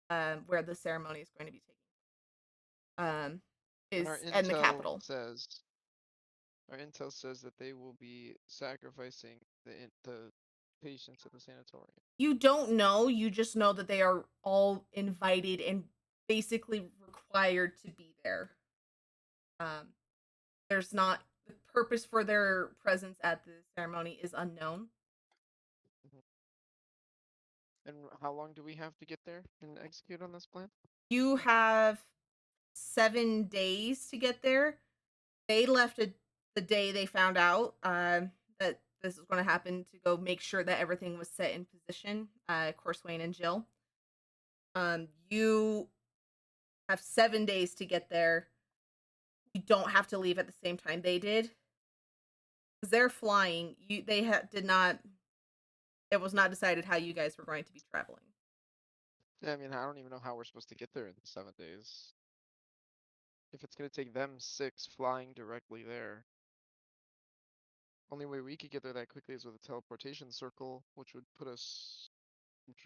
where the ceremony is going to be taking. Um, And is in the capital. our intel says that they will be sacrificing the patients at the sanatorium. You don't know. You just know that they are all invited and basically required to be there. Um, there's not the purpose for their presence at the ceremony is unknown. Mhm. And how long do we have to get there and execute on this plan? You have 7 days to get there. They left the day they found out that this was going to happen to go make sure that everything was set in position. Corswain and Jill. You have 7 days to get there. You don't have to leave at the same time they did because they're flying. Did not. It was not decided how you guys were going to be traveling. Yeah, I mean, I don't even know how we're supposed to get there in 7 days. If it's gonna take them 6 flying directly there. Only way we could get there that quickly is with a teleportation circle, which would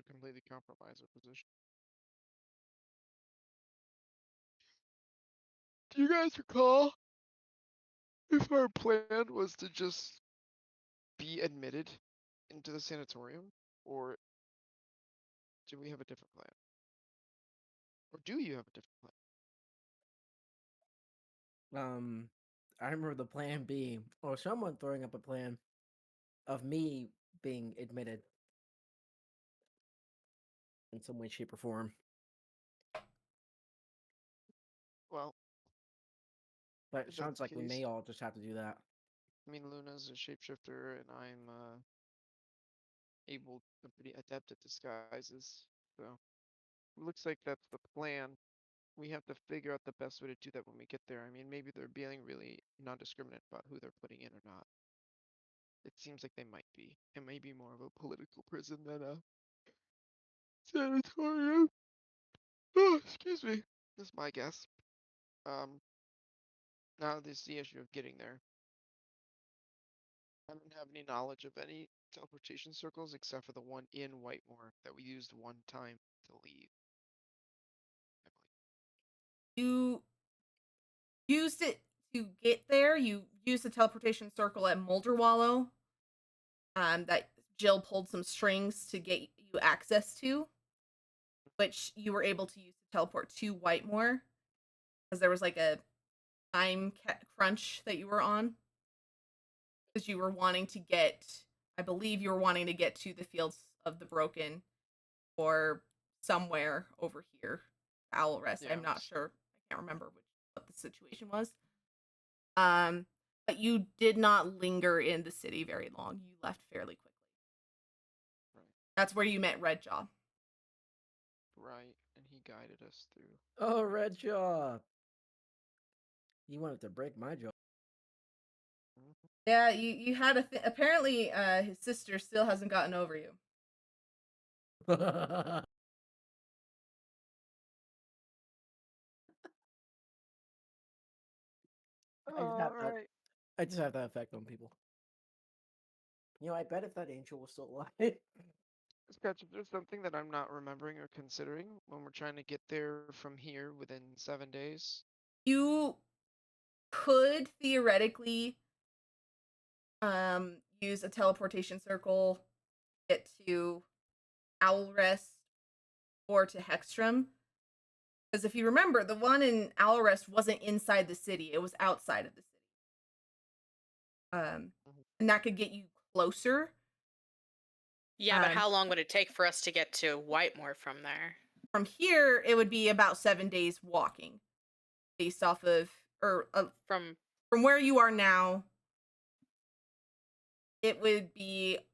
completely compromise our position. Do you guys recall if our plan was to just be admitted into the sanatorium, or do we have a different plan? Or do you have a different plan? Um, I remember the plan B, or someone throwing up a plan of me being admitted in some way, shape, or form. Well, But it if that's sounds like the we case, may all just have to do that. I mean, Luna's a shapeshifter, and I'm I'm pretty adept at disguises. So it looks like that's the plan. We have to figure out the best way to do that when we get there. I mean, maybe they're being really non-discriminate about who they're putting in or not. It seems like they might be. It may be more of a political prison than a sanatorium. Oh, excuse me. That's my guess. Um, Now there's the issue of getting there. I don't have any knowledge of any teleportation circles except for the one in Whitemore that we used one time to leave, I You used it to get there. You used the teleportation circle at Molderwallow. That Jill pulled some strings to get you access to, which you were able to use to teleport to Whitemore because there was like a crunch that you were on because you were wanting to get. I believe you were wanting to get to the Fields of the Broken or somewhere over here, Owl Rest. Yeah, I'm it not was. sure. I can't remember what the situation was. Um, but you did not linger in the city very long. You left fairly quickly. Right. That's where you met Redjaw. Right, and he guided us through Oh, the Red rest. Jaw! You wanted to break my jaw. Mhm. Yeah, you had apparently his sister still hasn't gotten over you. I just have All that. right. I just have that effect on people. I bet if that angel was still alive. Sketch, if there's something that I'm not remembering or considering when we're trying to get there from here within 7 days. You could theoretically use a teleportation circle get to Owl Rest or to Hextrum. Because if you remember, the one in Owl Rest wasn't inside the city; it was outside of the city. Mhm. And that could get you closer. Yeah, but Um, how long would it take for us to get to Whitemore from there? from here, it would be about 7 days walking, based off of or From from where you are now. It would be And you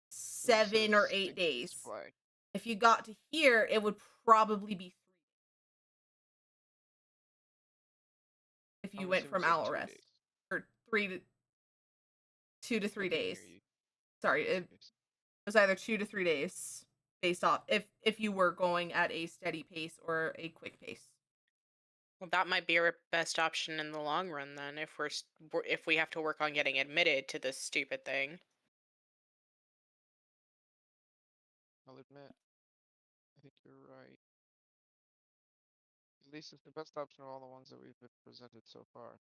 7 or 8 6 days days. flying. If you got to here, it would probably be 3 if you I'm went assuming you from said Owl 2 days. Rest, or 2 to 3 I couldn't days. hear you. Sorry, it 2 days. was either 2 to 3 days based off if you were going at a steady pace or a quick pace. Well, that might be our best option in the long run then if we have to work on getting admitted to this stupid thing. I'll admit, I think you're right. At least it's the best option of all the ones that we've been presented so far.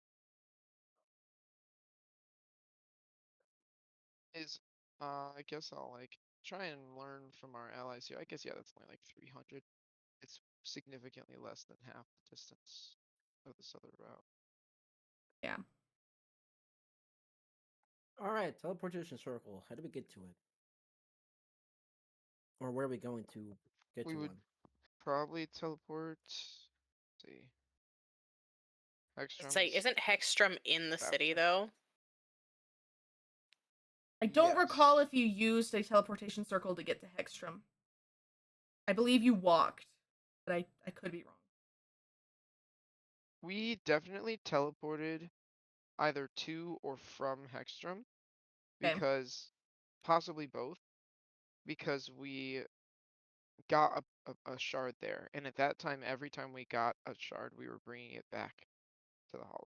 Is I guess I'll like try and learn from our allies here. I guess yeah, that's only like 300. It's significantly less than half the distance of this other route. Yeah. All right, teleportation circle. How do we get to it? Or where are we going to get We to would one? probably teleport. See, Say, Hextrum's isn't Hexstrom in the about city here. though? I don't recall Yes. if you used a teleportation circle to get to Hextrum. I believe you walked, but I could be wrong. We definitely teleported either to or from Hextrum Okay. because possibly both because we got a shard there, and at that time, every time we got a shard, we were bringing it back to the hall.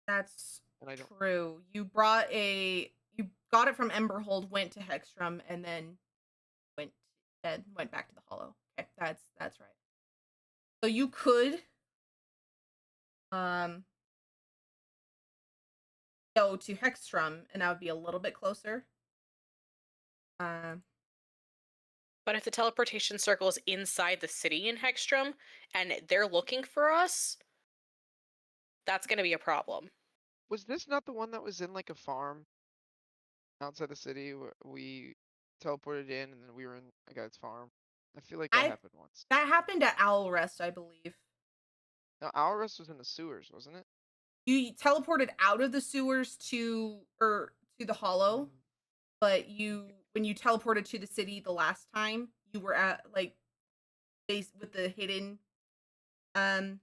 That's And I don't. true. You got it from Emberhold, went to Hextrum, and then went went back to the Hollow. Okay, that's right. So you could um go to Hextrum, and that would be a little bit closer. Um, But if the teleportation circle is inside the city in Hexstrom and they're looking for us, that's going to be a problem. Was this not the one that was in like a farm outside the city where we teleported in and then we were in a guy's farm? I feel like that I happened once. that happened at Owl Rest, I believe. Now, Alrus was in the sewers, wasn't it? You teleported out of the sewers to the Hollow, Mm, but when you teleported to the city the last time, you were at like base with the hidden um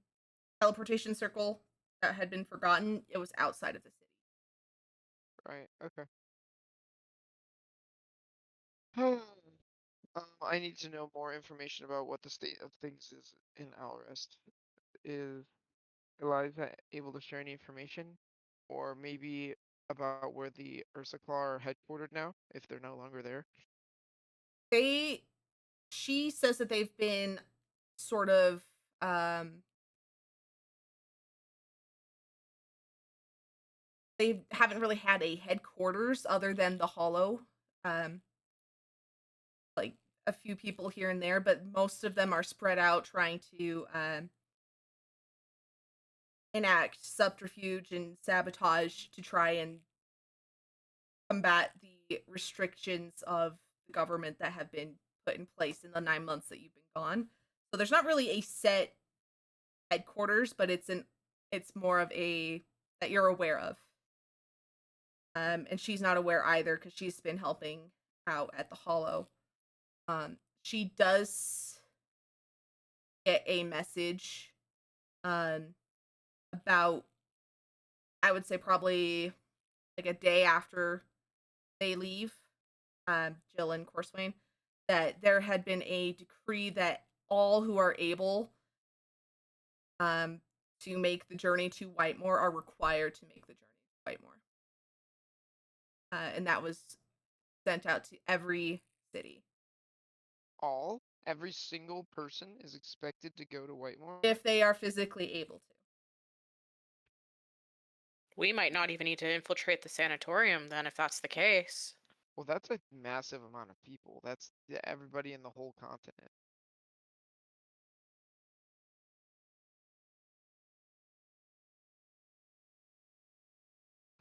teleportation circle that had been forgotten. It was outside of the city. right, okay. I need to know more information about what the state of things is in Alrest. Is Eliza able to share any information? Or maybe about where the Ursaclaw are headquartered now, if they're no longer there? They She says that they've been sort of they haven't really had a headquarters other than the Hollow. Um like a few people here and there, but most of them are spread out trying to enact subterfuge and sabotage to try and combat the restrictions of the government that have been put in place in the 9 months that you've been gone. So there's not really a set headquarters, but it's more of a that you're aware of. And she's not aware either because she's been helping out at the Hollow. She does get a message about, I would say, probably like a day after they leave, Jill and Corswain, that there had been a decree that all who are able um, to make the journey to Whitemore are required to make the journey to Whitemore. And that was sent out to every city. Every single person is expected to go to Whitemore? If they are physically able to. We might not even need to infiltrate the sanatorium then if that's the case. Well, that's a massive amount of people. That's everybody in the whole continent.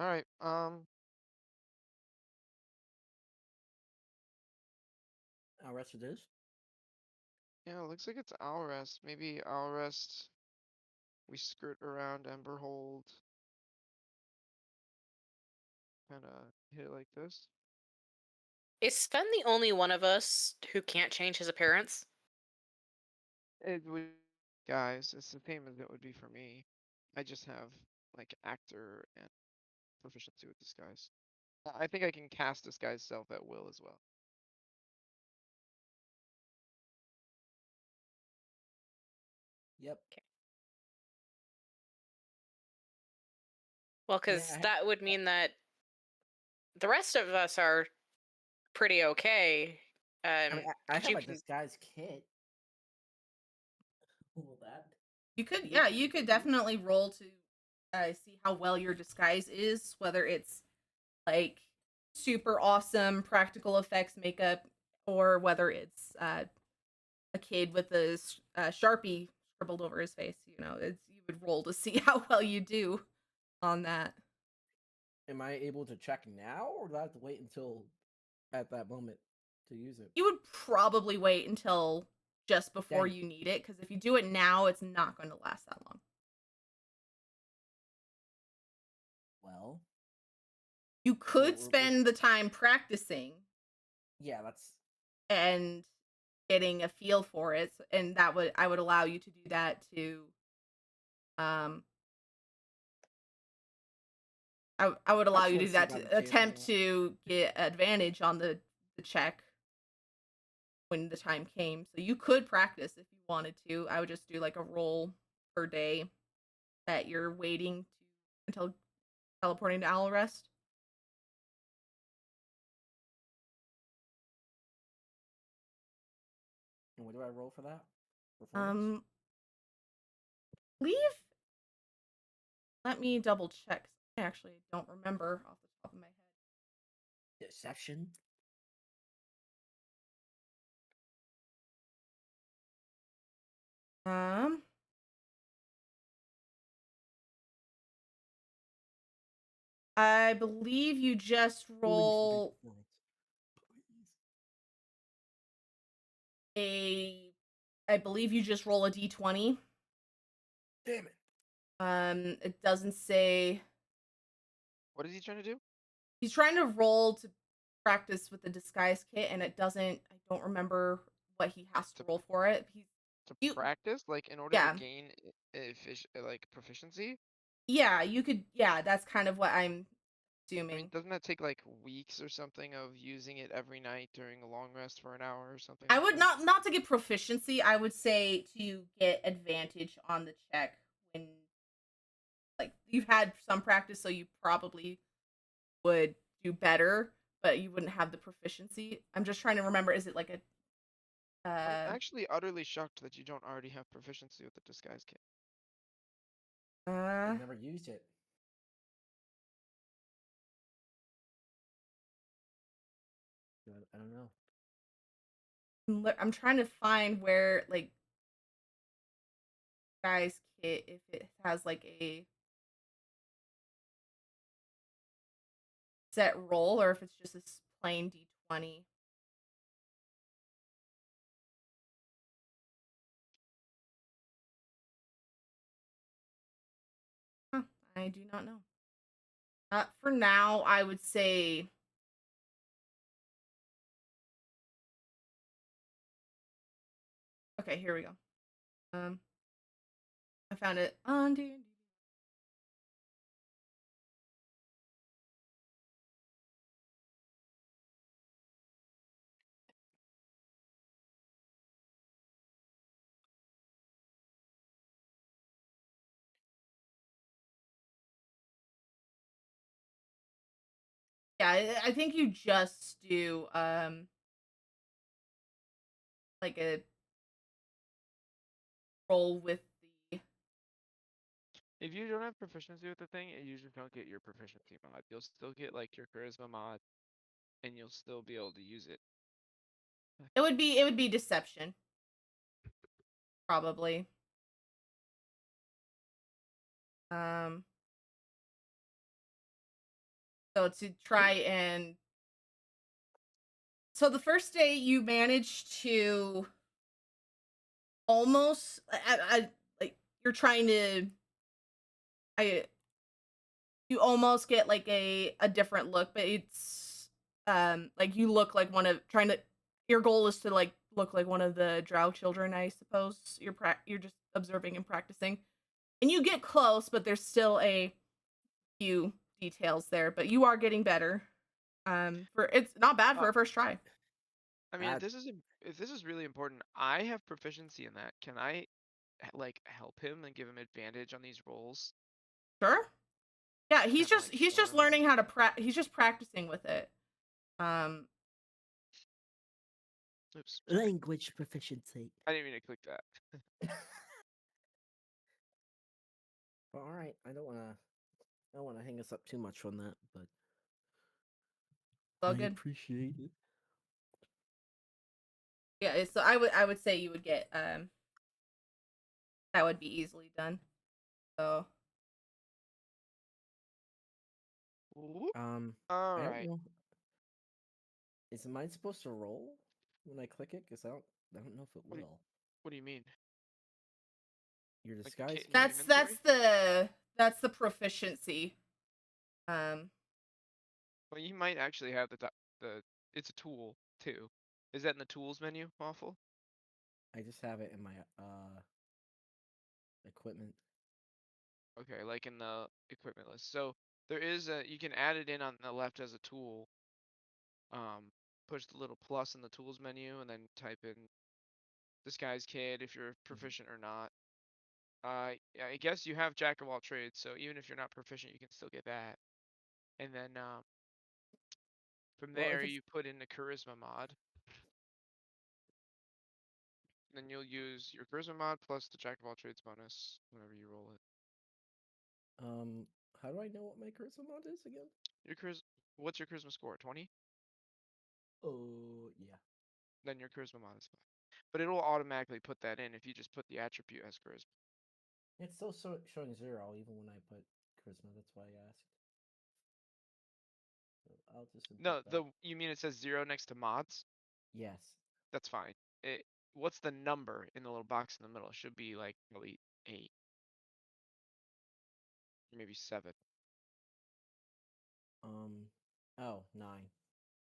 Alright, Rest it is. yeah, it looks like it's Alrest. Maybe Alrest, we skirt around Emberhold. Kinda hit it like this. Is Sven the only one of us who can't change his appearance? It would, guys, it's the same as it would be for me. I just have, like, actor and proficiency with disguise. I think I can cast disguise self at will as well. Yep. Well, because Yeah, that would mean that the rest of us are pretty okay. I mean, I 'Cause have you a can. disguise kit. All that. You could, Yep. yeah, you could definitely roll to see how well your disguise is, whether it's like super awesome practical effects makeup, or whether it's a kid with a sharpie scribbled over his face. You would roll to see how well you do on that. Am I able to check now, or do I have to wait until at that moment to use it? You would probably wait until just before Dang. you need it, because if you do it now, it's not going to last that long. Well, You could we're spend the time practicing yeah, that's and getting a feel for it, and I would allow you to do that to um I would I allow just you to want do to see that if I have a to chance of attempt that. to get advantage on the check when the time came. So you could practice if you wanted to. I would just do like a roll per day that you're waiting to until teleporting to Owl Rest. And what do I roll for that? Performance? Um leave Let me double check. I actually don't remember off the top of my head. Deception? Um I believe you just Please for roll performance. Please. a I believe you just roll a d20. Damn it. It doesn't say. What is he trying to do? He's trying to roll to practice with the disguise kit, and it doesn't. I don't remember what he has to To roll for it. to You practice, like in order to yeah gain like proficiency? yeah you could yeah that's kind of what I'm I mean, assuming. doesn't that take like weeks or something of using it every night during a long rest for an hour or something I like would that? not to get proficiency. I would say to get advantage on the check when like you've had some practice, so you probably would do better, but you wouldn't have the proficiency. I'm just trying to remember. Is it like a I'm actually utterly shocked that you don't already have proficiency with the disguise kit. uh I've never used it. I don't know. I'm trying to find where like guys kit if it has like a set roll or if it's just a plain d20. Huh, I do not know. For now, I would say. Okay, here we go. I found it on D&D. Yeah, I think you just do like a roll with the. If you don't have proficiency with the thing, you just don't get your proficiency mod. You'll still get like your charisma mod, and you'll still be able to use it. It would be deception, probably. Um, so to try and so the first day you managed to almost like you're trying to I you almost get like a different look, but it's like you look like one of trying to your goal is to like look like one of the drow children, I suppose. You're just observing and practicing. And you get close, but there's still a few details there, but you are getting better. For it's not bad Uh, for a first try. I mean, Bad. if this is really important, I have proficiency in that. Can I like help him and give him advantage on these rolls? Sure. Yeah, he's And just like he's show just him learning how to he's just practicing with it. Um oops, sorry. Language proficiency. I didn't mean to click that. Well, all right. I don't wanna hang us up too much on that, but All I good. appreciate it. Yeah, so I would say you would get that would be easily done. So Whoop. I don't Alright. know. Is mine supposed to roll when I click it? Because I don't know if it What do, will. what do you mean? Your Like disguise in your kit. that's inventory? that's the proficiency. Um, Well, you might actually have the. It's a tool too. Is that in the tools menu, Waffle? I just have it in my equipment. Okay, like in the equipment list. So there is a. You can add it in on the left as a tool. Push the little plus in the tools menu and then type in disguise kit if you're proficient or not. Yeah, I guess you have jack of all trades, so even if you're not proficient, you can still get that. And then from Well, there if it's you put in the charisma mod. Then you'll use your charisma mod plus the jack of all trades bonus whenever you roll it. how do I know what my charisma mod is again? What's your charisma score? 20? Oh yeah. Then your charisma mod is 5. But it'll automatically put that in if you just put the attribute as charisma. It's still showing 0 even when I put charisma. That's why I asked. So I'll just input No, that. you mean it says 0 next to mods? Yes. That's fine. What's the number in the little box in the middle? It should be like probably 8, maybe 7, Um. Oh, 9.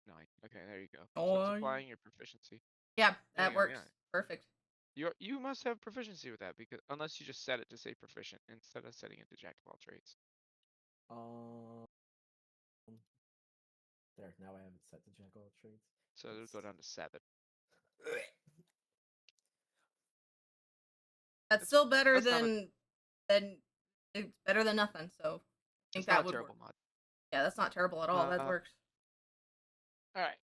9. Okay, there you go. So it's oh applying your proficiency. yeah, There you that go. works Yeah, perfect. you must have proficiency with that because unless you just set it to say proficient instead of setting it to jack of all trades. Um. There. Now I have it set to jack all trades. So it'll It's go down to 7. That's It's still better that's not a than it's better than nothing. So I think it's not that a would work. terrible mod. Yeah, that's not terrible at all. That works. All right.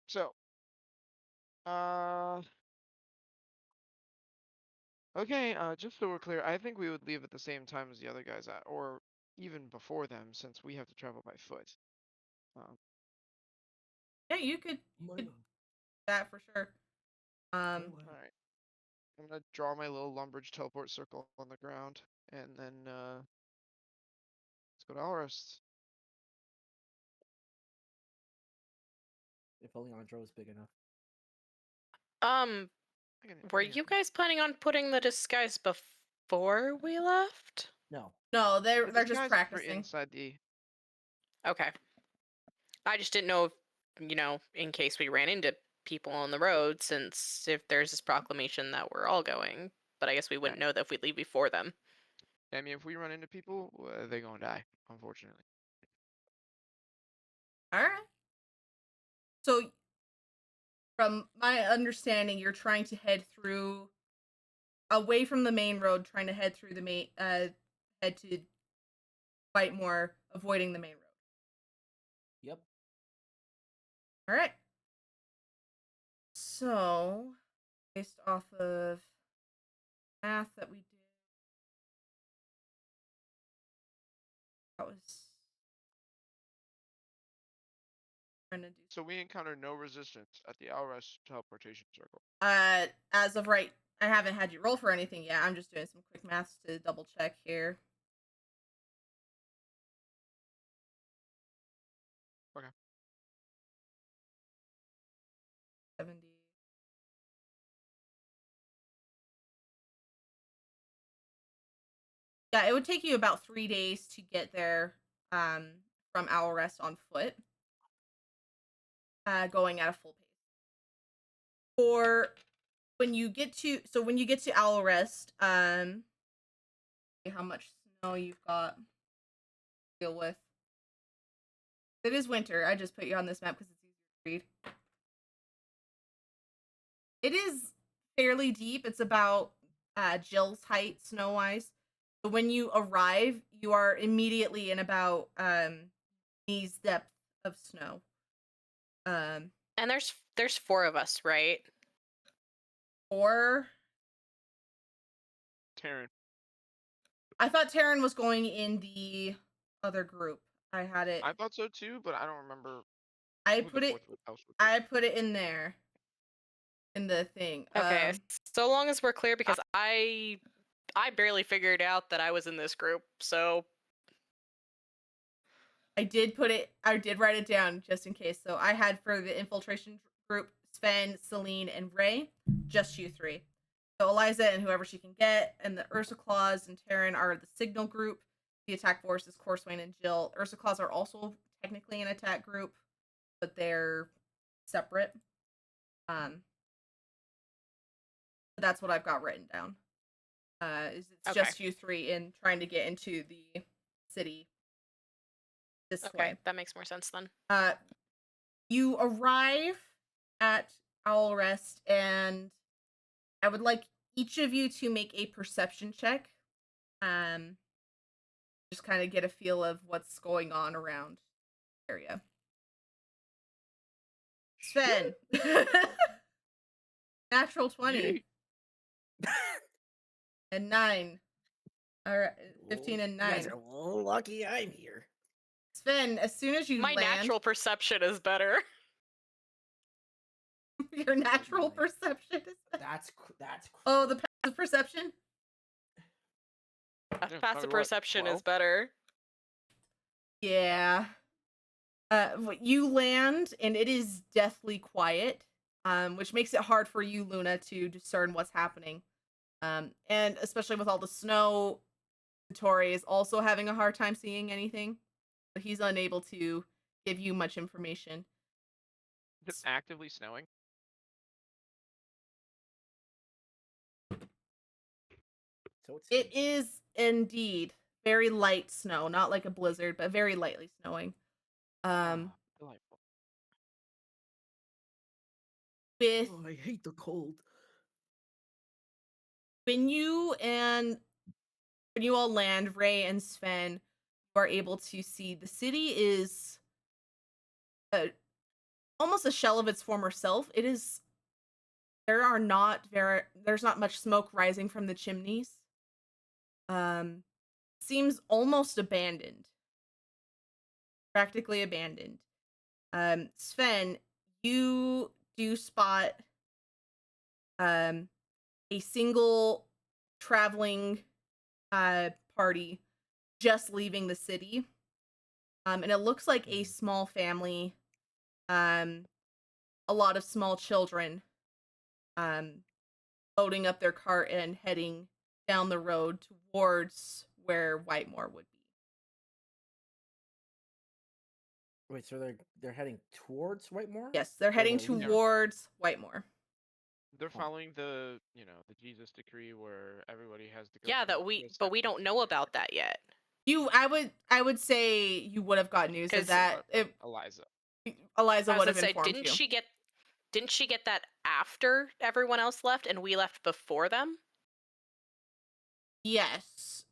So uh okay, just so we're clear, I think we would leave at the same time as the other guys at, or even before them, since we have to travel by foot. Um, Yeah, you could do that for sure. all right. I'm gonna draw my little Lumbridge teleport circle on the ground, and then let's go to Alrest. If only Andro was big enough. Were you guys planning on putting the disguise before we left? No. No, The they're just disguise is for practicing. inside the. Okay. I just didn't know if, in case we ran into people on the road, since if there's this proclamation that we're all going, but I guess we Yeah, wouldn't know that if we leave before them. I mean, if we run into people, they're gonna die, unfortunately. All right. So from my understanding, you're trying to head through away from the main road, trying to head through the main head to Whitemore, avoiding the main road. Yep. All right. So, based off of math that we did, that was trying to do. So we encounter no resistance at the Alrest teleportation circle. As of right, I haven't had you roll for anything yet. I'm just doing some quick maths to double check here. Okay. 70. Yeah, it would take you about 3 days to get there from Owl Rest on foot, going at a full pace. For when you get to Owl Rest, see how much snow you've got to deal with. It is winter. I just put you on this map because it's easier to read. It is fairly deep. It's about Jill's height snow wise. But when you arrive, you are immediately in about knees depth of snow. And there's 4 of us, right? Or Taryn. I thought Taryn was going in the other group. I had it. I thought so too, but I don't remember I who the put it. house would be. I put it in there. In the thing. Okay, so long as we're clear, because I barely figured out that I was in this group, so I did write it down just in case. So I had for the infiltration group Sven, Celine, and Ray, just you three. So Eliza and whoever she can get, and the Ursa Claus and Taryn are the signal group. The attack force is Corswain and Jill. Ursa Claus are also technically an attack group, but they're separate. That's what I've got written down. It's Okay. just you three in trying to get into the city this okay, way. that makes more sense then. You arrive at Owl Rest, and I would like each of you to make a perception check. Just kind of get a feel of what's going on around the area. Sven. Natural 20. And 9. Alright, 15 and You guys 9. are a little lucky I'm here. Sven, as soon as you My land, natural perception is better. your natural Like, perception is That's Oh, the passive perception? Yeah, Passive probably what, perception is 12? better. Yeah. You land and it is deathly quiet, which makes it hard for you, Luna, to discern what's happening. And especially with all the snow, Tori is also having a hard time seeing anything. So he's unable to give you much information. Is it actively snowing? So It is indeed very light snow, not like a blizzard, but very lightly snowing. Ah, delightful. With Oh, I hate the cold. when you all land, Ray and Sven, you are able to see the city is almost a shell of its former self. It is there's not much smoke rising from the chimneys. Seems almost abandoned. Practically abandoned. Sven, you do spot a single traveling party just leaving the city. And it looks like a small family, a lot of small children, loading up their cart and heading down the road towards where Whitemore would be. Wait, so they're heading towards Whitemore? Yes, they're heading they're leaving? towards Whitemore. They're Huh. following the Jesus decree where everybody has to go. Yeah, to but we separate don't know about that yet. I would say you would have got news of 'Cause- that if Eliza. Eliza I was would gonna have say, informed you. didn't she get that after everyone else left and we left before them? Yes.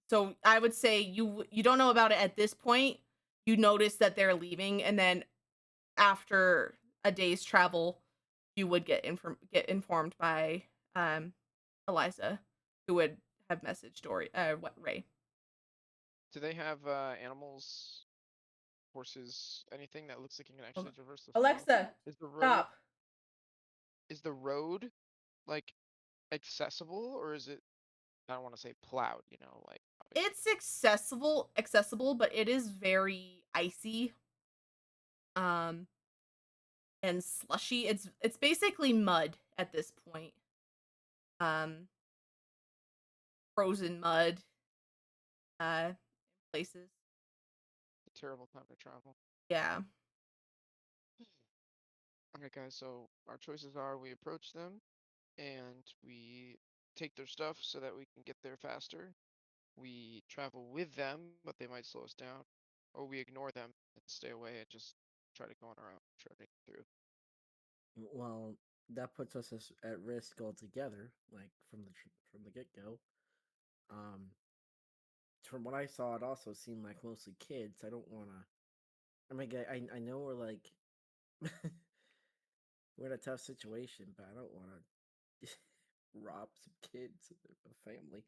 So I would say you don't know about it at this point. You notice that they're leaving, and then after a day's travel, you would get informed by Eliza, who would have messaged Ray. Do they have animals, horses, anything that looks like you can actually traverse the snow? Alexa, Is the road stop. is the road like accessible, or is it, I don't want to say plowed, like obviously. It's accessible, but it is very icy. And slushy. It's basically mud at this point. Um Frozen mud places. a terrible time to travel. Yeah. Alright guys, so our choices are we approach them and we take their stuff so that we can get there faster. We travel with them, but they might slow us down. Or we ignore them and stay away and just try to go on our own, try to get through. Well, that puts us at risk altogether, like from the get go. Um, from what I saw, it also seemed like mostly kids. I don't want to. I mean, I know we're like we're in a tough situation, but I don't want to rob some kids, a family.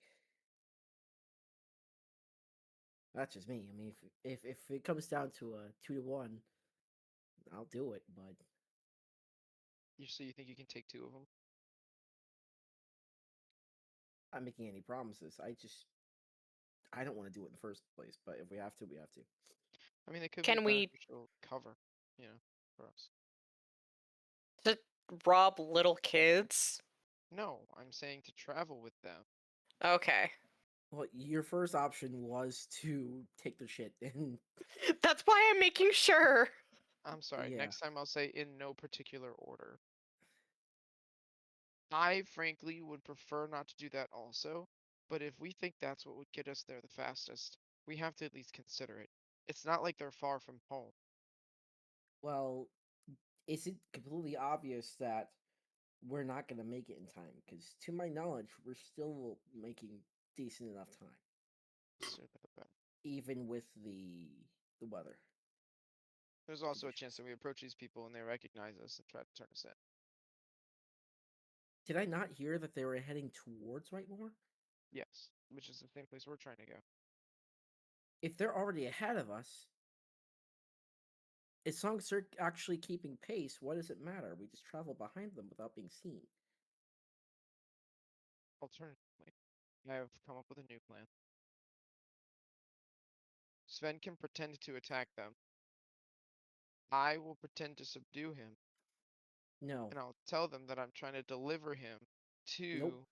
That's just me. I mean, if it comes down to a 2-1, I'll do it. But So you think you can take 2 of them? I'm not making any promises. I don't want to do it in the first place. But if we have to, we have to. I mean, it could be Can we beneficial cover, for us. to rob little kids? No, I'm saying to travel with them. Okay. Well, your first option was to take the shit, and That's why I'm making sure. I'm sorry, yeah. next time I'll say in no particular order. I frankly would prefer not to do that also, but if we think that's what would get us there the fastest, we have to at least consider it. It's not like they're far from home. Well, is it completely obvious that we're not gonna make it in time? Because to my knowledge, we're still making decent enough time, Sooner the better. even with the weather There's also a chance conditions. that we approach these people and they recognize us and try to turn us in. Did I not hear that they were heading towards Whitemore? Yes, which is the same place we're trying to go. If they're already ahead of us, as long as they're actually keeping pace, what does it matter? We just travel behind them without being seen. Alternatively, I have come up with a new plan. Sven can pretend to attack them. I will pretend to subdue him, No. and I'll tell them that I'm trying to deliver him Nope. to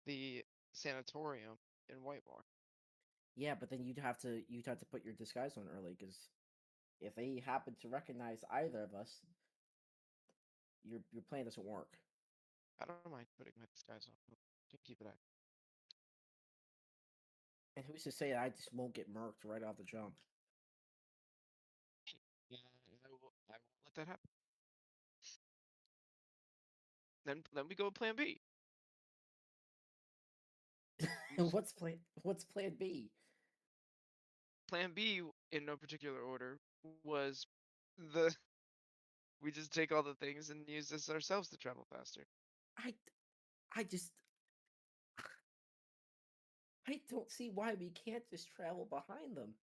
the sanatorium in Whitemore. Yeah, but then you'd have to put your disguise on early, because if they happen to recognize either of us, your plan doesn't work. I don't mind putting my disguise on. Can keep it out. And who's to say I just won't get murked right off the jump? Yeah, I won't let that happen. Then we go with plan B. What's plan B? Plan B, in no particular order, was the we just take all the things and use this ourselves to travel faster. I I just I don't see why we can't just travel behind them.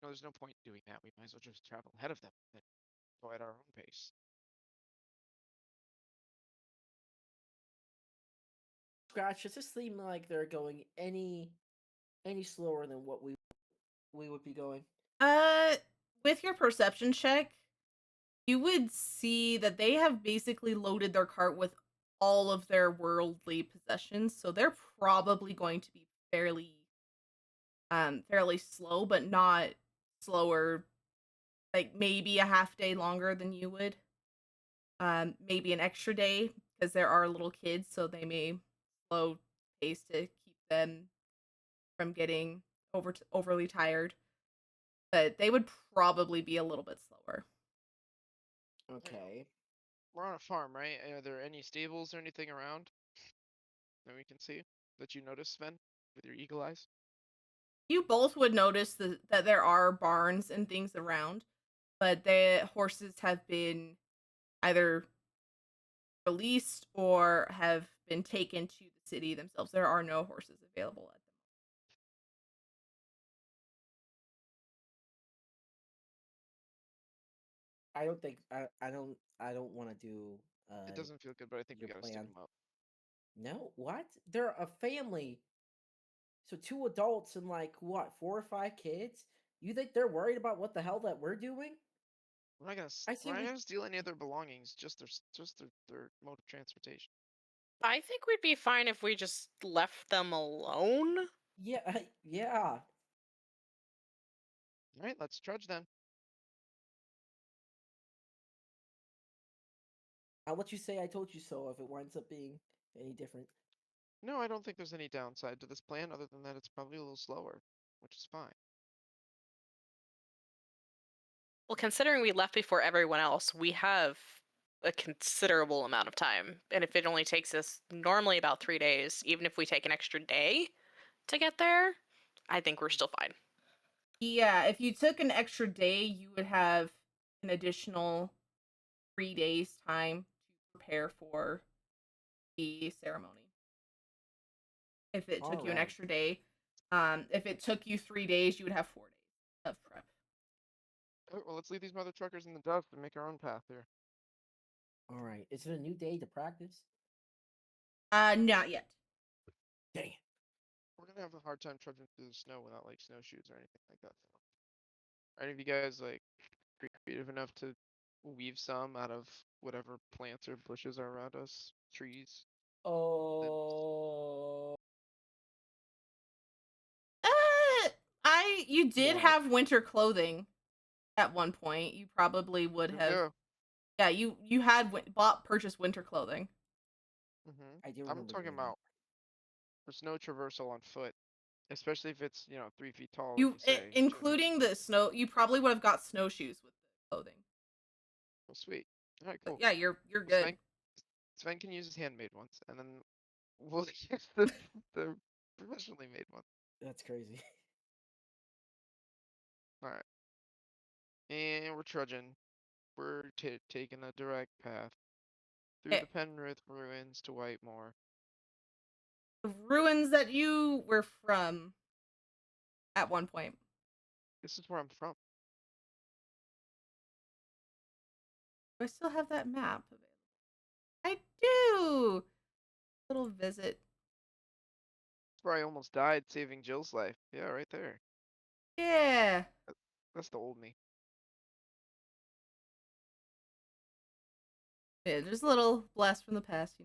No, there's no point in doing that. We might as well just travel ahead of them and go at our own pace. Scratch, does this seem like they're going any slower than what we would be going? Uh, with your perception check, you would see that they have basically loaded their cart with all of their worldly possessions, so they're probably going to be fairly slow, but not slower, like maybe a half day longer than you would. Maybe an extra day because there are little kids, so they may slow pace to keep them from getting overly tired. But they would probably be a little bit slower. Okay. We're on a farm, right? Are there any stables or anything around that we can see that you notice, Sven, with your eagle eyes? You both would notice that there are barns and things around, but the horses have been either released or have been taken to the city themselves. There are no horses available at the I don't want to do It doesn't feel good, but I think we your gotta stick plan. them up. No, what? They're a family. So 2 adults and like what, 4 or 5 kids? You think they're worried about what the hell that we're doing? I say We're not we gonna steal any of their belongings, just their mode of transportation. I think we'd be fine if we just left them alone. yeah, yeah. All right, let's trudge then. I'll let you say I told you so if it winds up being any different. No, I don't think there's any downside to this plan other than that it's probably a little slower, which is fine. Well, considering we left before everyone else, we have a considerable amount of time. And if it only takes us normally about 3 days, even if we take an extra day to get there, I think we're still fine. Yeah, if you took an extra day, you would have an additional 3 days time to prepare for the ceremony. If it All took you an right. extra day, If it took you 3 days, you would have 4 days of prep. Alright, well, let's leave these mother truckers in the dust and make our own path here. All right. Is it a new day to practice? Not yet. Dang it. We're gonna have a hard time trudging through the snow without like snowshoes or anything like that. Are any of you guys like creative enough to weave some out of whatever plants or bushes are around us? Trees? Limbs? Oh. You did What? have winter clothing at one point. You probably would There we have. go. Yeah, you had purchased winter clothing. I do I'm remember talking doing that. about for snow traversal on foot, especially if it's 3 feet tall, like you say, 2.5 Including foot. the snow. You probably would have got snowshoes with the clothing. Well, sweet. All right, But cool. yeah, you're Well, good. Sven can use his handmade ones, and then we'll use the professionally made ones. That's crazy. All right, and we're trudging. We're taking a direct path through Okay, the Penrith ruins to Whitemore. the ruins that you were from at one point. This is where I'm from. Do I still have that map available? I do. Little visit. That's where I almost died saving Jill's life. Yeah, right there. Yeah. That's the old me. Yeah, just a little blast from the past,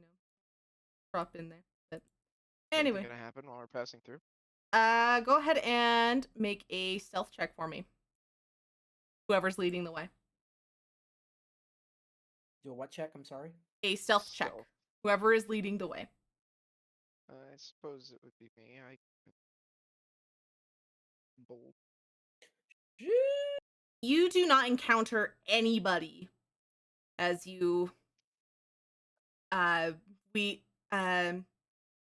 drop in there. But Anything anyway, gonna happen while we're passing through? go ahead and make a stealth check for me. Whoever's leading the way. Do a what check? I'm sorry. A stealth check. Stealth. Whoever is leading the way. I suppose it would be me. I bold. You do not encounter anybody as you we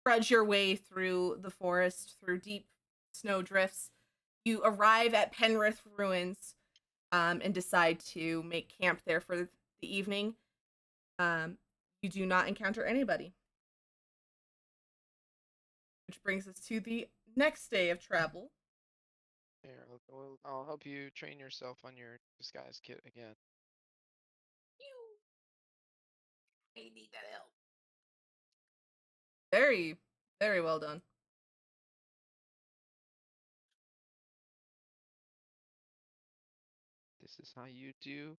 trudge your way through the forest through deep snow drifts. You arrive at Penrith ruins and decide to make camp there for the evening. You do not encounter anybody, which brings us to the next day of travel. Here, I'll help you train yourself on your disguise kit again. I need that help. Very, very well done. This is how you do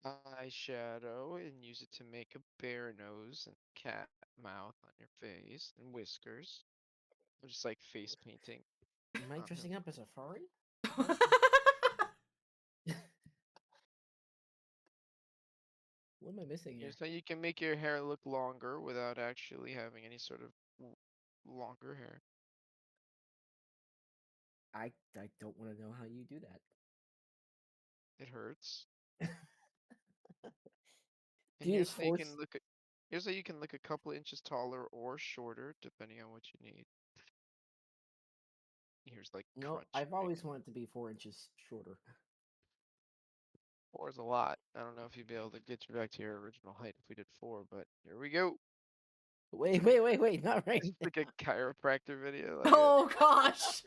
eyeshadow and use it to make a bear nose and cat mouth on your face and whiskers. Or just like face painting. Am I dressing up as a furry? What am I missing here? Here's how you can make your hair look longer without actually having any sort of longer hair. I don't want to know how you do that. It hurts. Do And you here's use how you force? can look here's how you can look a couple inches taller or shorter, depending on what you need. Here's like No, crunch. I've always wanted to be 4 inches shorter. 4 is a lot. I don't know if you'd be able to get you back to your original height if we did 4, but here we go. Wait, not right. It's like a chiropractor video. Oh gosh.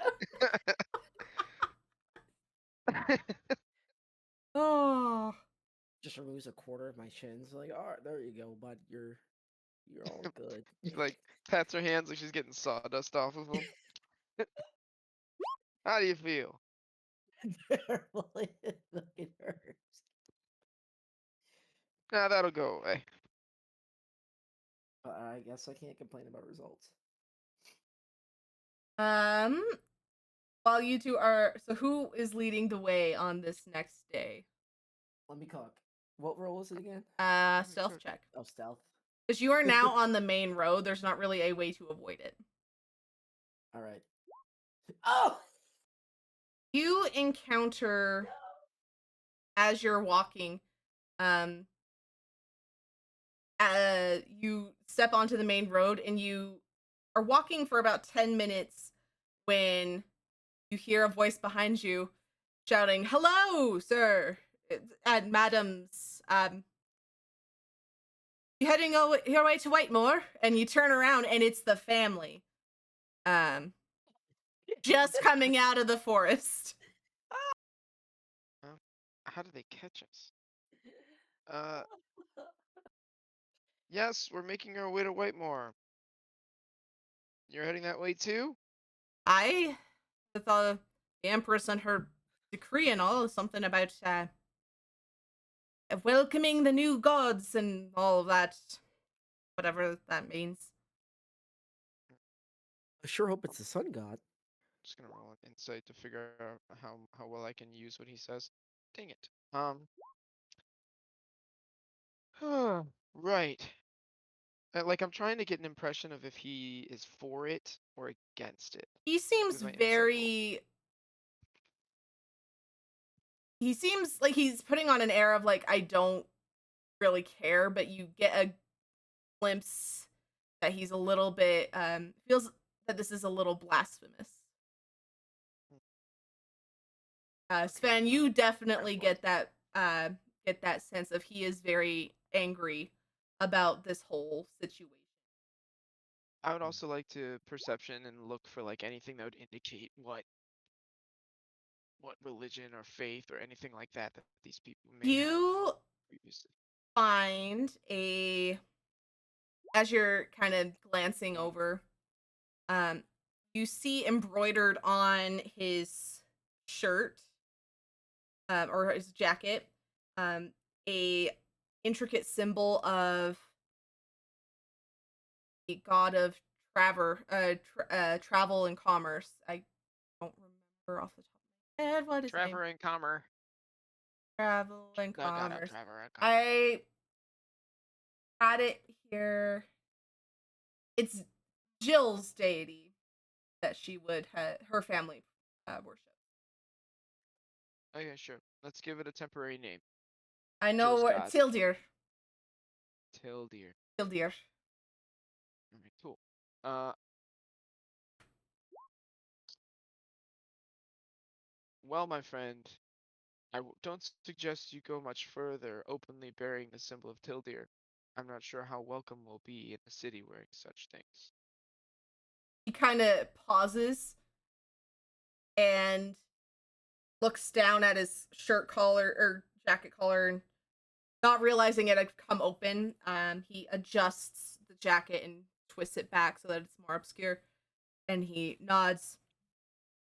Oh. Just removes a quarter of my shins. Like, all right, there you go, bud. You're all good. She like pats her hands like she's getting sawdust off of them. How do you feel? Terrible. It hurts. Nah, that'll go away. I guess I can't complain about results. While you two are who is leading the way on this next day? Let me cook. What roll is it again? Stealth check. Oh, stealth. Because you are now on the main road, there's not really a way to avoid it. All right. Oh! You encounter as you're walking, you step onto the main road and you are walking for about 10 minutes when you hear a voice behind you shouting, "Hello, sir and madams. You heading your way to Whitemore?" And you turn around and it's the family. just coming out of the forest. How did they catch us? Yes, we're making our way to Whitemore. You're heading that way too? I thought the Empress and her decree and all something about welcoming the new gods and all of that, whatever that means. I sure hope it's the sun god. Just gonna roll an insight to figure out how well I can use what he says. Dang it. Right. Like I'm trying to get an impression of if he is for it or against it. He seems With my insight roll. very. He seems like he's putting on an air of like I don't really care, but you get a glimpse that he's a little bit feels that this is a little blasphemous. Sven, you definitely get that sense of he is very angry about this whole situation. I would also like to perception and look for like anything that would indicate what religion or faith or anything like that that these people may have You previously. find as you're kind of glancing over, you see embroidered on his shirt or his jacket, a intricate symbol of the god of travel and commerce. I don't remember off the top of my head what his name. Trevor and Comer. Travel and No, commerce. Trevor and Comer. I had it here. It's Jill's deity that she would her family worship. Okay, sure. Let's give it a temporary name. I know Jill's what god. Tildir. Tildir. Tildir. Alright, cool. Well, my friend, don't suggest you go much further openly bearing the symbol of Tildir. I'm not sure how welcome we'll be in the city wearing such things. He kind of pauses and looks down at his shirt collar or jacket collar and not realizing it had come open. He adjusts the jacket and twists it back so that it's more obscure. And he nods.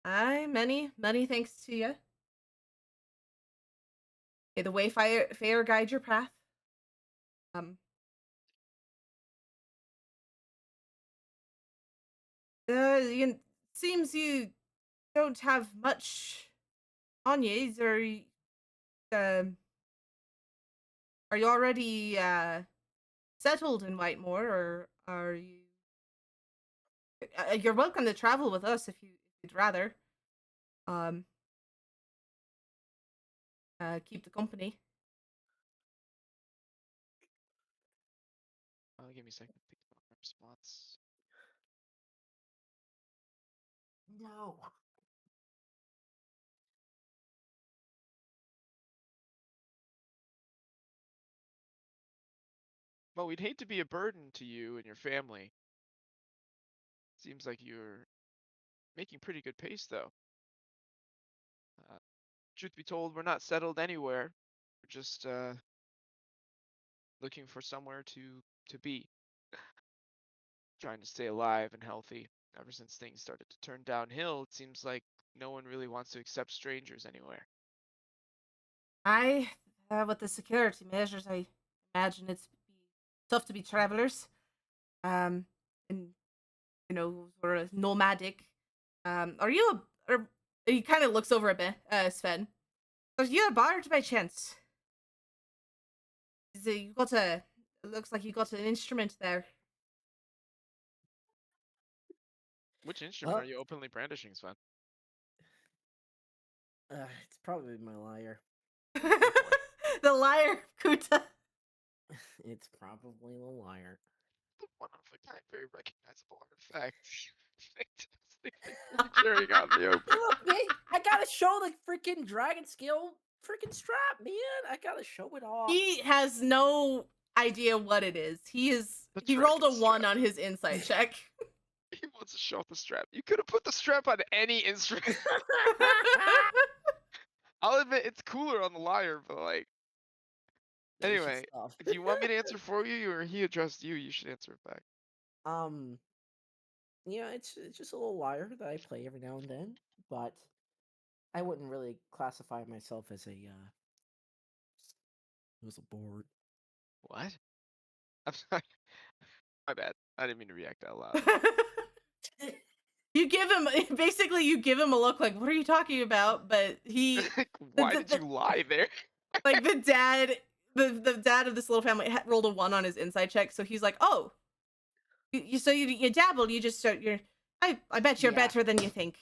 Aye, many thanks to you. May the wayfarer guide your path. Seems you don't have much on you. Are you already settled in Whitemore, or are you? You're welcome to travel with us if you'd rather. Keep the company. Give me a second to think about my response. No. Well, we'd hate to be a burden to you and your family. Seems like you're making pretty good pace, though. Truth be told, we're not settled anywhere. We're just looking for somewhere to be. Trying to stay alive and healthy. Ever since things started to turn downhill, it seems like no one really wants to accept strangers anywhere. With the security measures, I imagine it's tough to be travelers. And sort of nomadic. Are you he kind of looks over a bit, Sven. Are you a bard by chance? It looks like you got an instrument there. Which instrument are you openly brandishing, Sven? It's probably my lyre. The lyre, Kuta. It's probably the lyre. One of a kind, very recognizable artifact. Carrying out in the open. Look, man, I gotta show the freaking dragon scale freaking strap, man. I gotta show it off. He has no idea what it is. He rolled a 1 on his insight check. He wants to show off the strap. You could have put the strap on any instrument. I'll admit it's cooler on the lyre, but like, Basic anyway, stuff. do you want me to answer for you, or he addressed you? You should answer it back. Yeah, it's just a little lyre that I play every now and then, but I wouldn't really classify myself as a was a board. What? I'm sorry. My bad. I didn't mean to react out loud. You give him basically you give him a look like, what are you talking about? But he Why did you lie there? like the dad of this little family rolled a 1 on his inside check, so he's like, oh, you dabble, you just you're I bet you're Yeah. better than you think.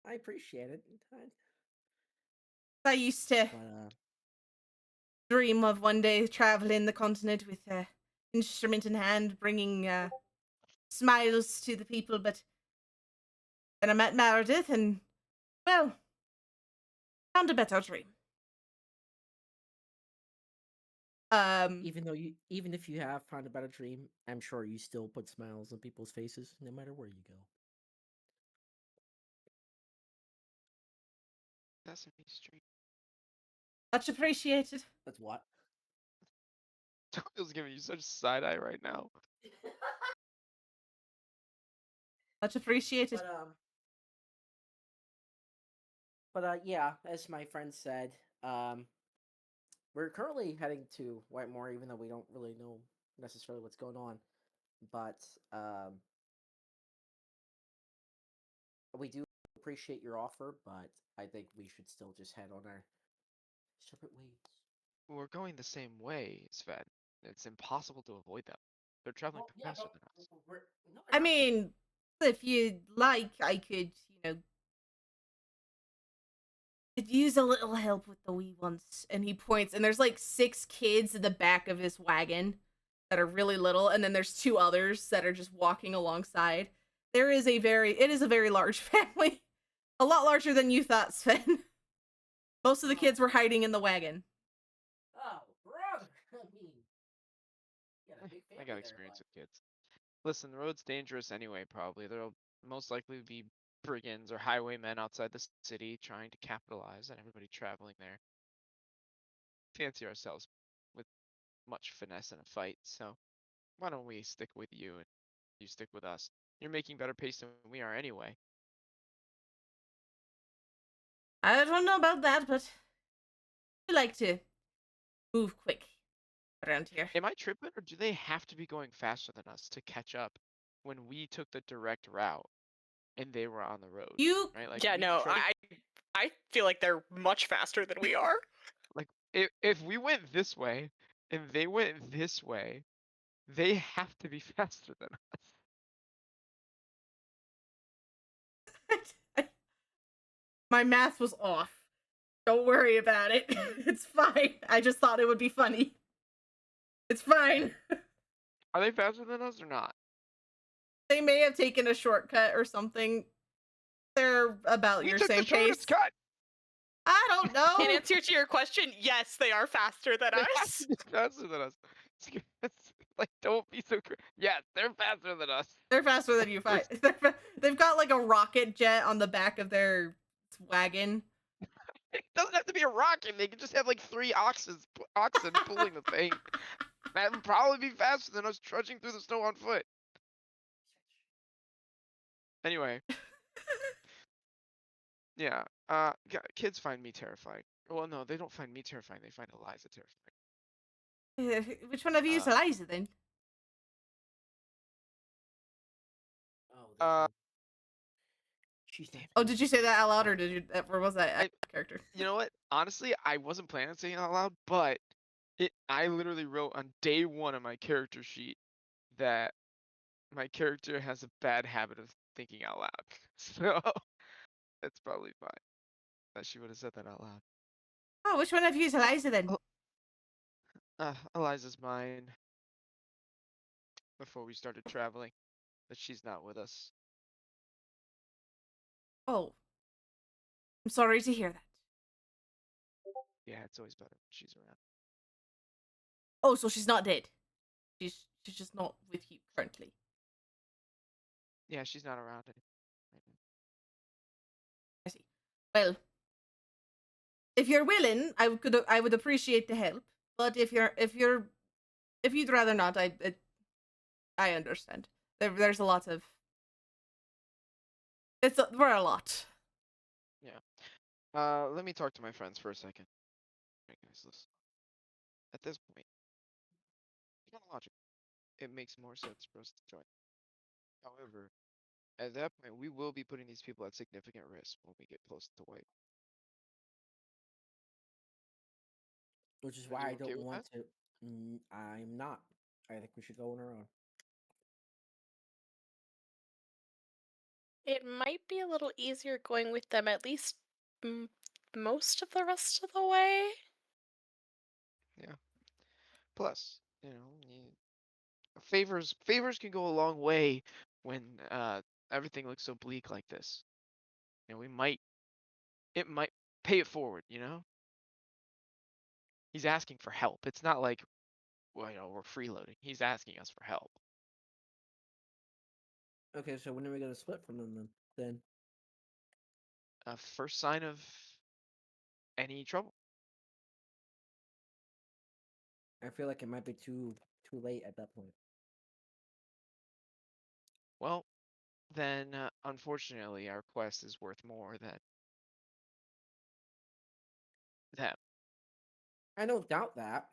I appreciate it. I used to But dream of one day traveling the continent with instrument in hand, bringing smiles to the people, but then I met Meredith and, well, found a better dream. even if you have found a better dream, I'm sure you still put smiles on people's faces no matter where you go. That's a stream. Much appreciated. That's what. Tokyo's giving you such side eye right now. Much appreciated. But yeah, as my friend said, we're currently heading to Whitemore, even though we don't really know necessarily what's going on. But we do appreciate your offer, but I think we should still just head on our separate ways. We're going the same way, Sven. It's impossible to avoid them. They're traveling faster than us. I mean, if you'd like, I could, could use a little help with the wee ones. And he points, and there's like 6 kids in the back of his wagon that are really little, and then there's 2 others that are just walking alongside. It is a very large family. A lot larger than you thought, Sven. Most of the kids were hiding in the wagon. Oh, brother! I mean, I got experience with kids. Listen, the road's dangerous anyway, probably. There'll most likely be brigands or highwaymen outside the city trying to capitalize on everybody traveling there. Fancy ourselves with much finesse in a fight, so why don't we stick with you and you stick with us? You're making better pace than we are anyway. I don't know about that, but we like to move quick around here. Am I tripping, or do they have to be going faster than us to catch up when we took the direct route and they were on the road? You right? Like, Yeah, we no, control- I feel like they're much faster than we are. like if we went this way and they went this way, they have to be faster than us. my math was off. Don't worry about it. It's fine. I just thought it would be funny. It's fine. Are they faster than us or not? They may have taken a shortcut or something. They're about We your took same the shortest pace. cut. I don't know. In answer to your question, yes, they are faster than They have us. to be faster than us. Like, don't be so. Yes, they're faster than us. They're faster than you. They've got like a rocket jet on the back of their wagon. It doesn't have to be a rocket. They can just have like 3 oxen pulling the thing. That would probably be faster than us trudging through the snow on foot. Anyway. Yeah. Kids find me terrifying. Well, no, they don't find me terrifying. They find Eliza terrifying. Which one of you is Eliza then? Oh, she's not. Oh, did you say that out loud, or or was that character? You know what? Honestly, I wasn't planning on saying it out loud, but I literally wrote on day 1 of my character sheet that my character has a bad habit of thinking out loud. So that's probably fine that she would have said that out loud. Oh, which one of you is Eliza then? Eliza's mine. Before we started traveling, but she's not with us. Oh, I'm sorry to hear that. Yeah, it's always better when she's around. Oh, so she's not dead. She's just not with you currently. Yeah, she's not around right now. I see. Well, if you're willing, I would appreciate the help. But if you'd rather not, I understand. There's a lot of we're a lot. Yeah. Let me talk to my friends for a second. Alright, guys, listen. At this point, chronologically, it makes more sense for us to join. However, at that point, we will be putting these people at significant risk when we get close to white. Which is Are why you I okay don't with want that? to. I'm not. I think we should go on our own. It might be a little easier going with them at least most of the rest of the way. Yeah. Plus, favors can go a long way when everything looks so bleak like this. It might pay it forward, you know? He's asking for help. It's not like, well, we're freeloading. He's asking us for help. Okay, so when are we gonna split from them then? First sign of any trouble. I feel like it might be too late at that point. Well, then unfortunately our quest is worth more than them. I don't doubt that.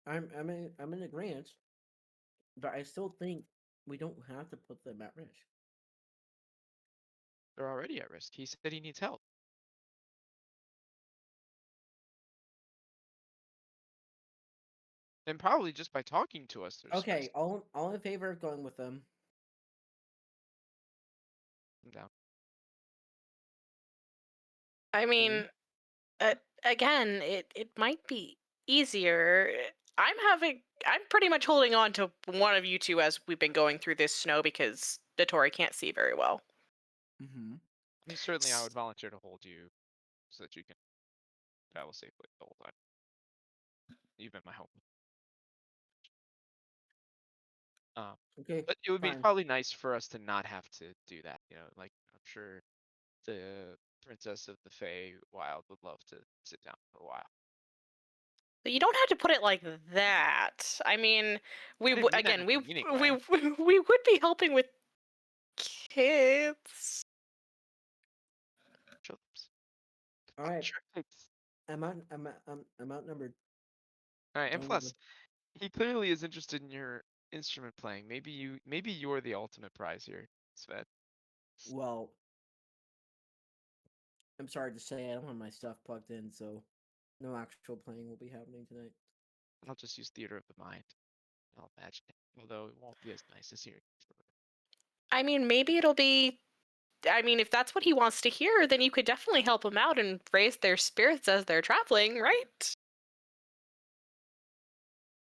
I'm in agreement, but I still think we don't have to put them at risk. They're already at risk. He said he needs help. And probably just by talking to us, there's Okay, risk. all in favor of going with them. I'm down. I mean, again, it might be easier. I'm pretty much holding on to one of you two as we've been going through this snow because Dotori can't see very well. Mm-hmm. I mean, certainly I would volunteer to hold you so that you can travel safely the whole time. You've been my help. Um, Okay, but it would be fine. probably nice for us to not have to do that. Like I'm sure the Princess of the Fae Wild would love to sit down for a while. But you don't have to put it like that. I mean, I didn't mean that in again, a we demeaning we way. we would be helping with kids. Chillips. All right, Sure. Thanks. I'm outnumbered. All right, and I'm gonna go. plus, he clearly is interested in your instrument playing. Maybe you're the ultimate prize here, Sven. Well, I'm sorry to say I don't have my stuff plugged in, so no actual playing will be happening tonight. I'll just use theater of the mind. I'll imagine it, although it won't be as nice as hearing. I mean, maybe it'll be. I mean, if that's what he wants to hear, then you could definitely help him out and raise their spirits as they're traveling, right?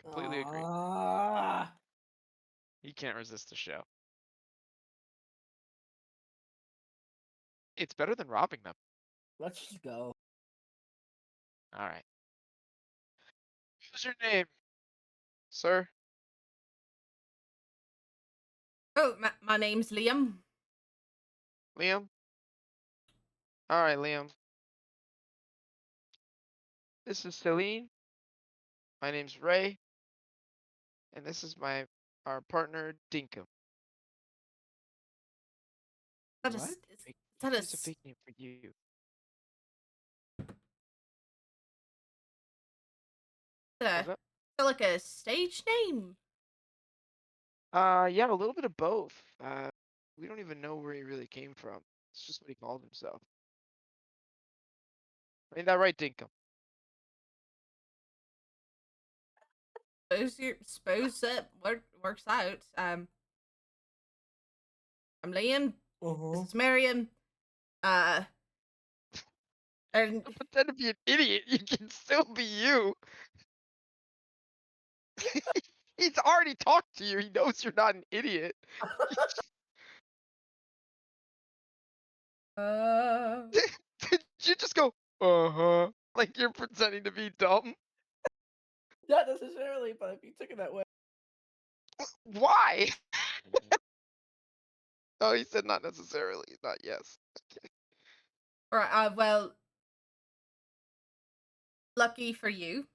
Completely agree. Ah, He can't resist the show. It's better than robbing them. let's just go. All right. What's your name, sir? Oh, my name's Liam. Liam? All right, Liam. This is Celine. My name's Ray. And this is our partner, Dinkum. What? Wait, Is that here's a fake name for you. is What's up? that like a stage name? Yeah, a little bit of both. We don't even know where he really came from. It's just what he called himself. Ain't that right, Dinkum? Suppose that works out. I'm Liam. This Uh-huh. is Miriam. Uh, and Don't pretend to be an idiot. You can still be you. He's already talked to you. He knows you're not an idiot. Did you just go, uh-huh, like you're pretending to be dumb? Not necessarily, but if you took it that way. Why? Oh, he said not necessarily, not yes. Okay. All right. Well, lucky for you.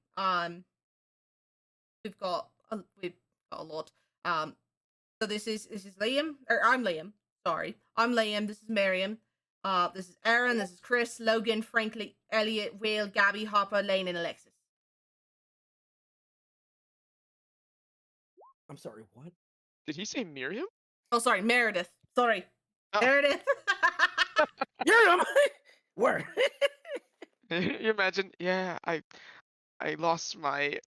We've got a lot. So this is Liam, or I'm Liam. Sorry, I'm Liam. This is Miriam. This is Aaron. This is Chris, Logan, Franklin, Elliot, Will, Gabby, Hopper, Lane, and Alexis. I'm sorry, what? Did he say Miriam? Oh, sorry, Meredith. Sorry, Oh. Meredith. Miriam! Where? You imagine? Yeah, I lost my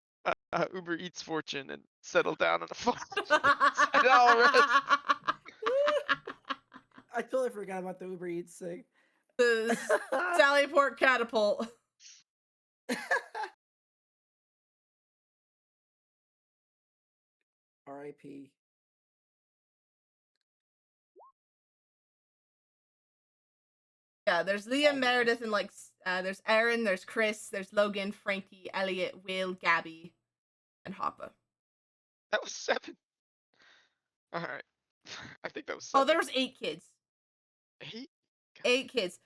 Uber Eats fortune and settled down on a farm. I know, right? I totally forgot about the Uber Eats thing. The Sallyport catapult. R.I.P. Yeah, there's Liam, Meredith, and there's Aaron, there's Chris, there's Logan, Frankie, Elliot, Will, Gabby, and Hopper. That was 7. All right. I think that was Oh, 7. there was 8 kids. 8? 8 kids.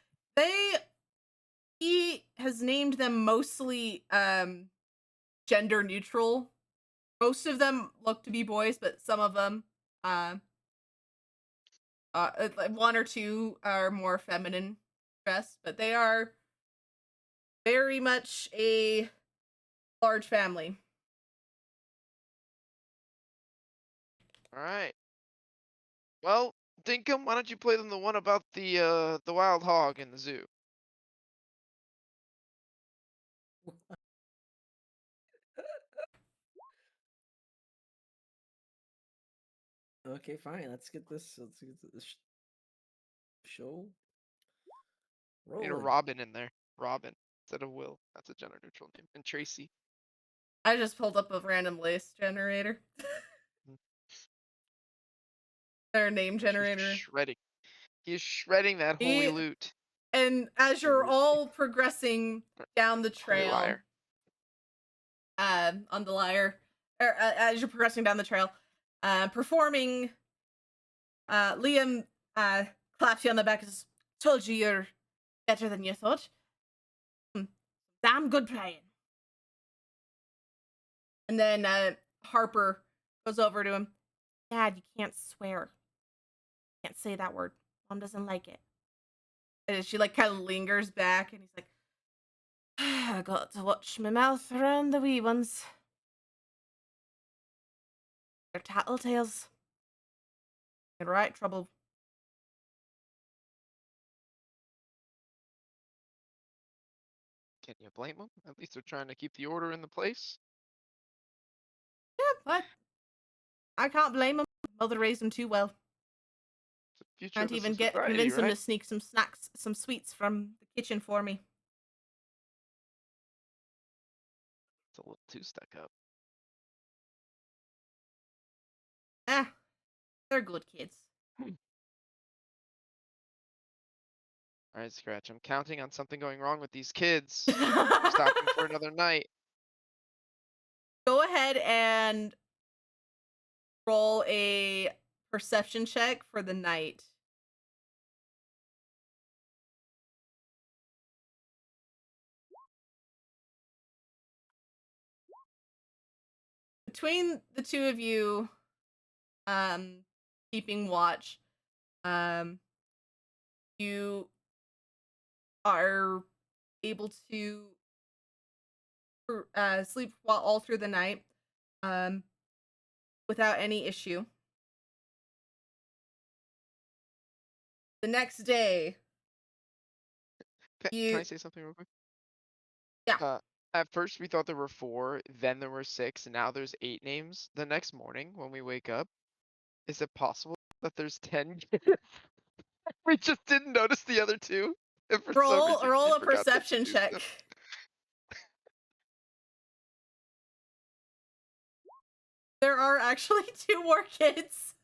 He has named them mostly gender neutral. Most of them look to be boys, but some of them one or two are more feminine dressed, but they are very much a large family. All right. Well, Dinkum, why don't you play them the one about the wild hog in the zoo? Okay, fine. Let's get this show Need a rolling. Robin in there. Robin instead of Will. That's a gender neutral name. And Tracy. I just pulled up a random list generator. Their name He's generator. shredding. He is shredding that holy loot. And as you're all progressing down the Holy trail, liar. on the lyre, or as you're progressing down the trail, performing, Liam claps you on the back and says, "Told you you're better than you thought. Damn good playing." And then Harper goes over to him. "Dad, you can't swear. You can't say that word. Mom doesn't like it." And she kind of lingers back, and he's like, "I got to watch my mouth around the wee ones. They're tattletales. In right trouble." Can you blame them? At least they're trying to keep the order in the place. Yeah, but I can't blame him. Mother raised him too well. It's the future Can't of even a society, convince him right? to sneak some snacks, some sweets from the kitchen for me. It's a little too stuck up. They're good kids. All right, Scratch. I'm counting on something going wrong with these kids. We're stopping for another night. Go ahead and roll a perception check for the night. Between the two of you, keeping watch, you are able to sleep all through the night, without any issue. The next day, Can I say something real quick? yeah. At first we thought there were 4, then there were 6, and now there's 8 names. The next morning when we wake up, is it possible that there's 10 kids? We just didn't notice the other 2? And for some reason Roll we a forgot to perception introduce check. them. There are actually 2 more kids.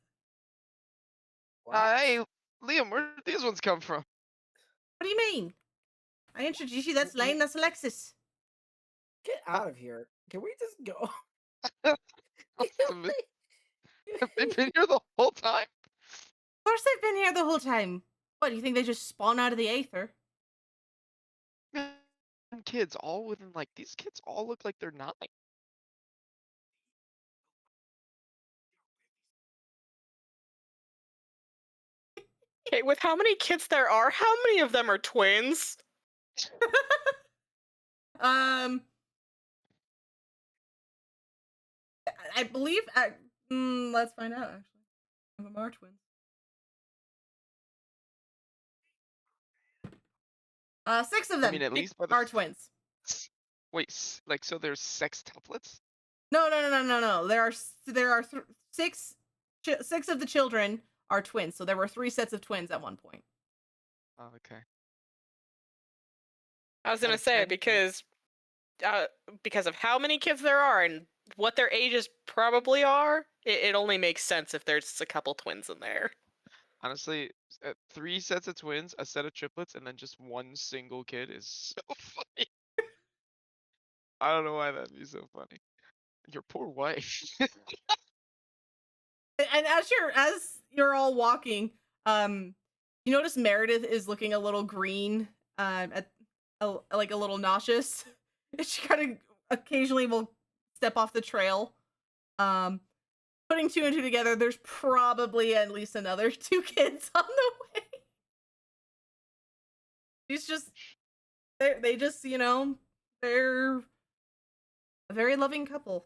What? Hey, Liam, where did these ones come from? What do you mean? I introduced you. That's Lane. That's Alexis. Get out of here. Can we just go? Have they been here the whole time? course they've been here the whole time. What, do you think they just spawn out of the aether? Kids, all within like these kids all look like they're 9. Okay, with how many kids there are, how many of them are twins? Um, I believe. Let's find out. Actually, some of them are twins. 6 of I them mean, at least by the are twins. wait, like so there's sextuplets? No. There are 6. 6 of the children are twins. So there were 3 sets of twins at one point. Oh, okay. I was Out gonna of say 10 kids. because of how many kids there are and what their ages probably are, it only makes sense if there's a couple twins in there. Honestly, 3 sets of twins, a set of triplets, and then just one single kid is so funny. I don't know why that'd be so funny. Your poor wife. And as you're all walking, you notice Meredith is looking a little green, like a little nauseous. She kind of occasionally will step off the trail. Putting 2 and 2 together, there's probably at least another 2 kids on the way. She's just they just, they're a very loving couple.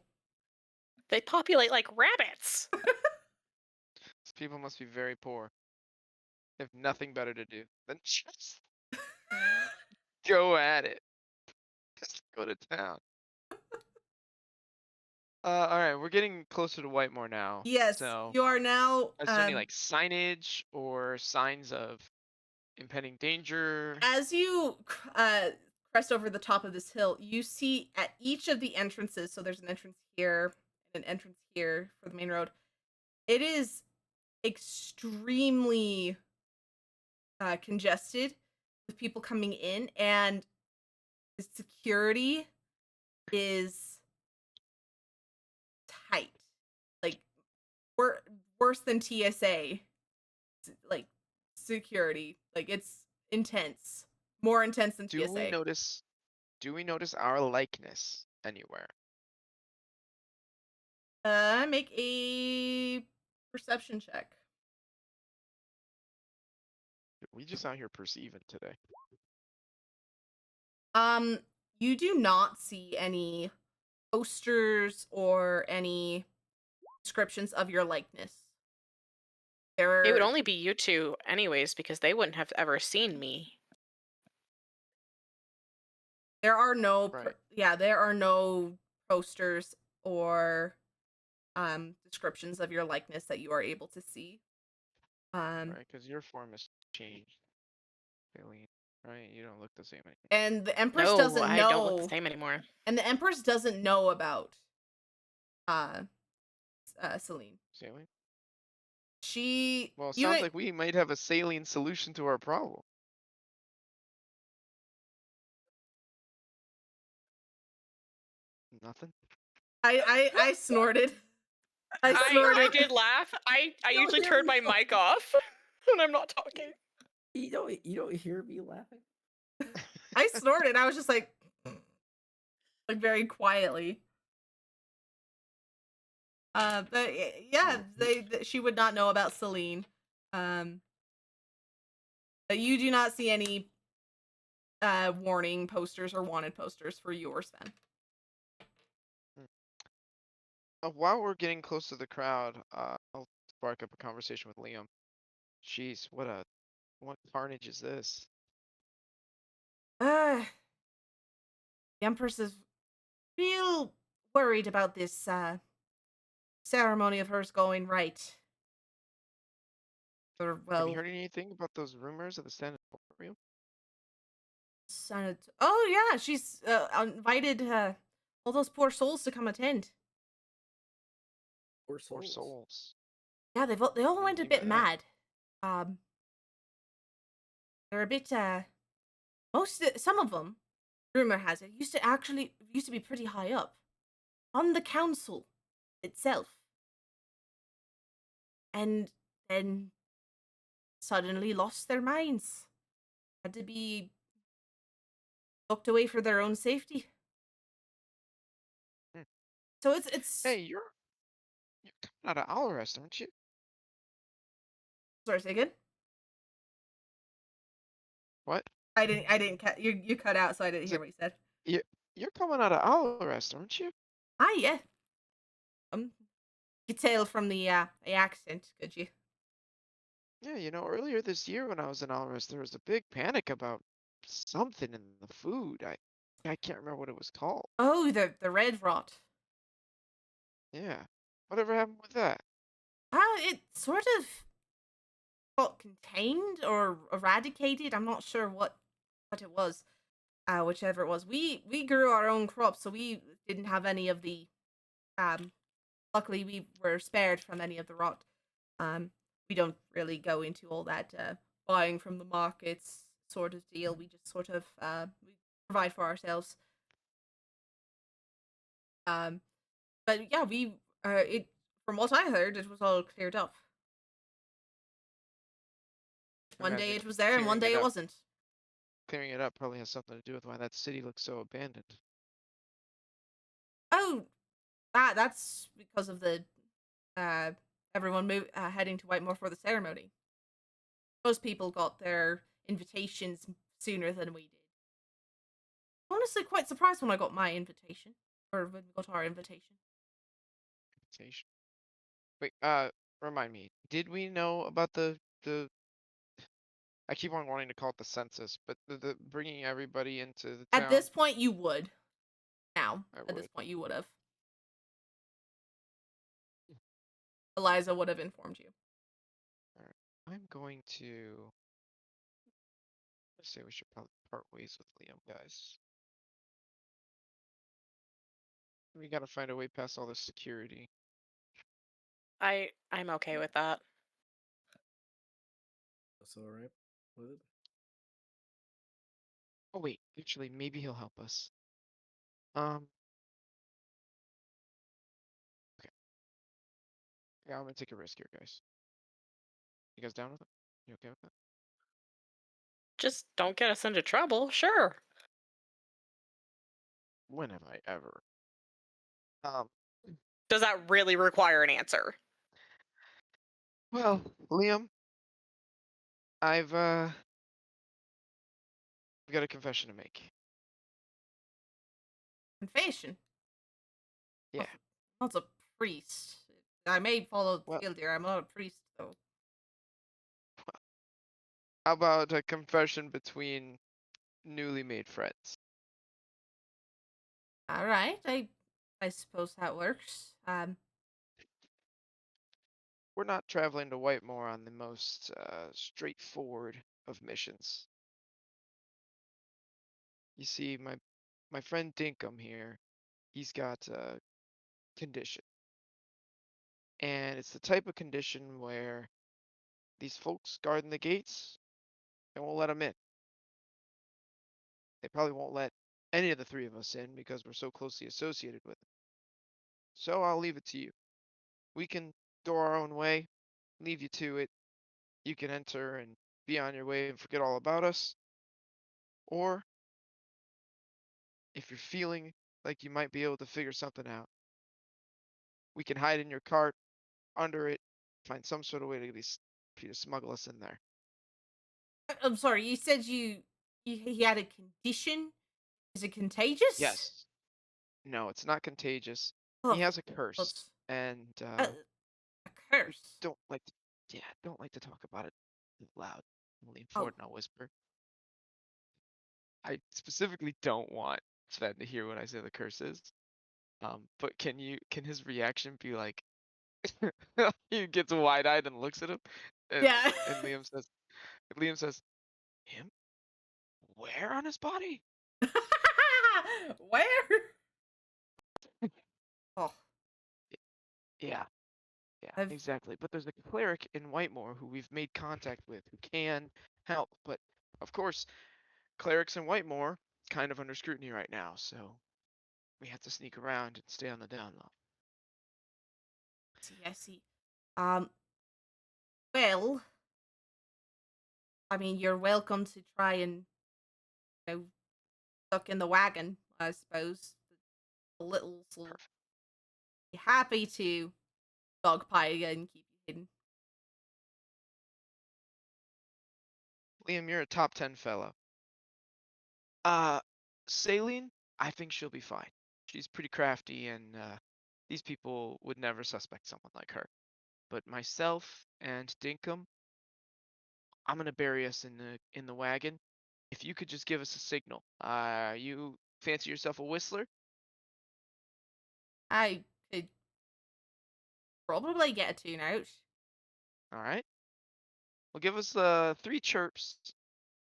They populate like rabbits. These people must be very poor. They have nothing better to do than just go at it. Just go to town. Alright, we're getting closer to Whitemore now. Yes, So, you are now is there any like signage or signs of impending danger? as you crest over the top of this hill, you see at each of the entrances, so there's an entrance here and an entrance here for the main road. It is extremely congested with people coming in, and the security is tight. Like worse than TSA. Like security. Like it's intense. More intense than Do TSA. we notice our likeness anywhere? Make a perception check. We just out here perceiving today. You do not see any posters or any descriptions of your likeness. It would There only be you two anyways, because they wouldn't have ever seen me. are no Right. there are no posters or descriptions of your likeness that you are able to see. Right, because your form has changed. Alien, right? You don't look the same anymore. And the Empress No, doesn't I know. don't look the same anymore. And the Empress doesn't know about Celine. Saline? She Well, it you sounds like we might have a saline solution to our problem. Nothing? I snorted. I snorted. I did laugh. I Don't usually hear turn me my mic off when I'm not talking. You don't hear me laughing? I snorted. I was just like very quietly. But yeah, she would not know about Celine. But you do not see any warning posters or wanted posters for you or Sven. While we're getting close to the crowd, I'll spark up a conversation with Liam. Jeez, what carnage is this? The Empress is real worried about this ceremony of hers going right. Or, Have well, you heard anything about those rumors of the sanatorium? oh yeah, she's invited all those poor souls to come attend. Or Poor souls? souls. Yeah, they all do you went a mean bit by that? mad. They're a bit some of them, rumor has it, used to be pretty high up on the council itself. And then suddenly lost their minds. Had to be locked away for their own safety. Hmm. So it's Hey, you're coming out of owl rest, aren't you? sorry, say again. What? I didn't cut you cut out, so I didn't It's hear like what you said. you you're coming out of owl rest, aren't you? Ah, yeah. You could tell from the accent, could you? Yeah, earlier this year when I was in owl rest, there was a big panic about something in the food. I can't remember what it was called. Oh, the red rot. Yeah. Whatever happened with that? It sort of got contained or eradicated. I'm not sure what it was. Whichever it was. We grew our own crops, so we didn't have any of the um. Luckily, we were spared from any of the rot. We don't really go into all that buying from the markets sort of deal. We just sort of we provide for ourselves. Um, but yeah, we it from what I heard, it was all cleared up. One day Imagine it was there, and one clearing day it it up. wasn't. Clearing it up probably has something to do with why that city looks so abandoned. Oh, that's because of the uh everyone heading to Whitemore for the ceremony. Most people got their invitations sooner than we did. Honestly, quite surprised when I got my invitation, or when we got our invitation. Invitation. Wait, remind me. Did we know about the I keep on wanting to call it the census, but the bringing everybody into the At town? this point, you would. Now, I at this would. point, you would have. Eliza would have informed you. All right. I'm going to say we should probably part ways with Liam, guys. We gotta find a way past all this security. I'm okay with that. That's all right with it. Oh wait, actually, maybe he'll help us. Um, okay. Yeah, I'm gonna take a risk here, guys. You guys down with it? You okay with that? Just don't get us into trouble, sure. When have I ever? Um, Does that really require an answer? well, Liam, I've got a confession to make. Confession. Yeah. Oh, not a priest. I may follow the Well, guild here. I'm not a priest, though. how about a confession between newly made friends? All right, I suppose that works. We're not traveling to Whitemore on the most straightforward of missions. You see, my friend Dinkum here, he's got a condition. And it's the type of condition where these folks guarding the gates, they won't let him in. They probably won't let any of the three of us in because we're so closely associated with him. So I'll leave it to you. We can go our own way, leave you to it. You can enter and be on your way and forget all about us. Or if you're feeling like you might be able to figure something out, we can hide in your cart, under it, find some sort of way to at least for you to smuggle us in there. I'm sorry. You said he had a condition. Is it contagious? Yes. No, it's not contagious. He Oh, has a curse, that's and a curse. don't like to, yeah, don't like to talk about it loud. I'll lean Oh, forward and I'll whisper. I specifically don't want Sven to hear what I say the curse is. But can his reaction be like he gets wide-eyed and looks at him, and yeah. Liam says, him? Where on his body? Where? Oh, Yeah, yeah, I've exactly. But there's a cleric in Whitemore who we've made contact with who can help. But of course, clerics in Whitemore kind of under scrutiny right now, so we have to sneak around and stay on the down low. see. I see. Um. Well, I mean, you're welcome to try and stuck in the wagon. I suppose the littles will Perfect. be happy to dogpile you and keep you hidden. Liam, you're a top 10 fellow. Uh, Saline, I think she'll be fine. She's pretty crafty, and these people would never suspect someone like her. But myself and Dinkum, I'm gonna bury us in the wagon. If you could just give us a signal. You fancy yourself a whistler? I could probably get a tune out. All right. Well, give us 3 chirps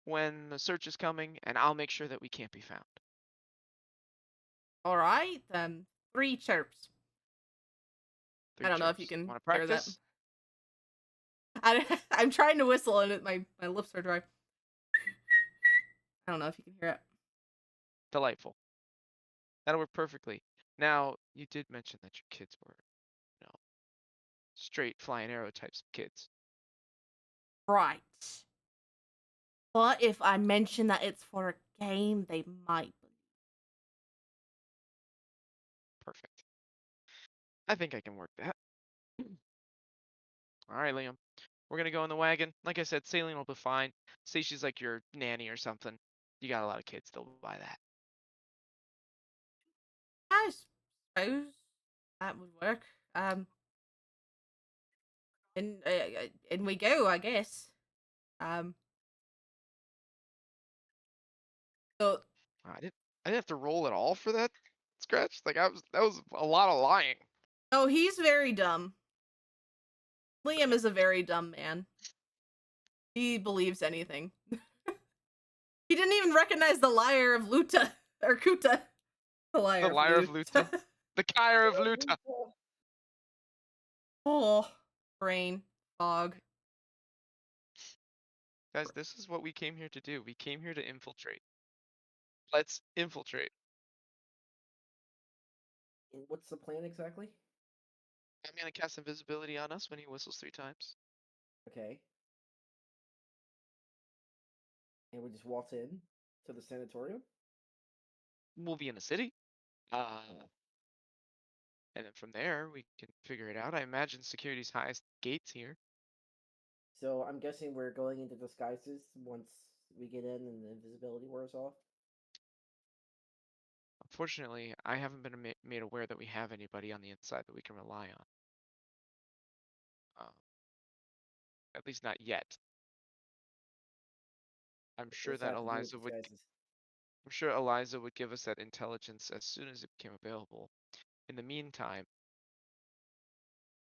when the search is coming, and I'll make sure that we can't be found. All right, 3 chirps. 3 I don't know if you chirps. can Want to hear that. practice? I'm trying to whistle and my lips are dry. I don't know if you can hear it. Delightful. That'll work perfectly. Now, you did mention that your kids were, you know, straight flying arrow types of kids. Right. But if I mention that it's for a game, they might believe. Perfect. I think I can work that. All right, Liam. We're gonna go in the wagon. Like I said, Saline will be fine. Say she's like your nanny or something. You got a lot of kids, they'll buy that. I suppose that would work. And we go, I guess. Um, so I didn't have to roll at all for that scratch. Like that was a lot of lying. oh, he's very dumb. Liam is a very dumb man. He believes anything. He didn't even recognize the liar of Luta or Kuta. The liar The of liar of Luta. Luta. The Kyre of Luta. Oh, brain fog. Guys, this is what we came here to do. We came here to infiltrate. Let's infiltrate. What's the plan exactly? I'm gonna cast invisibility on us when he whistles 3 times. Okay. And we just waltz in to the sanatorium? We'll be in the city. And then from there, we can figure it out. I imagine security's highest gates here. So I'm guessing we're going into disguises once we get in and the invisibility wears off? Unfortunately, I haven't been made aware that we have anybody on the inside that we can rely on. At least not yet. I'm sure What's that that to do with Eliza would. disguises? I'm sure Eliza would give us that intelligence as soon as it became available. In the meantime,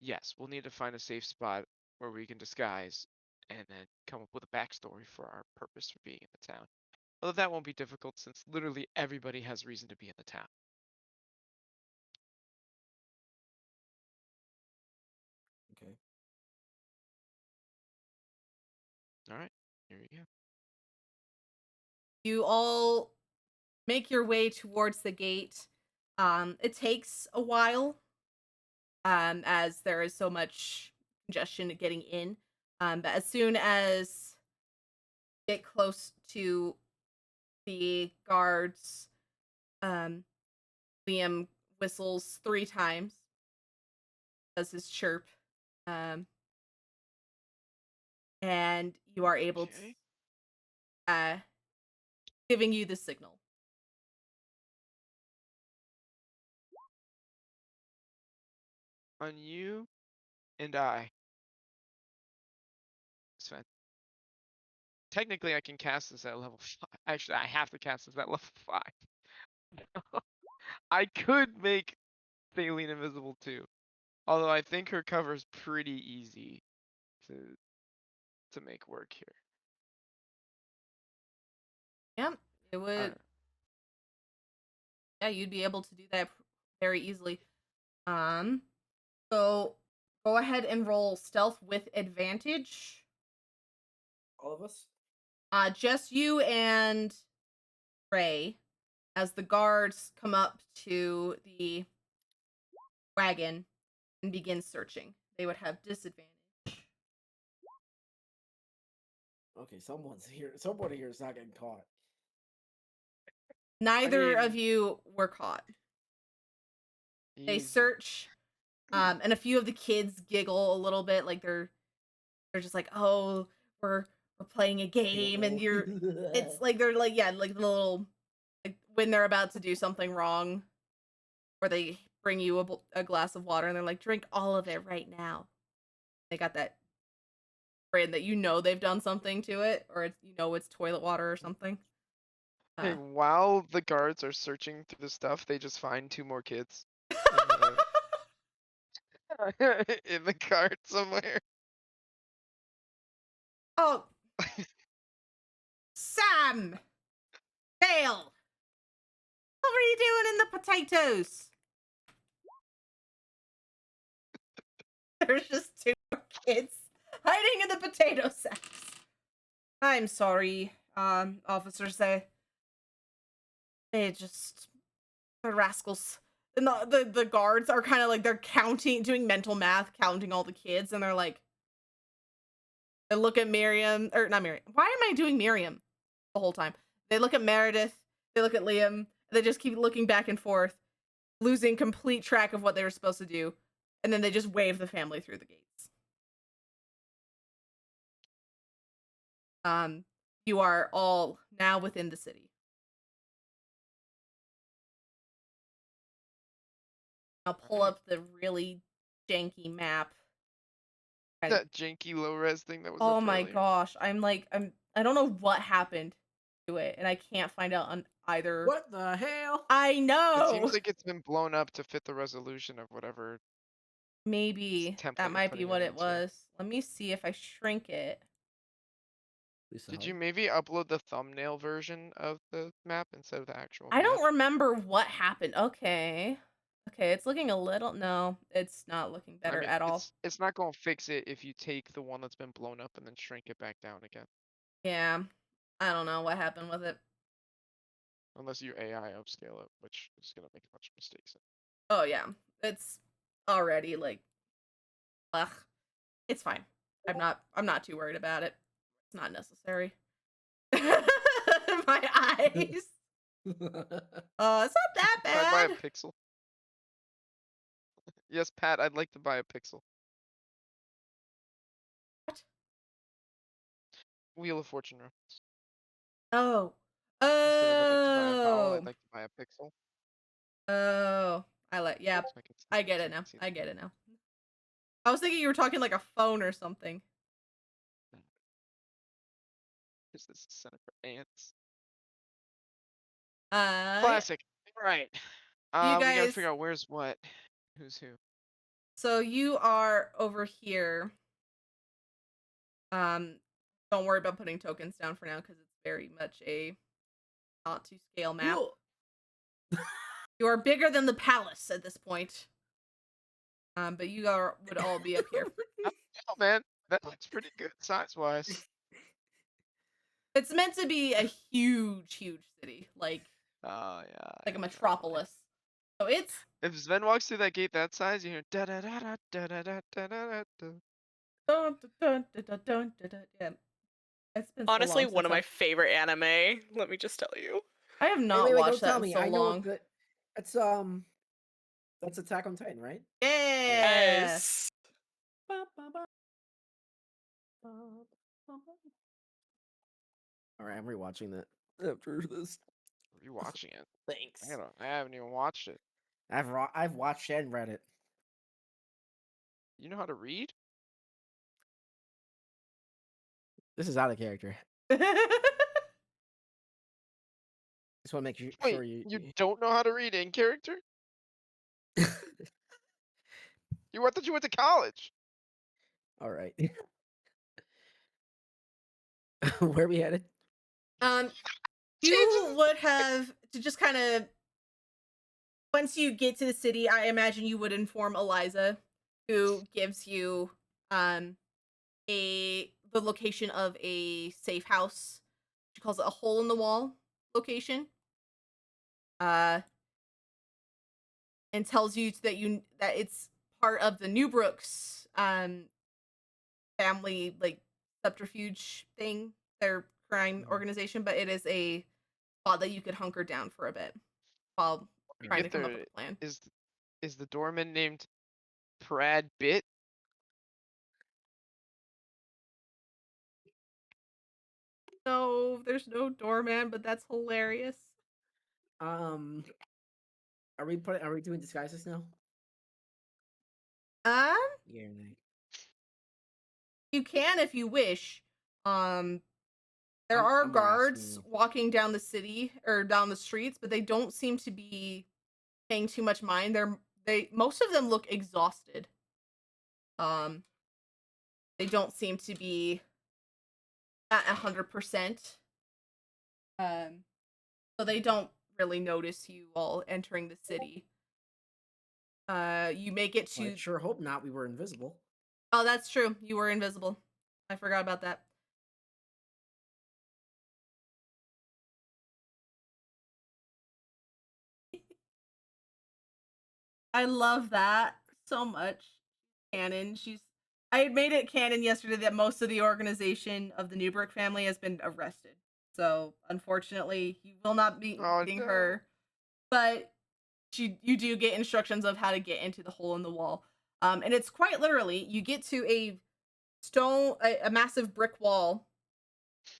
yes, we'll need to find a safe spot where we can disguise and then come up with a backstory for our purpose for being in the town. Although that won't be difficult since literally everybody has reason to be in the town. Okay. All right, here we go. You all make your way towards the gate. It takes a while, as there is so much congestion getting in. But as soon as you get close to the guards, um, Liam whistles 3 times, does his chirp, um, and you are able to, Okay. uh, giving you the signal. On you and I. Sven. Technically, I can cast this at level 5. Actually, I have to cast this at level 5. I could make Thaleen invisible too. Although I think her cover is pretty easy to make work here. Yep, it would. Yeah, you'd be able to do that very easily. So go ahead and roll stealth with advantage. All of us? Just you and Ray, as the guards come up to the wagon and begin searching. They would have disadvantage. Okay, someone's here. Somebody here is not getting caught. Neither of mean, you were caught. They easy. search, and a few of the kids giggle a little bit, like they're just like, "Oh, we're playing a game," and you're. It's like they're like, yeah, like the little, like when they're about to do something wrong, or they bring you a glass of water and they're like, "Drink all of it right now." They got that brand that they've done something to it, or it's toilet water or something. Hey, Uh, while the guards are searching through the stuff, they just find 2 more kids in the in the cart somewhere. oh, Sam, Dale, what were you doing in the potatoes? There's just 2 more kids hiding in the potato sacks. I'm sorry, officers. They just, they're rascals. And the guards are kind of like, they're counting, doing mental math, counting all the kids, and they're like, they look at Miriam, or not Miriam. Why am I doing Miriam the whole time? They look at Meredith, they look at Liam, they just keep looking back and forth, losing complete track of what they were supposed to do, and then they just wave the family through the gates. You are all now within the city. I'll pull Alright. up the really janky map. That janky low res thing that was Oh up my earlier. gosh, I don't know what happened to it, and I can't find out on either. What the hell? I It know. seems like it's been blown up to fit the resolution of whatever Maybe that template you're might be putting it what it into. was. Let me see if I shrink it. Did you maybe upload the thumbnail version of the map instead of the actual I map? don't remember what happened. Okay. Okay, it's looking a little, no, it's not looking I better mean, at all. it's not gonna fix it if you take the one that's been blown up and then shrink it back down again. Yeah. I don't know what happened with it. Unless you AI upscale it, which is gonna make a bunch of mistakes. Oh yeah. It's already like, ugh. It's fine. I'm not too worried about it. It's not necessary. My eyes. It's not that Can I buy a bad. pixel? Yes, Pat, I'd like to buy a pixel. What? Wheel of Fortune reference. Oh. Instead of I'd like to buy a vowel, I'd Oh. like to buy a pixel. Oh. Yeah, So I get so it I now. can see I the get it now. I was thinking you were talking like a phone or something. Is this a center for ants? Yeah. Classic. Right. You We gotta guys, figure out where's what. Who's who. so you are over here. Um, don't worry about putting tokens down for now because it's very much a not to scale map. Cool. You are bigger than the palace at this point. But would all be up here. Oh man, that looks pretty good size-wise. It's meant to be a huge, huge city, like Oh yeah. a I know. metropolis. So it's If Sven walks through that gate that size, you hear da da da da da da da da da da. dun, dun, dun, dun, dun, dun, dun. Yeah. It's been so Honestly, long one since of my favorite anime. Let me just tell you. I have Wait, not wait, watched don't that tell in me. so I know long. that. That's Attack on Titan, right? Yeah. Yes. All right, I'm rewatching that after this. Are you watching it? Thanks. I haven't even watched it. I've watched and read it. You know how to read? This is out of character. Just want to make Wait, sure you. you don't know how to read in character? I thought you went to college. All right. Where we headed? You Jesus. would have to just kind of, once you get to the city, I imagine you would inform Eliza, who gives you the location of a safe house. She calls it a hole in the wall location. And tells you that it's part of the Newbrooks family, like, subterfuge thing their crime Mhm. organization, but it is a spot that you could hunker down for a bit while We trying to get come up with there. a plan. Is the doorman named Brad Bit? No, there's no doorman, but that's hilarious. Um, are we doing disguises now? Um, Yeah, nay. you can if you wish. Um, there I'm are I'm more guards asking. walking down the city or down the streets, but they don't seem to be paying too much mind. They most of them look exhausted. Um, they don't seem to be at 100%. Um, so they don't really notice you all entering the city. You make it Well, I to. sure hope not. We were invisible. Oh, that's true. You were invisible. I forgot about that. I love that so much. Canon. I had made it canon yesterday that most of the organization of the Newbrook family has been arrested. So unfortunately, you will not be Oh meeting no. her. But you do get instructions of how to get into the hole in the wall. And it's quite literally you get to a massive brick wall,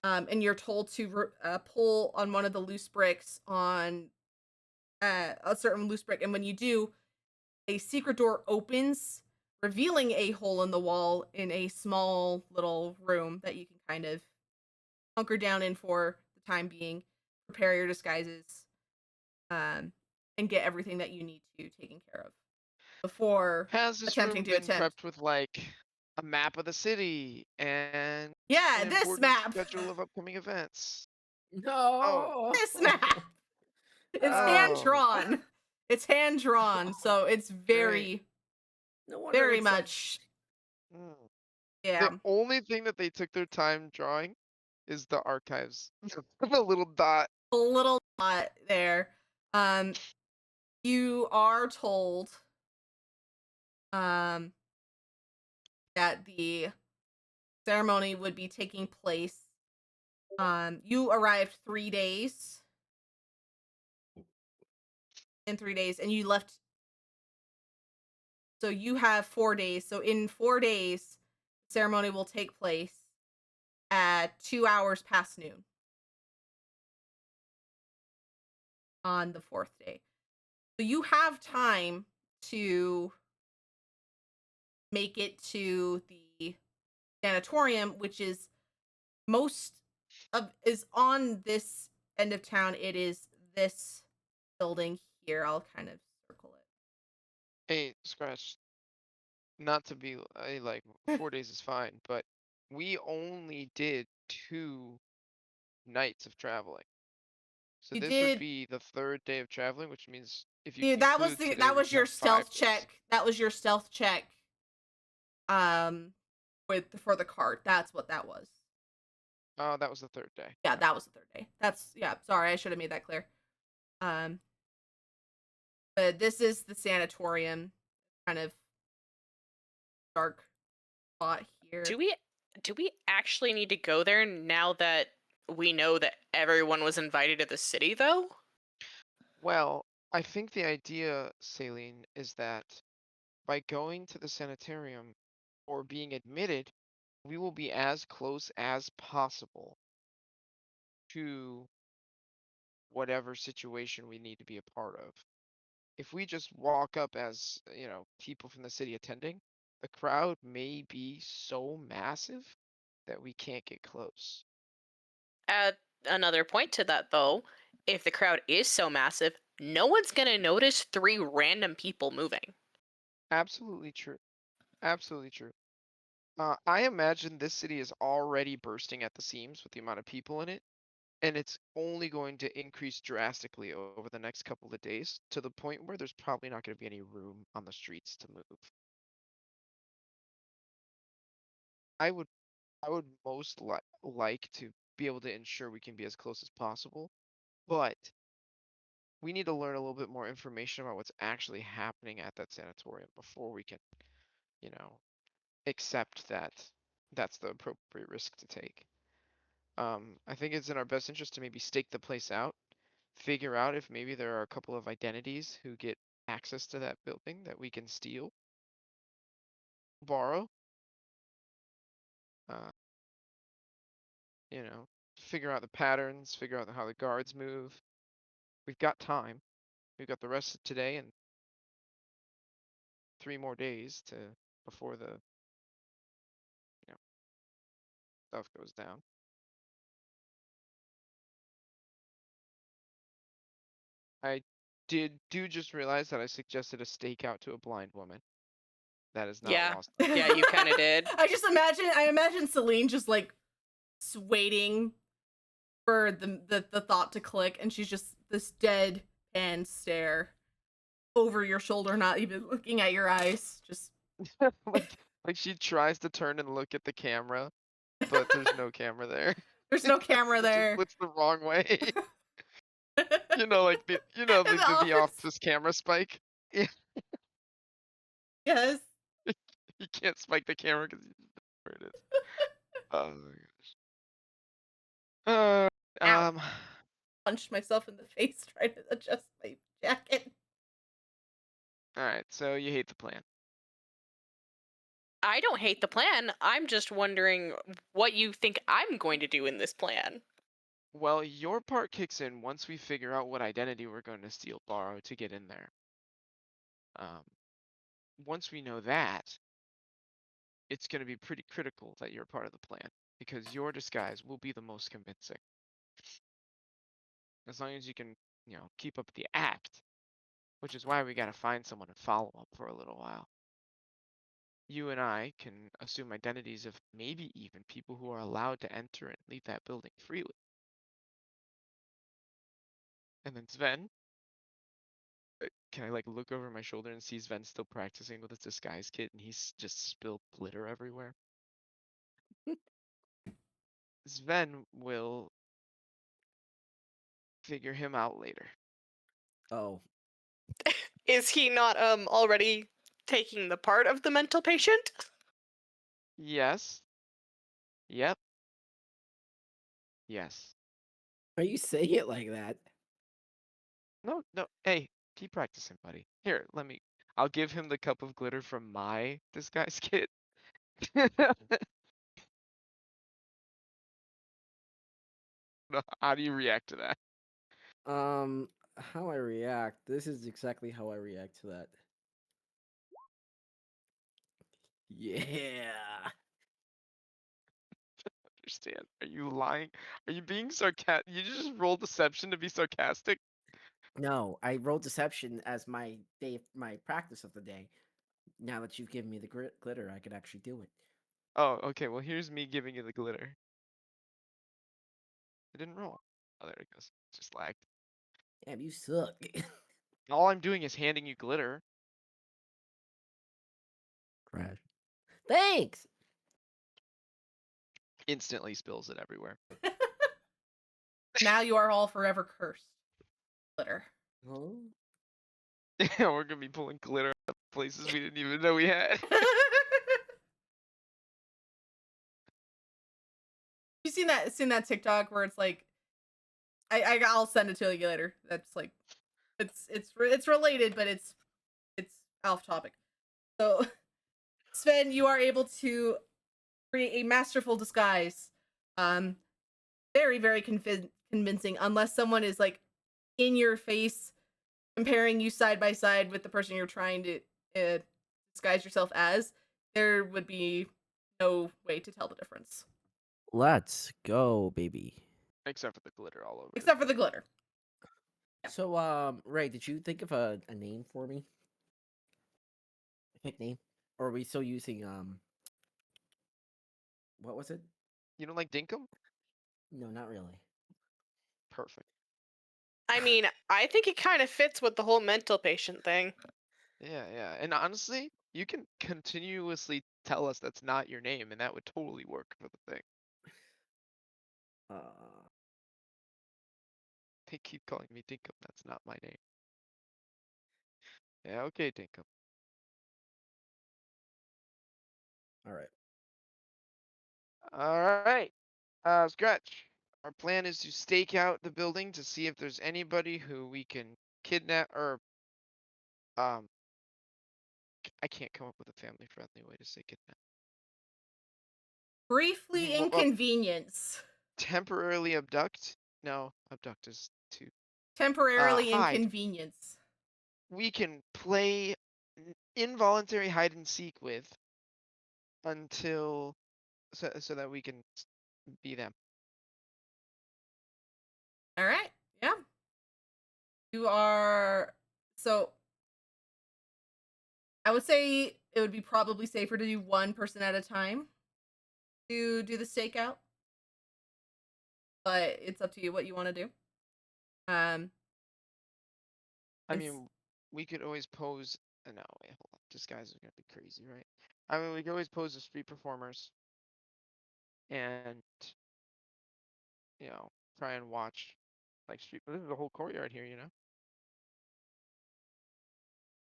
and you're told to pull on one of the loose bricks on a certain loose brick, and when you do, a secret door opens, revealing a hole in the wall in a small little room that you can kind of hunker down in for the time being, prepare your disguises, um, and get everything that you need to taken care of before Has this attempting room to been attempt. prepped with like a map of the city and Yeah, an this important map. schedule of upcoming events? Oh, No. This map. It's hand oh, drawn. It's hand drawn, so it's great. very, No wonder very it said. much. Mm. The Yeah, only thing that they took their time drawing is the archives. The little dot. a little lot there. Um, you are told um that the ceremony would be taking place. You arrived 3 days in 3 days, and you left. So you have 4 days. So in 4 days, the ceremony will take place at 2 hours past noon on the fourth day. So you have time to make it to the sanatorium, which is most of is on this end of town. It is this building here. I'll kind of circle Hey, Scratch, not to be like it. 4 days is fine, but we only did 2 nights of traveling. So You this would did. be the third day of traveling, which means if you Dude, include today, that we'd was your have 5 days. stealth check. That was your stealth check. Um, with for the cart. That's what that was. Oh, that was the third day. Yeah, Okay. that was the third day. That's yeah. Sorry, I should have made that clear. Um, but this is the sanatorium, kind of dark spot here. Do we actually need to go there now that we know that everyone was invited to the city though? Well, I think the idea, Saline, is that by going to the sanitarium or being admitted, we will be as close as possible to whatever situation we need to be a part of. If we just walk up as, people from the city attending, the crowd may be so massive that we can't get close. Add another point to that though, if the crowd is so massive, no one's going to notice three random people moving. Absolutely true. Absolutely true. I imagine this city is already bursting at the seams with the amount of people in it, and it's only going to increase drastically over the next couple of days to the point where there's probably not going to be any room on the streets to move. I would I would most like to be able to ensure we can be as close as possible, but we need to learn a little bit more information about what's actually happening at that sanatorium before we can, you know, accept that that's the appropriate risk to take. I think it's in our best interest to maybe stake the place out, figure out if maybe there are a couple of identities who get access to that building that we can steal, borrow, uh, figure out the patterns, figure out how the guards move. We've got time. We've got the rest of today and 3 more days before the stuff goes down. I do just realize that I suggested a stakeout to a blind woman. That is not Yeah. lost. Yeah, you kind of did. I imagine Celine just like waiting for the thought to click, and she's just this deadpan stare over your shoulder, not even looking at your eyes. Just like she tries to turn and look at the camera, but there's no camera there. there's no camera It just there. looks the wrong way. Like the In the the office. office camera spike. Yeah, Yes. you can't spike the camera because where it is. Oh my gosh. Ow. Punched myself in the face trying to adjust my jacket. All right. So you hate the plan. I don't hate the plan. I'm just wondering what you think I'm going to do in this plan. Well, your part kicks in once we figure out what identity we're going to steal, borrow to get in there. Once we know that, it's going to be pretty critical that you're part of the plan because your disguise will be the most convincing. As long as you can, keep up the act, which is why we got to find someone to follow up for a little while. You and I can assume identities of maybe even people who are allowed to enter and leave that building freely. And then Sven, can I like look over my shoulder and see Sven still practicing with his disguise kit and he's just spilled glitter everywhere? Sven will figure him out later. Oh, Is he not already taking the part of the mental patient? Yes. Yep. Yes. are you saying it like that? No, no. Hey, keep practicing, buddy. Here, I'll give him the cup of glitter from my disguise kit. How do you react to that? How I react? This is exactly how I react to that. Yeah. Understand? Are you lying? Are you being sarcastic? You just rolled deception to be sarcastic? No, I rolled deception as my my practice of the day. Now that you've given me the glitter, I can actually do it. Oh, okay. Well, here's me giving you the glitter. It didn't roll. Oh, there it goes. Just lagged. Damn, you suck. All I'm doing is handing you glitter. Crash. Thanks. Instantly spills it everywhere. Now you are all forever cursed. Glitter. Huh? Yeah, we're gonna be pulling glitter out of places we didn't even know we had. You seen that TikTok where it's like I'll send it to you later. That's like it's related, but it's off topic. So Sven, you are able to create a masterful disguise. Very very convincing. Unless someone is like in your face, comparing you side by side with the person you're trying to disguise yourself as, there would be no way to tell the difference. Let's go, baby. Except for the glitter all over. Except for the glitter. Yeah. So, Ray, did you think of a name for me? A nickname? Or are we still using what was it? You don't like Dinkum? No, not really. Perfect. I mean, I think it kind of fits with the whole mental patient thing. Yeah, yeah. And honestly, you can continuously tell us that's not your name, and that would totally work for the thing. Uh, They keep calling me Dinkum. That's not my name. Yeah, okay, Dinkum. all right. All right. Scratch. Our plan is to stake out the building to see if there's anybody who we can kidnap or um I can't come up with a family friendly way to say kidnap. Briefly Well, inconvenience. temporarily abduct? No, abduct is too. Temporarily Hide. inconvenience. We can play involuntary hide and seek with until so that we can be them. All right. Yeah. You are. So I would say it would be probably safer to do one person at a time to do the stakeout, but it's up to you what you want to do. Um, I it's, mean, we could always pose. No, wait, hold on. Disguise is gonna be crazy, right? I mean, we could always pose as street performers and try and watch like street. This is the whole courtyard here, you know.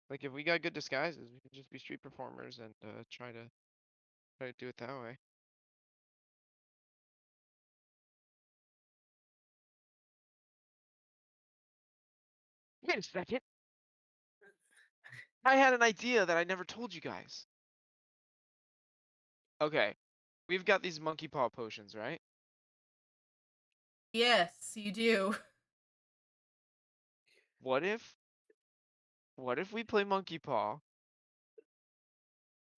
Like if we got good disguises, we could just be street performers and try to do it that way. Wait a second. I had an idea that I never told you guys. Okay, we've got these monkey paw potions, right? yes, you do. What if we play monkey paw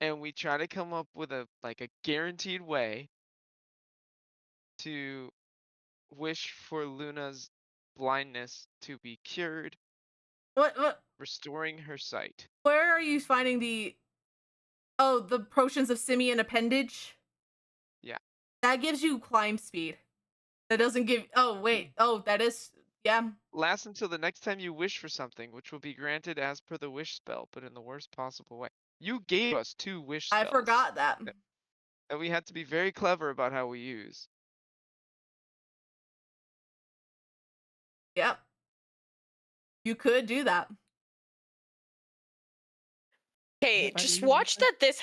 and we try to come up with a guaranteed way to wish for Luna's blindness to be cured, What? restoring her sight. Where are you finding the? Oh, the potions of simian appendage. Yeah. That gives you climb speed. That doesn't give. Oh wait. Oh, that is. Yeah. Lasts until the next time you wish for something, which will be granted as per the wish spell, but in the worst possible way. You gave us 2 wish I spells forgot that. that we had to be very clever about how we use. Yep. You could do that. Okay, If I just use watch that? that this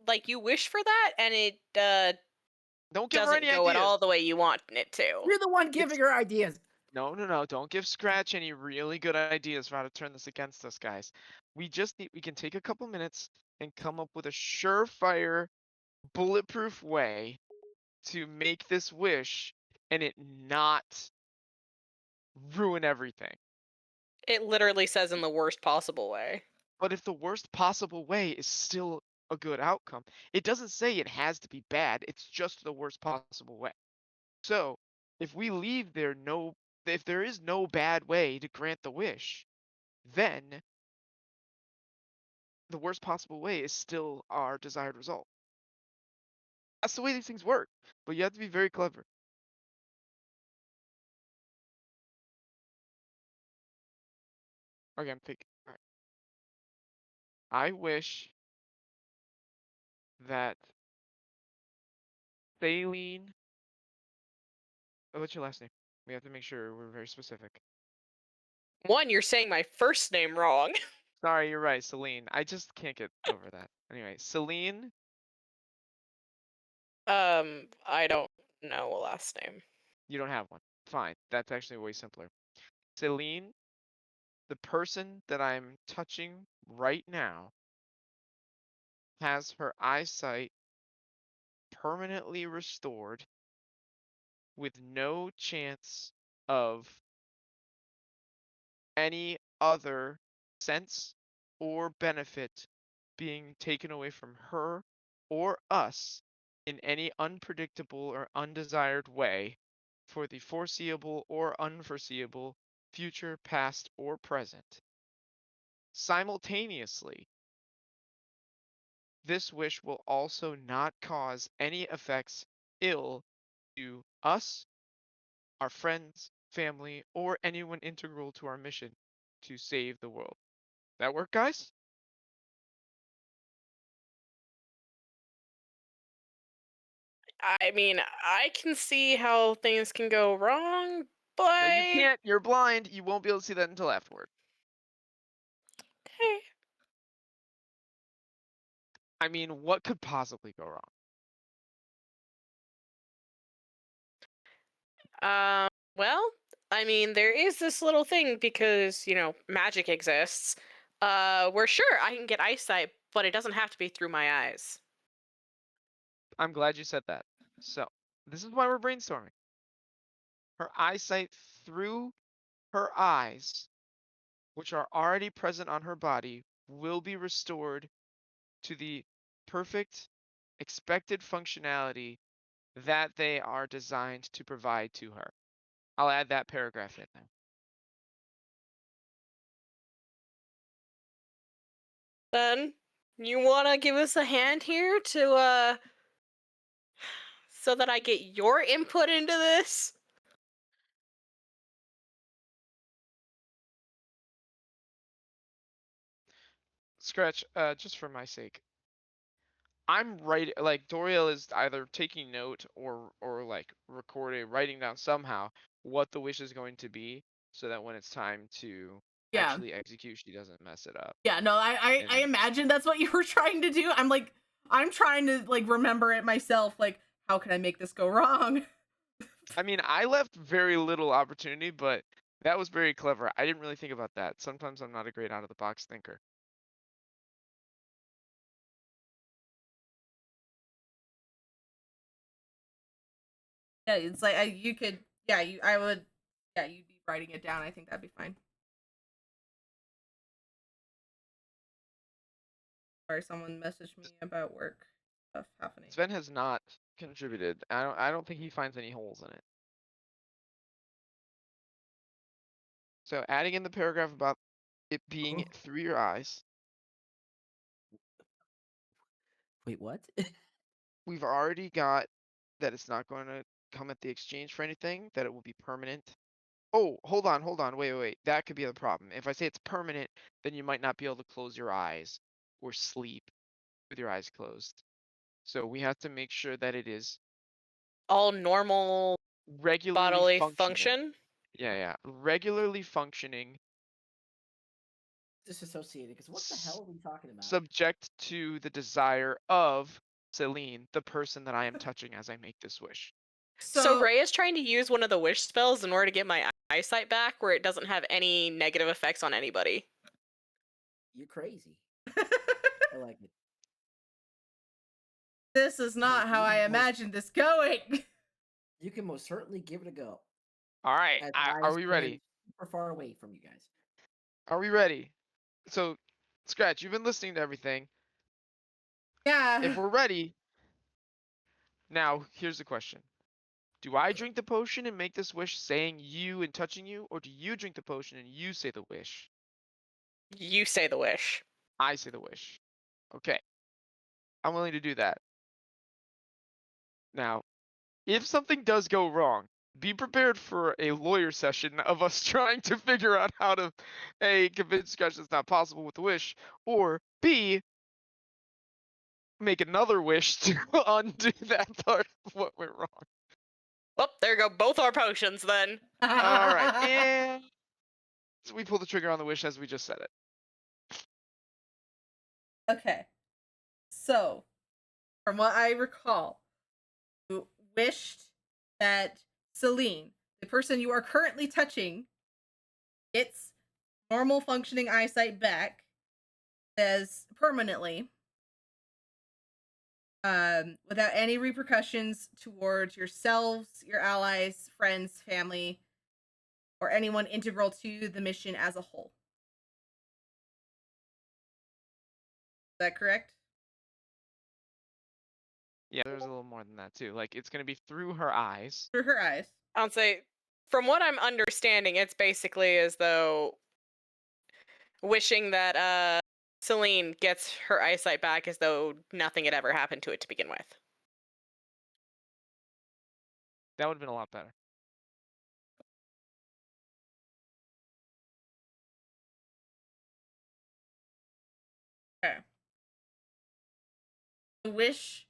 like you wish for that and it Don't give her doesn't any go at ideas. all the way you want it to. You're the one giving her ideas. No. Don't give Scratch any really good ideas for how to turn this against us, guys. We can take a couple minutes and come up with a surefire, bulletproof way to make this wish and it not ruin everything. It literally says in the worst possible way. But if the worst possible way is still a good outcome, it doesn't say it has to be bad, it's just the worst possible way. So, if we leave if there is no bad way to grant the wish, then the worst possible way is still our desired result. That's the way these things work, but you have to be very clever. Okay, I'm thinking. All right. I wish that Saline. Oh, what's your last name? We have to make sure we're very specific. One, you're saying my first name wrong. Sorry, you're right, Celine. I just can't get over that. Anyway, Celine. I don't know a last name. You don't have one. Fine. That's actually way simpler. Celine, the person that I'm touching right now, has her eyesight permanently restored with no chance of any other sense or benefit being taken away from her or us in any unpredictable or undesired way for the foreseeable or unforeseeable future, past, or present. Simultaneously, this wish will also not cause any effects ill to us, our friends, family, or anyone integral to our mission to save the world. That work, guys? I mean, I can see how things can go wrong, No, you but can't. You're blind. You won't be able to see that until afterward. hey, I mean, what could possibly go wrong? Well, I mean, there is this little thing because, magic exists. We're sure I can get eyesight, but it doesn't have to be through my eyes. I'm glad you said that. So, this is why we're brainstorming. Her eyesight through her eyes, which are already present on her body, will be restored to the perfect expected functionality that they are designed to provide to her. I'll add that paragraph in there. Then, you want to give us a hand here to, so that I get your input into this? Scratch, just for my sake. I'm like Doriel is either taking note or like writing down somehow what the wish is going to be so that when it's time to Yeah. actually execute, she doesn't mess it up. Yeah, no, I And imagine that's what you were trying to do. I'm trying to like remember it myself. Like, how can I make this go wrong? I mean, I left very little opportunity, but that was very clever. I didn't really think about that. Sometimes I'm not a great out of the box thinker. Yeah, it's like you could. Yeah, I would. Yeah, you'd be writing it down. I think that'd be fine. Sorry, someone messaged me about work stuff happening. Sven has not contributed. I don't think he finds any holes in it. So adding in the paragraph about it being through your eyes. Wait, what? We've already got that it's not going to come at the exchange for anything, that it will be permanent. Oh, hold on, wait. That could be the problem. If I say it's permanent, then you might not be able to close your eyes or sleep with your eyes closed. So we have to make sure that it is All normal regularly bodily functioning. function? Yeah. Regularly functioning, Disassociated, because what the hell are we talking about? subject to the desire of Celine, the person that I am touching as I make this wish. So Ray is trying to use one of the wish spells in order to get my eyesight back where it doesn't have any negative effects on anybody. You're crazy. I like it. This is not how I imagined this going. You can most certainly give it a go. All right, As are eyes we stand ready? super far away from you guys. Are we ready? So, Scratch, you've been listening to everything. Yeah. If we're ready, now here's the question. Do I drink the potion and make this wish saying you and touching you, or do you drink the potion and you say the wish? You say the wish. I say the wish. Okay. I'm willing to do that. Now, if something does go wrong, be prepared for a lawyer session of us trying to figure out how to A, convince Scratch it's not possible with the wish, or B, make another wish to undo that part of what went wrong. Well, there go both our potions then. All right, and so we pull the trigger on the wish as we just said it. Okay. So, from what I recall, you wished that Celine, the person you are currently touching, gets normal functioning eyesight back as permanently, without any repercussions towards yourselves, your allies, friends, family, or anyone integral to the mission as a whole. Is that correct? Yeah, there's a little more than that too. Like it's gonna be through her eyes. Through her eyes. I'll say, from what I'm understanding, it's basically as though wishing that Celine gets her eyesight back as though nothing had ever happened to it to begin with. That would have been a lot better. Okay. The wish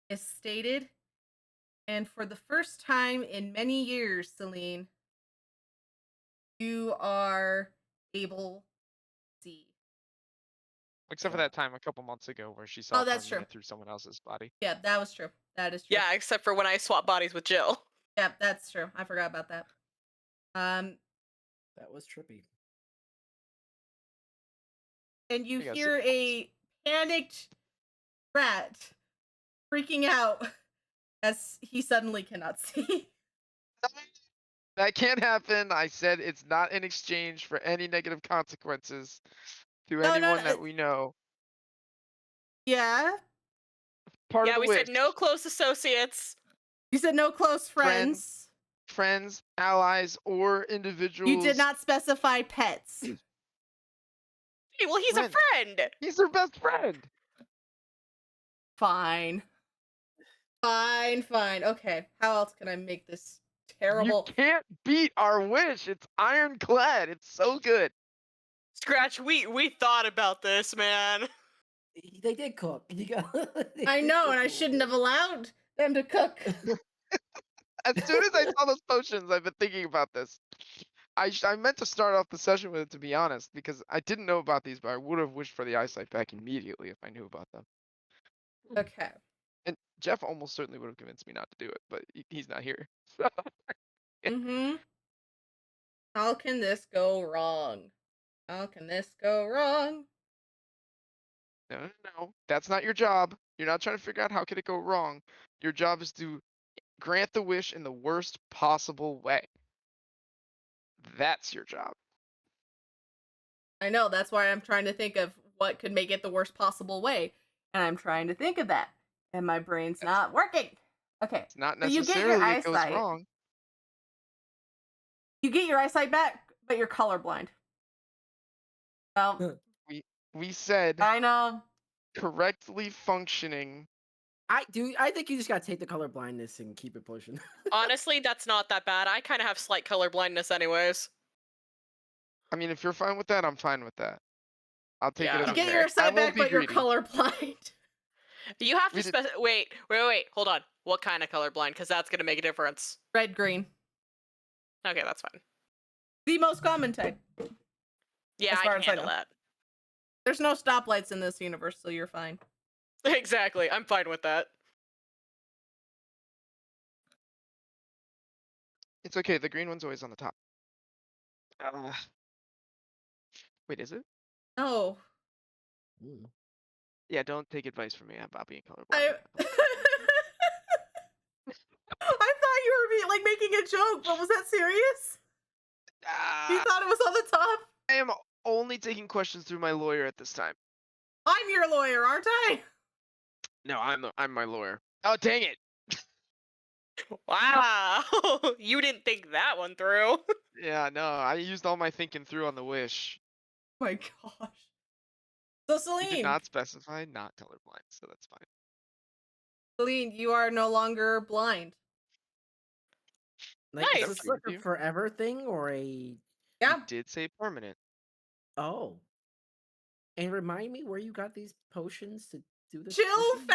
is stated, and for the first time in many years, Celine, you are able to see. Except for that time a couple months ago where she saw Oh, for a that's true. minute through someone else's body. Yeah, that was true. That is true. Yeah, except for when I swap bodies with Jill. Yep, that's true. I forgot about that. That was trippy. And you You got hear a panicked rat freaking out as he suddenly cannot see. That can't happen. I said it's not in exchange for any negative consequences to No, anyone that we know. Yeah. Part of Yeah, the we wish. said no close associates. You said no close Friends. friends. Friends, allies, or individuals. You did not specify pets. Hey, well, he's Friend. a friend. He's their best friend. Fine. Fine. Okay. How else can I make this terrible? You can't beat our wish. It's ironclad. It's so good. Scratch, we thought about this, man. They did cook. You got. I know, and I shouldn't have allowed them to cook. As soon as I saw those potions, I've been thinking about this. I meant to start off the session with it, to be honest, because I didn't know about these, but I would have wished for the eyesight back immediately if I knew about them. Okay. And Jeff almost certainly would have convinced me not to do it, but he's not here. Mm-hmm. How can this go wrong? How can this go wrong? No. That's not your job. You're not trying to figure out how could it go wrong. Your job is to grant the wish in the worst possible way. That's your job. I know, that's why I'm trying to think of what could make it the worst possible way. And I'm trying to think of that. And my brain's not working. Okay. It's not So you get your necessarily it goes eyesight. wrong. You get your eyesight back, but you're colorblind. Well, We said I know. correctly functioning. I think you just gotta take the color blindness and keep it pushing. Honestly, that's not that bad. I kind of have slight color blindness anyways. I mean, if you're fine with that, I'm fine with that. I'll take Yeah, it as You a get fair. your I eyesight won't back, be but you're greedy. colorblind. You have We to did- wait. Hold on. What kind of colorblind? Because that's gonna make a difference. Red, green. Okay, that's fine. The most common type. Yeah, As I far can as I handle know. that. There's no stoplights in this universe, so you're fine. Exactly. I'm fine with that. It's okay. The green one's always on the top. Wait, is it? No. Ooh. Yeah, don't take advice from me about being colorblind. I I thought you were like making a joke, but was that serious? You thought it was on the top? I am only taking questions through my lawyer at this time. I'm your lawyer, aren't I? No, I'm my lawyer. Oh, dang it! Wow. You didn't think that one through. Yeah, no, I used all my thinking through on the wish. Oh my gosh. So You Celine, did not specify not colorblind, so that's fine. Celine, you are no longer blind. Like, Nice. is this like a forever thing or a? Yeah. You did say permanent. Oh. And remind me where you got these potions to do this. Jill pushing?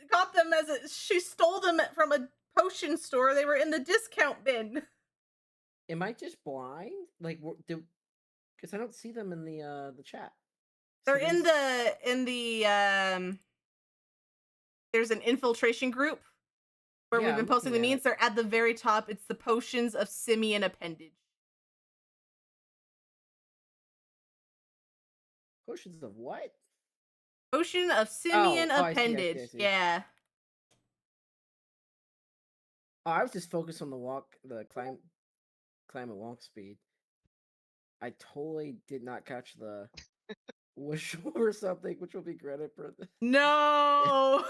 got them she stole them from a potion store. They were in the discount bin. Am I just blind? Like, because I don't see them in the chat. They're So in these- the there's an infiltration group where Yeah, we've been I'm posting the looking at memes. They're at the very top. It's the potions of simian appendage. potions of what? Potion of simian I see, appendage. I see. Yeah. Oh, I was just focused on the climb and walk speed. I totally did not catch the wish or something, which will be granted for the. No.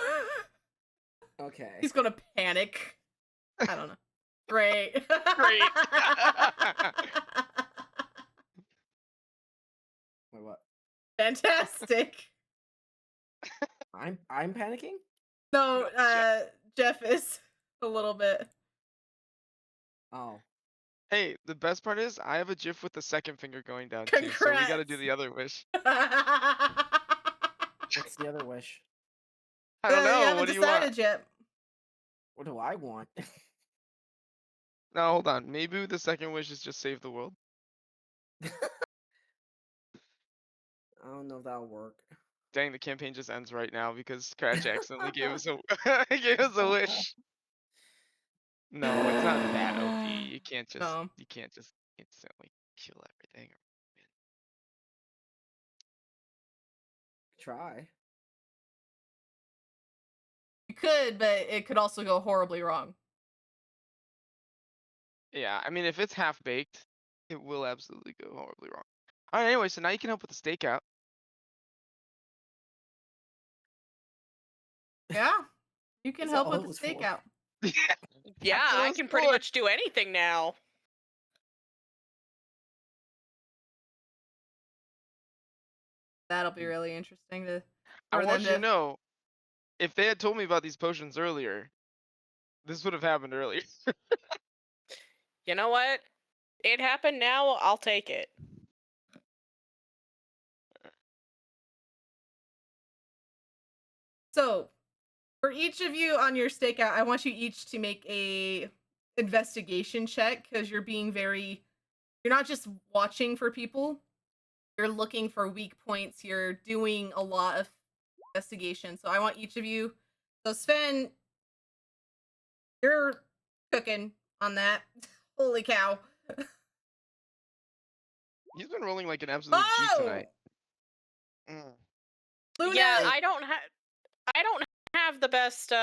Okay. He's gonna panic. I don't know. Great. Great. Wait, what? Fantastic. I'm panicking. No, Jeff is a little bit. Oh. Hey, the best part is I have a GIF with the second finger going down too, so we gotta do Congrats. the other wish. What's the other wish? I don't You know. haven't What do you want? decided yet. What do I want? No, hold on. Maybe the second wish is just save the world. I don't know if that'll work. Dang, the campaign just ends right now because Scratch accidentally gave us a gave us a wish. No, it's not that OP. You can't just No. instantly kill everything. Try. You could, but it could also go horribly wrong. Yeah, I mean, if it's half baked, it will absolutely go horribly wrong. All right, anyway, so now you can help with the stakeout. Yeah, you can That's help all with it the was for. stakeout. Yeah, That's what I it's can pretty for. much do anything now. That'll be really interesting to I for them want you to to. know, if they had told me about these potions earlier, this would have happened earlier. You know what? It happened now, I'll take it. So, for each of you on your stakeout, I want you each to make a investigation check because you're being very. You're not just watching for people. You're looking for weak points. You're doing a lot of investigation. So I want each of you. So Sven, you're cooking on that. Holy cow! He's been rolling like an absolute G Oh, tonight. Mm. Luna. Yeah, I don't have the best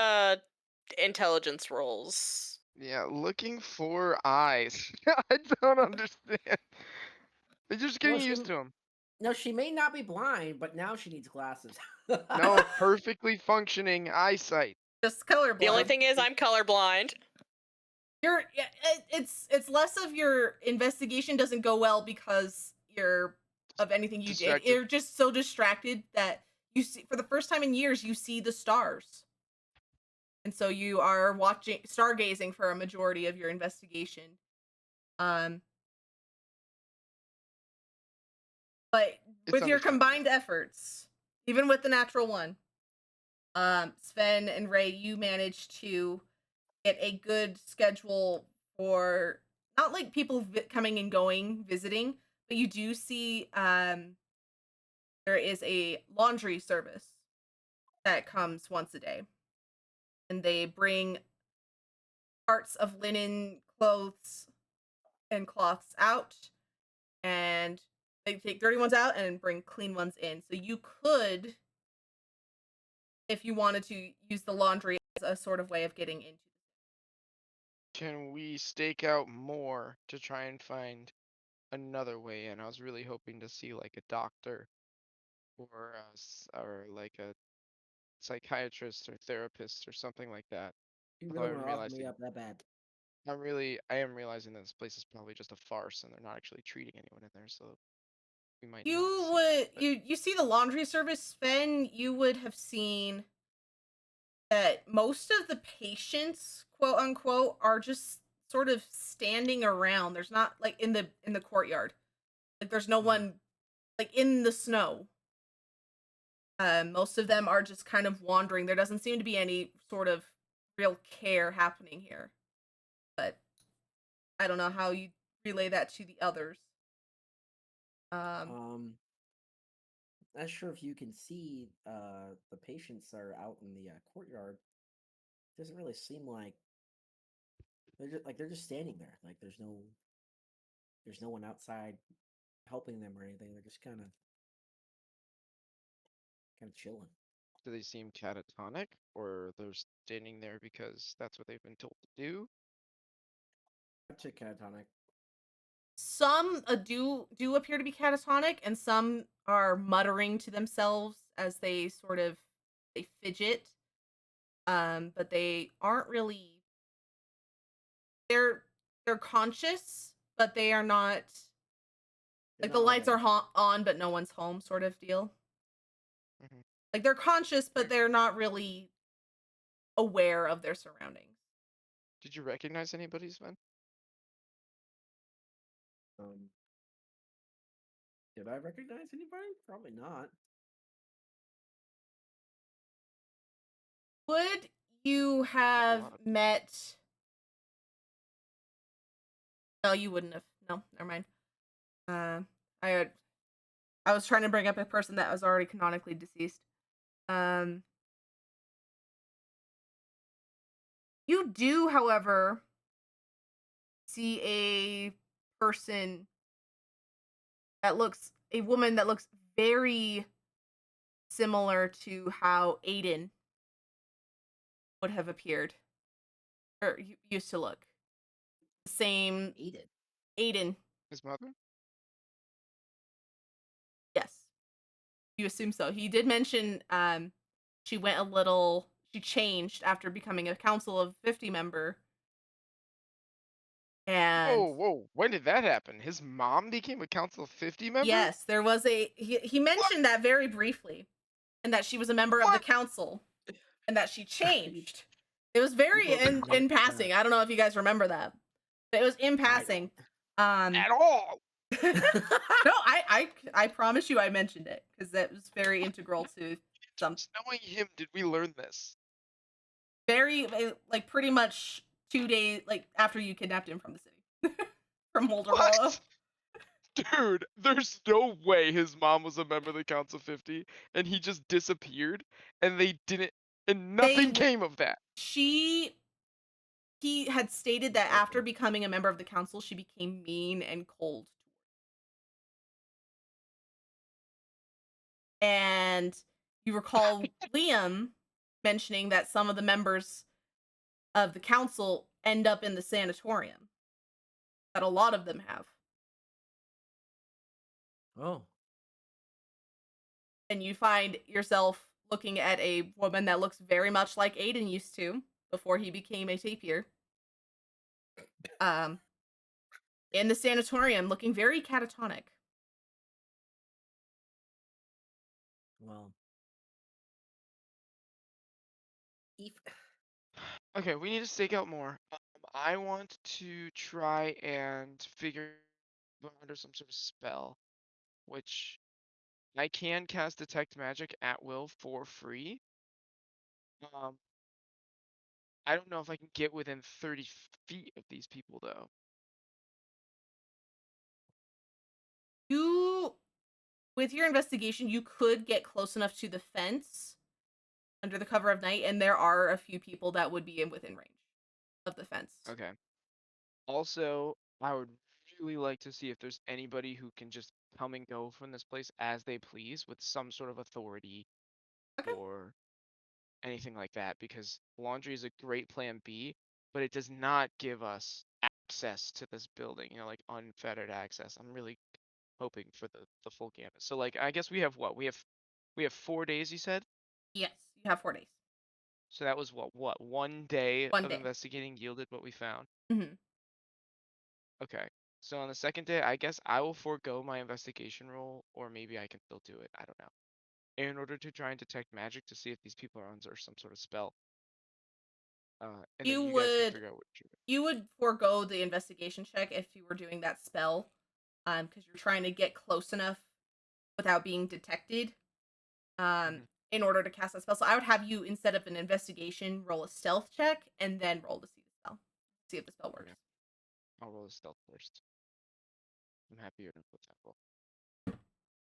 intelligence rolls. Yeah, looking for eyes. I don't understand. They're just getting Well, used to him. No, she may not be blind, but now she needs glasses. No, perfectly functioning eyesight. Just colorblind. The only thing is I'm colorblind. It's less of your investigation doesn't go well because you're of anything you did. Distracted. You're just so distracted that you see for the first time in years you see the stars. And so you are watching stargazing for a majority of your investigation. But It's with your understandable. combined efforts, even with the natural one, Sven and Ray, you managed to get a good schedule for not like people coming and going visiting, but you do see there is a laundry service that comes once a day, and they bring parts of linen, clothes, and cloths out, and they take dirty ones out and bring clean ones in. So you could, if you wanted to, use the laundry as a sort of way of getting into. Can we stake out more to try and find another way in? I was really hoping to see like a doctor or or like a psychiatrist or therapist or something like that. You Although really want to offer me up that bad? I am realizing that this place is probably just a farce and they're not actually treating anyone in there, so we might not You see that. would But you see the laundry service, Sven, you would have seen that most of the patients, quote unquote, are just sort of standing around. There's not like in the courtyard. Like there's no one like in the snow. Most of them are just kind of wandering. There doesn't seem to be any sort of real care happening here. But I don't know how you relay that to the others. Not sure if you can see the patients are out in the courtyard. Doesn't really seem like they're just standing there. Like there's no one outside helping them or anything. They're just kind of chilling. do they seem catatonic or they're standing there because that's what they've been told to do? I'd say catatonic. Some do appear to be catatonic, and some are muttering to themselves as they sort of they fidget. But they aren't really. They're conscious, but they are not They're like the not lights a- are on, but no one's home, sort of deal. Mhm. Like they're conscious, but they're not really aware of their surroundings. Did you recognize anybody, Sven? Um, did I recognize anybody? Probably not. Would you A have lot of met? No, you wouldn't have. No, never mind. I had I was trying to bring up a person that was already canonically deceased. Um, you do, however, see a person a woman that looks very similar to how Aiden would have appeared or used to look. Same Eat Aiden, His mother? yes. You assume so. He did mention she changed after becoming a Council of 50 member. And Whoa. When did that happen? His mom became a Council of 50 member? yes, there was he What? mentioned that very briefly and that she was a member of the What? council and that she changed. It was You very both in admit passing. that. I don't know if you guys remember that. But it was in I passing. don't. Um At all? no, I promise you I mentioned it because that was very integral to some Just knowing him, did we learn this? very like pretty much 2 days like after you kidnapped him from the city from Holder Hollow. What? Dude, there's no way his mom was a member of the Council of 50 and he just disappeared and they didn't, and They nothing came of that. she he had stated that after Okay. becoming a member of the council, she became mean and cold. And you recall Liam mentioning that some of the members of the council end up in the sanatorium. That a lot of them have. Oh. And you find yourself looking at a woman that looks very much like Aiden used to before he became a tapir. Um, in the sanatorium, looking very catatonic. Well. If Okay, we need to stake out more. I want to try and figure out under some sort of spell, which I can cast Detect Magic at will for free. Um, I don't know if I can get within 30 feet of these people though. You, with your investigation, you could get close enough to the fence under the cover of night, and there are a few people that would be in within range of the fence. Okay. Also, I would really like to see if there's anybody who can just come and go from this place as they please with some sort of authority Okay. or anything like that, because laundry is a great plan B, but it does not give us access to this building, like unfettered access. I'm really hoping for the full gamut. So like I guess we have what? We have 4 days, you said? Yes, you have 4 days. So that was what? 1 day One of day. investigating yielded what we found. Hmm. Okay. So on the second day, I guess I will forego my investigation roll, or maybe I can still do it. I don't know. In order to try and detect magic to see if these people are under some sort of spell. And then You you guys can would figure out what you're you would forego the investigation check if you were doing that spell, because you're trying to get close enough without being detected, doing. in order to cast that spell. So I would have you instead of an investigation roll a stealth check and then roll to see the spell, see if the spell works. Okay. I'll roll a stealth first. I'm happier to put that roll.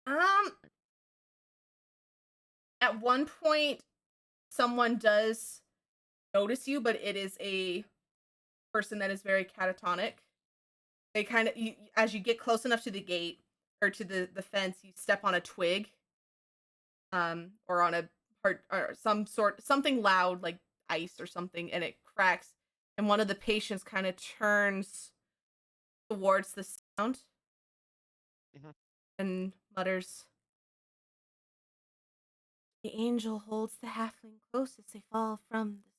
Um, at one point, someone does notice you, but it is a person that is very catatonic. They kind of, as you get close enough to the gate or to the fence, you step on a twig, or on a part or something loud like ice or something, and it cracks, and one of the patients kind of turns towards the sound Mhm. and mutters, "The angel holds the halfling close as they fall from the,"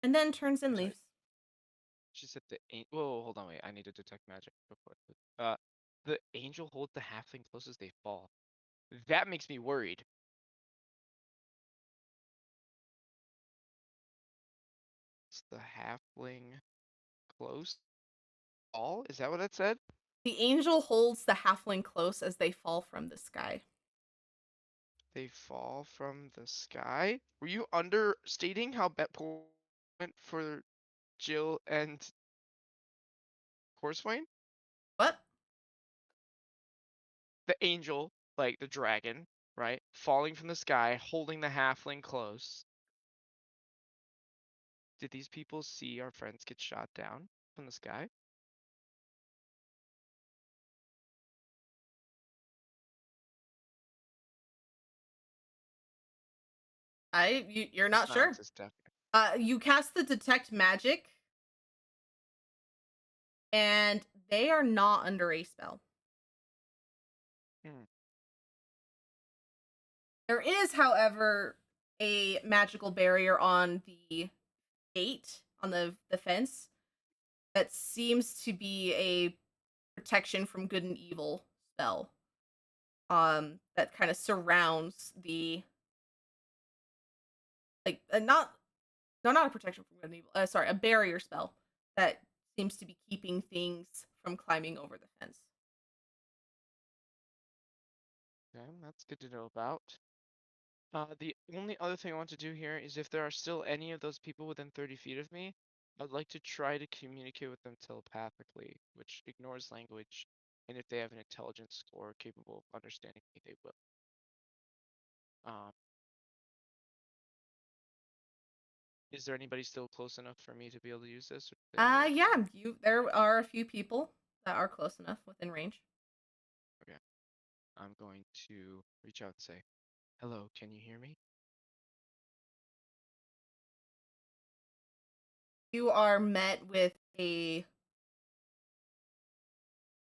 and then turns and Sorry. leaves. She said the angel. Whoa, hold on, wait. I need to detect magic before. The angel holds the halfling close as they fall. That makes me worried. It's the halfling close fall? Is that what that said? The angel holds the halfling close as they fall from the sky. They fall from the sky. Were you understating how Betpool went for Jill and Corswain? What? The angel, like the dragon, right? Falling from the sky, holding the halfling close. Did these people see our friends get shot down from the sky? You're not sure. Silence is deafening. You cast the detect magic, and they are not under a spell. Hmm. There is, however, a magical barrier on the gate, on the fence, that seems to be a protection from good and evil spell. That kind of surrounds the like not no, not a protection from good and evil. Sorry, a barrier spell that seems to be keeping things from climbing over the fence. Okay, that's good to know about. The only other thing I want to do here is if there are still any of those people within 30 feet of me, I'd like to try to communicate with them telepathically, which ignores language, and if they have an intelligence score capable of understanding me, they will. Um, is there anybody still close enough for me to be able to use this? Or do they all Yeah, there are a few people that are close enough within range. Okay. I'm going to reach out and say, "Hello, can you hear me?" You are met with a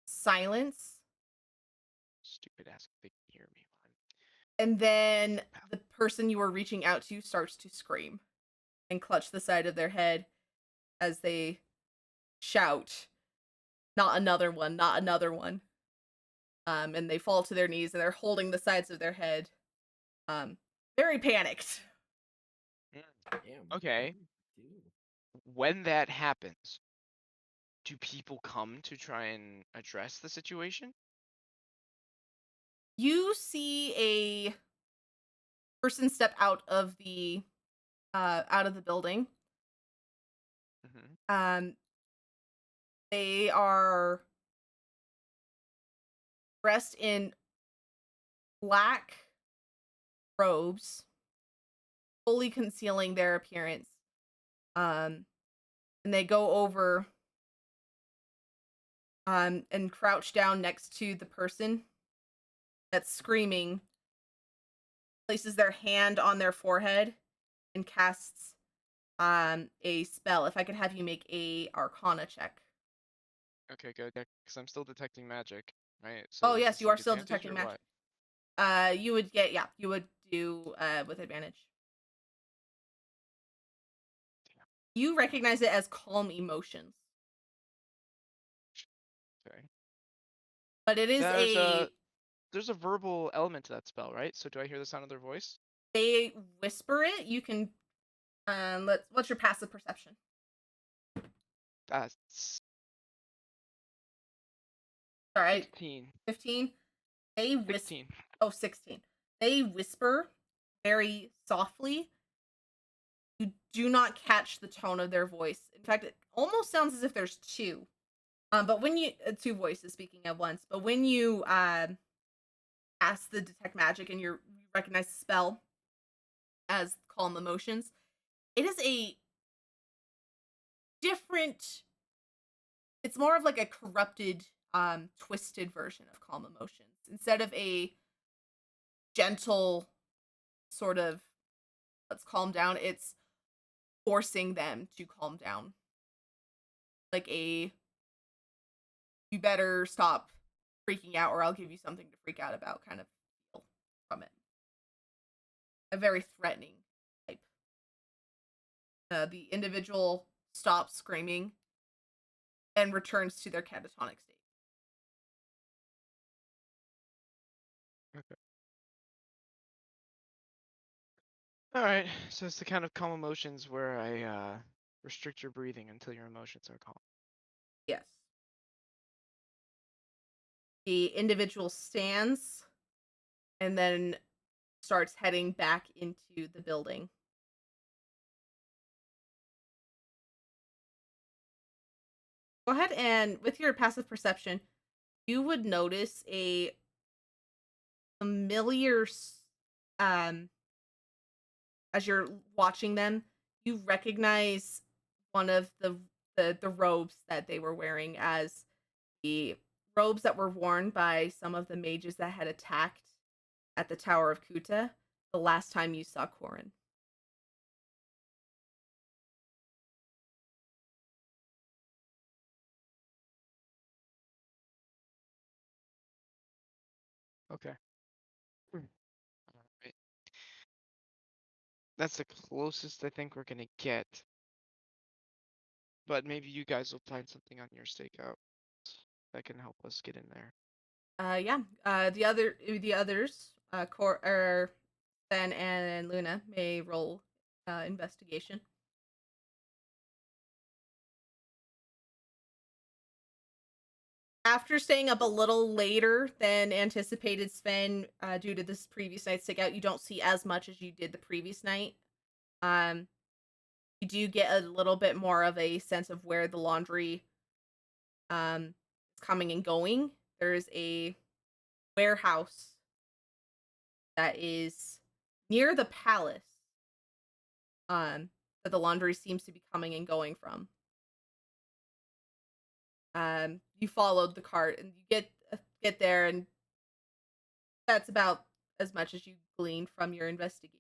silence, Stupid ass, they can hear me. and then the person you were reaching out to starts to scream and clutch the side of their head as they shout, "Not another one, not another one." And they fall to their knees and they're holding the sides of their head, very panicked. Mm. Damn. Okay. Dude. When that happens, do people come to try and address the situation? You see a person step out of the building. Mm-hmm. Um, they are dressed in black robes, fully concealing their appearance. Um, and they go over and crouch down next to the person that's screaming, places their hand on their forehead, and casts a spell. If I could have you make a Arcana check. Okay, good. Because I'm still detecting magic, right? Oh So is yes, this you are like still advantage detecting or magic. what? You would do with advantage. Damn. You recognize it as calm emotions, Okay. but it is There's a verbal element to that spell, right? So do I hear the sound of their voice? they whisper it. You can what's your passive perception? That's All right, 16. 15. They whisper. 16. Oh, 16. They whisper very softly. You do not catch the tone of their voice. In fact, it almost sounds as if there's two. But when you two voices speaking at once. But when you cast the detect magic and you recognize the spell as calm emotions, it is a different. It's more of like a corrupted, twisted version of calm emotions instead of a gentle sort of let's calm down. It's forcing them to calm down, like a you better stop freaking out or I'll give you something to freak out about kind of feel from it. A very threatening type. The individual stops screaming and returns to their catatonic state. Okay. Alright, so it's the kind of calm emotions where I restrict your breathing until your emotions are calm. Yes. The individual stands and then starts heading back into the building. Go ahead and with your passive perception, you would notice a familiar as you're watching them, you recognize one of the robes that they were wearing as the robes that were worn by some of the mages that had attacked at the Tower of Kuta the last time you saw Corin. Okay. Alright. That's the closest I think we're gonna get. But maybe you guys will find something on your stakeout that can help us get in there. Yeah. The others, Ben and Luna may roll investigation. After staying up a little later than anticipated, Sven, due to this previous night's takeout, you don't see as much as you did the previous night. Um, you do get a little bit more of a sense of where the laundry is coming and going. There's a warehouse that is near the palace that the laundry seems to be coming and going from. You followed the cart and you get there, and that's about as much as you gleaned from your investigation.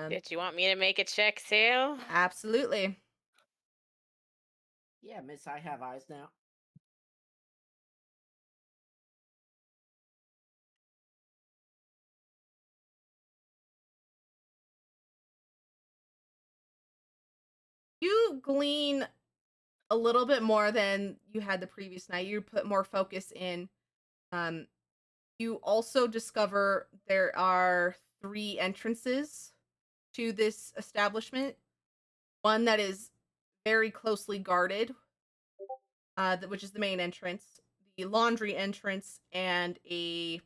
Did you want me to make a check too? Absolutely. Yeah, Miss, I have eyes now. You glean a little bit more than you had the previous night. You put more focus in. Um, you also discover there are 3 entrances to this establishment. One that is very closely guarded, which is the main entrance, the laundry entrance, and a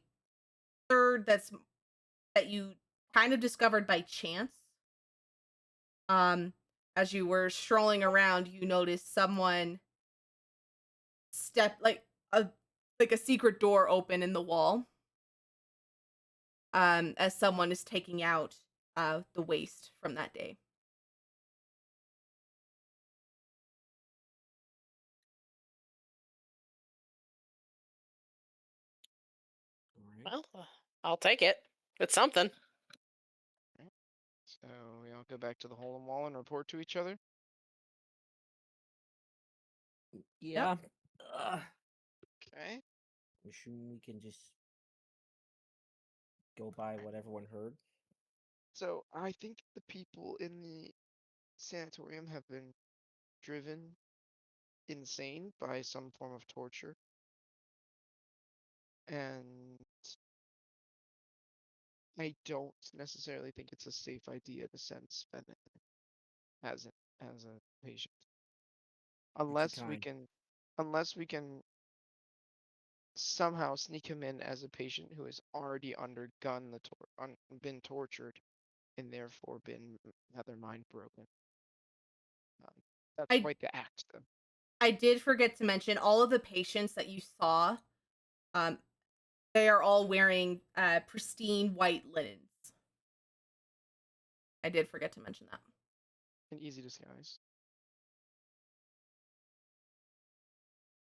third that you kind of discovered by chance. Um, as you were strolling around, you noticed someone step like a secret door open in the wall. As someone is taking out the waste from that day. All right. Well, I'll take it. It's something. So we all go back to the hole in the wall and report to each other. Yeah. Okay. Assume we can just go by what everyone heard. So I think the people in the sanatorium have been driven insane by some form of torture. And I don't necessarily think it's a safe idea to send Sven as a patient. It's a Unless we kind. can somehow sneak him in as a patient who has already undergone been tortured and therefore had their mind broken. That's I quite the act, though. I did forget to mention all of the patients that you saw. Um, they are all wearing pristine white linens. I did forget to mention that. An easy disguise.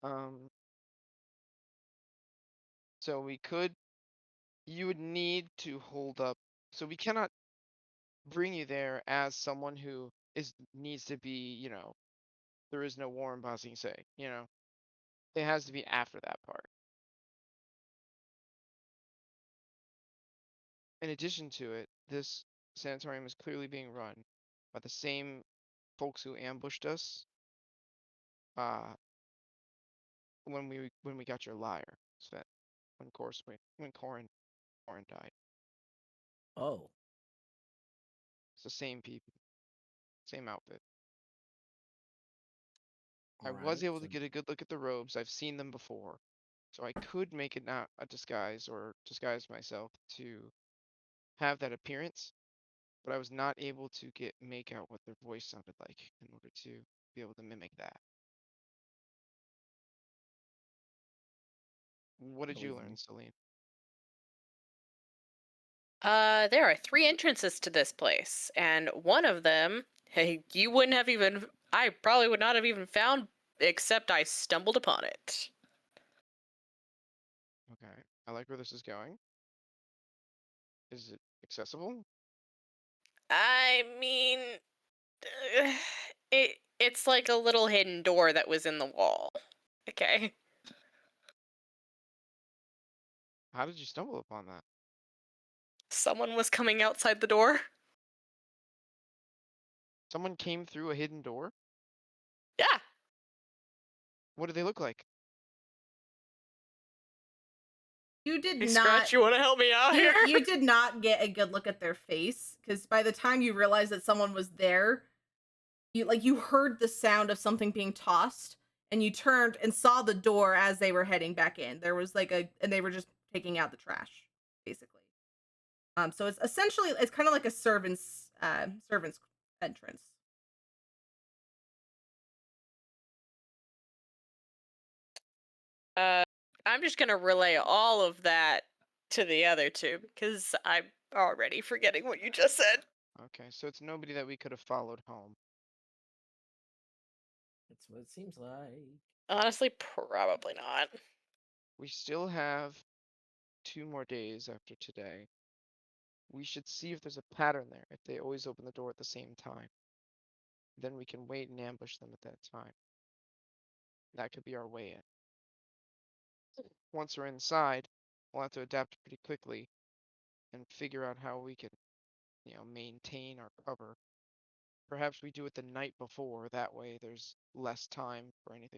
Um, so you would need to hold up. So we cannot bring you there as someone who needs to be, there is no war in Ba Sing Se, It has to be after that part. In addition to it, this sanatorium is clearly being run by the same folks who ambushed us when we got your lyre, Sven. When Corin died. Oh. It's the same people, same outfit. I All was right. able So to get a good look at the robes. I've seen them before. So I could make it not a disguise or disguise myself to have that appearance, but I was not able to make out what their voice sounded like in order to be able to mimic that. What I did you believe learn, you. Celine? There are 3 entrances to this place, and one of them, hey, you wouldn't have even. I probably would not have even found, except I stumbled upon it. Okay. I like where this is going. Is it accessible? I mean, it's like a little hidden door that was in the wall. Okay. How did you stumble upon that? Someone was coming outside the door. Someone came through a hidden door? Yeah. What do they look like? You did Hey, not Scratch, you want to help me out here? you did not get a good look at their face, because by the time you realized that someone was there, you heard the sound of something being tossed, and you turned and saw the door as they were heading back in. There was and they were just taking out the trash, basically. So it's essentially, it's kind of like a servant's entrance. Uh, I'm just gonna relay all of that to the other two because I'm already forgetting what you just said. Okay, so it's nobody that we could have followed home. That's what it seems like. Honestly, probably not. We still have 2 more days after today. We should see if there's a pattern there, if they always open the door at the same time. Then we can wait and ambush them at that time. That could be our way in. Once we're inside, we'll have to adapt pretty quickly and figure out how we can, maintain our cover. Perhaps we do it the night before, that way there's less time for any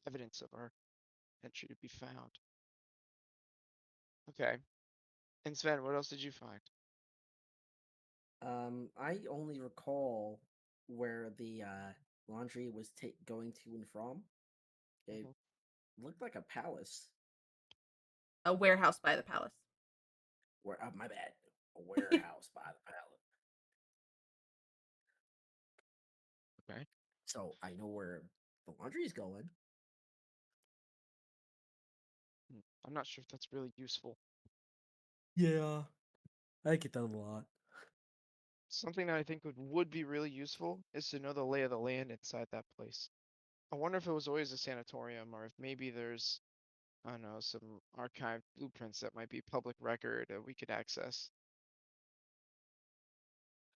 evidence of our entry to be found. Okay. And Sven, what else did you find? I only recall where the laundry was going to and from. It Mhm. looked like a palace. A warehouse by the palace. Where my bad, a warehouse by the palace. Okay. So I know where the laundry is going. I'm not sure if that's really useful. Yeah, I get that a lot. Something that I think would be really useful is to know the lay of the land inside that place. I wonder if it was always a sanatorium or if maybe there's, I don't know, some archived blueprints that might be public record that we could access.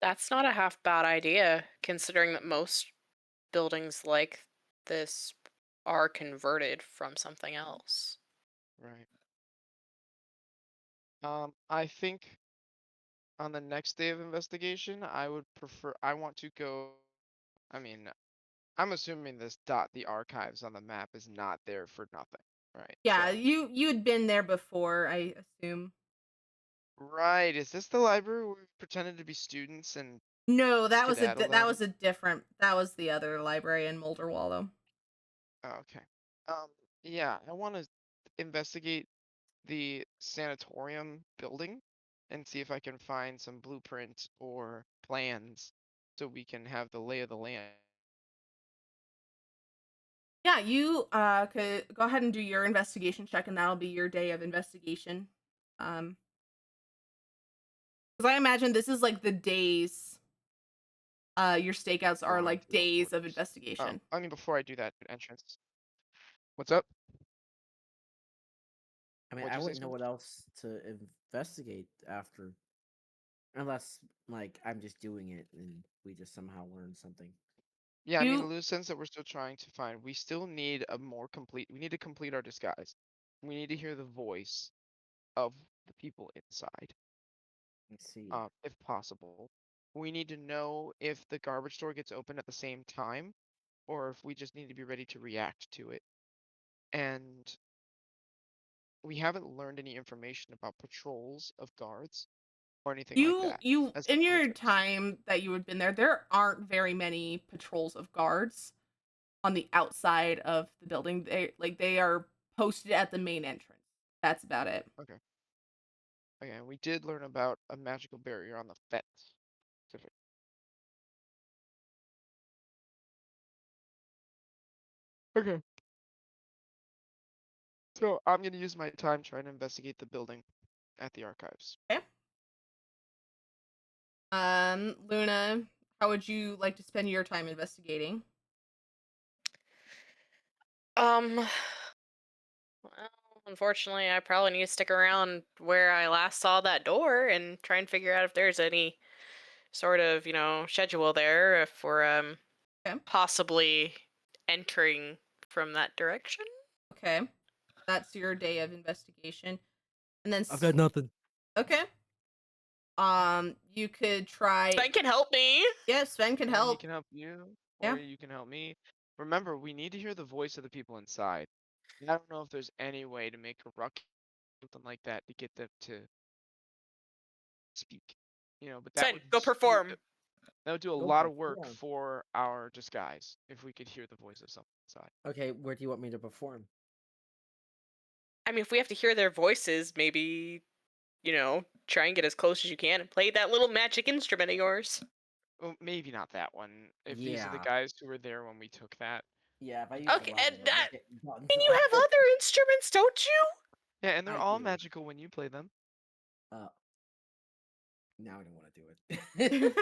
That's not a half bad idea, considering that most buildings like this are converted from something else. Right. I think on the next day of investigation, I want to go, I mean, I'm assuming this dot the archives on the map is not there for nothing, right? Yeah, So, you had been there before, I assume. right, is this the library where we pretended to be students and No, skedaddle that them? was a different, that was the other library in Mulder Wallow. Oh, okay. Um, yeah, I want to investigate the sanatorium building and see if I can find some blueprints or plans so we can have the lay of the land. Yeah, you could go ahead and do your investigation check, and that'll be your day of investigation. Because I imagine this is like the days. Your stakeouts are Going like through all days of quarters. Oh, investigation. I mean, before I do that, entrance. What's up? I mean, What'd I you say, wouldn't know Sven? what else to investigate after, unless like I'm just doing it and we just somehow learn something. Yeah, I mean, You loose ends that we're still trying to find. We still need we need to complete our disguise. We need to hear the voice of the people inside, Let's see. if possible. We need to know if the garbage store gets open at the same time, or if we just need to be ready to react to it. And we haven't learned any information about patrols of guards or anything like that you as in your visitors. time that you had been there aren't very many patrols of guards on the outside of the building. They are posted at the main entrance. That's about it. Okay. Okay, and we did learn about a magical barrier on the fence. Specific. Okay. So I'm gonna use my time trying to investigate the building. at the archives. Okay. Luna, how would you like to spend your time investigating? Well, unfortunately, I probably need to stick around where I last saw that door and try and figure out if there's any sort of, schedule there if we're Okay. possibly entering from that direction. Okay. That's your day of investigation. And then I've got nothing. Okay. You could try. Sven can help me. Yeah, Sven can He help. can help you, Yeah. or you can help me. Remember, we need to hear the voice of the people inside. I don't know if there's any way to make a ruck, something like that, to get them to speak. But that Sven, would go perform. that would do a Go lot of work perform. for our disguise if we could hear the voice of someone inside. Okay, where do you want me to perform? I mean, if we have to hear their voices, maybe, try and get as close as you can and play that little magic instrument of yours. Well, maybe not that one. If these are the Yeah. guys who were there when we took that. Yeah, if I use Okay, a lot and of them, I'll get done. and you have other instruments, don't you? Yeah, and they're I all do. magical when you play them. Now I don't want to do it.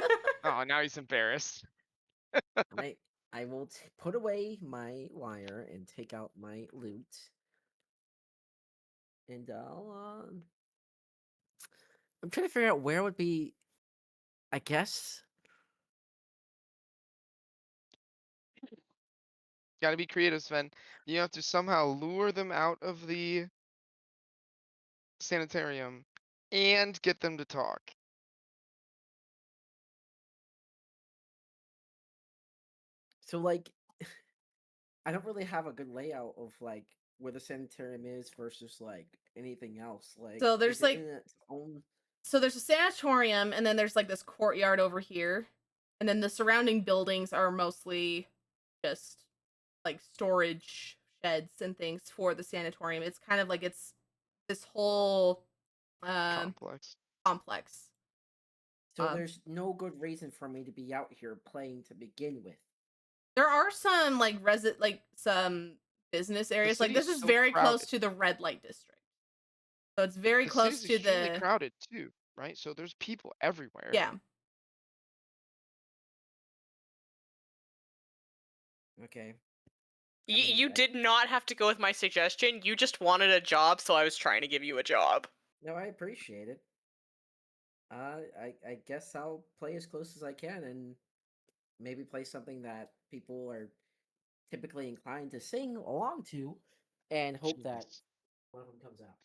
Oh, now he's embarrassed. I will put away my lyre and take out my lute, and I'm trying to figure out where would be. I guess. Gotta be creative, Sven. You have to somehow lure them out of the sanitarium and get them to talk. So like, I don't really have a good layout of like where the sanitarium is versus like anything else. Like, So there's is it like- in its own? So there's a sanatorium, and then there's like this courtyard over here, and then the surrounding buildings are mostly just like storage sheds and things for the sanatorium. It's kind of like it's this whole Complex. complex. So Um, there's no good reason for me to be out here playing to begin with. There are some like some business areas. Like this city's is so very close crowded. to the red light district. So it's very The close city's to extremely the crowded too, right? So there's people everywhere. yeah. Okay. You did not have to go with my suggestion. You just wanted a job, so I was trying to give you a job. No, I appreciate it. I guess I'll play as close as I can and maybe play something that people are typically inclined to sing along to, and hope that Jeez. one of them comes out.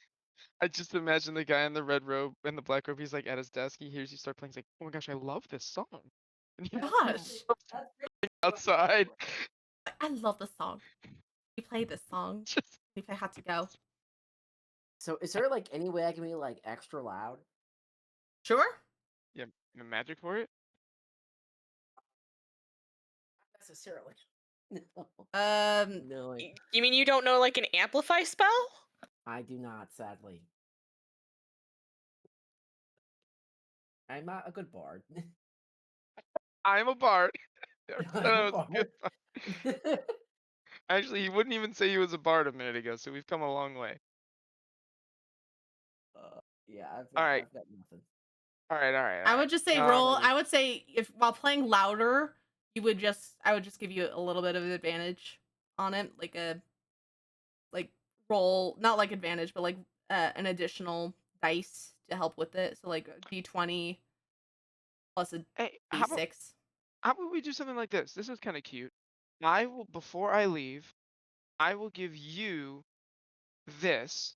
I just imagine the guy in the red robe and the black robe. He's like at his desk. He hears you start playing. He's like, "Oh my gosh, I love this song." And he Gosh, That's outside. I love this song. We played this song. Just If I had to go, So, is there like any way I can be like extra loud? sure. yeah, magic for it. Not necessarily. No, no, You mean you don't know like an amplify spell? I do not. Sadly, I'm not a good bard. I'm a bard. I'm That a was a good bard. song. Actually, he wouldn't even say he was a bard a minute ago, so we've come a long way. Yeah, I've All right. got nothing. All right. I would just say Um, roll. I would say if while playing louder, I would just give you a little bit of advantage on it, like roll, not like advantage, but like an additional dice to help with it. So like a d20 plus a Hey, how about d6. we do something like this? This is kind of cute. Before I leave, I will give you this,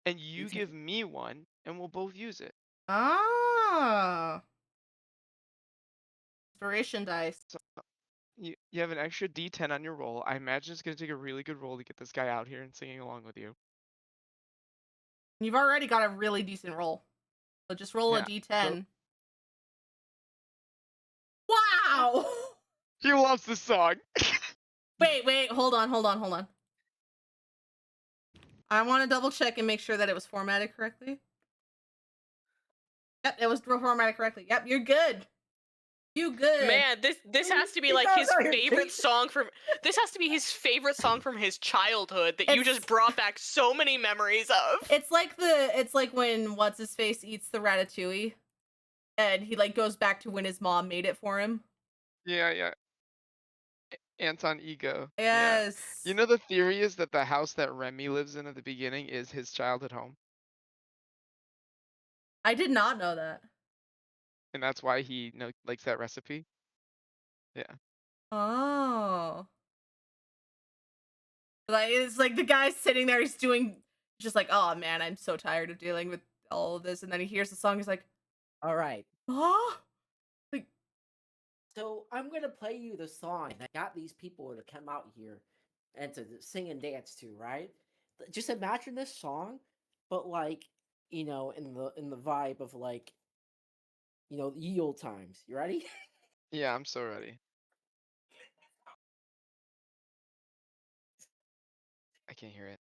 and you Okay. give me one, and we'll both use it. Ah, inspiration dice. So you have an extra D10 on your roll. I imagine it's gonna take a really good roll to get this guy out here and singing along with you. You've already got a really decent roll, so just roll a Yeah, d10. Wow! He loves this song. Wait, hold on. I want to double check and make sure that it was formatted correctly. Yep, it was formatted correctly. Yep, you're good. You good. Man, this has to be He like knows his how you're favorite treating- song from. This has to be his favorite song from his childhood that you It's- just brought back so many memories of. It's like when what's his face eats the ratatouille, and he like goes back to when his mom made it for him. Yeah, yeah. Anton Ego. Yeah. Yes. You know the theory is that the house that Remy lives in at the beginning is his childhood home, I did not know that. and that's why he likes that recipe. Yeah. Oh. Like it's like the guy sitting there, he's doing just like, oh man, I'm so tired of dealing with all of this, and then he hears the song, he's like, All right. oh, like So I'm gonna play you the song that got these people to come out here and to sing and dance to, right? Just imagine this song, but like, in the vibe of like, the ye old times. You ready? Yeah, I'm so ready. I can't hear it.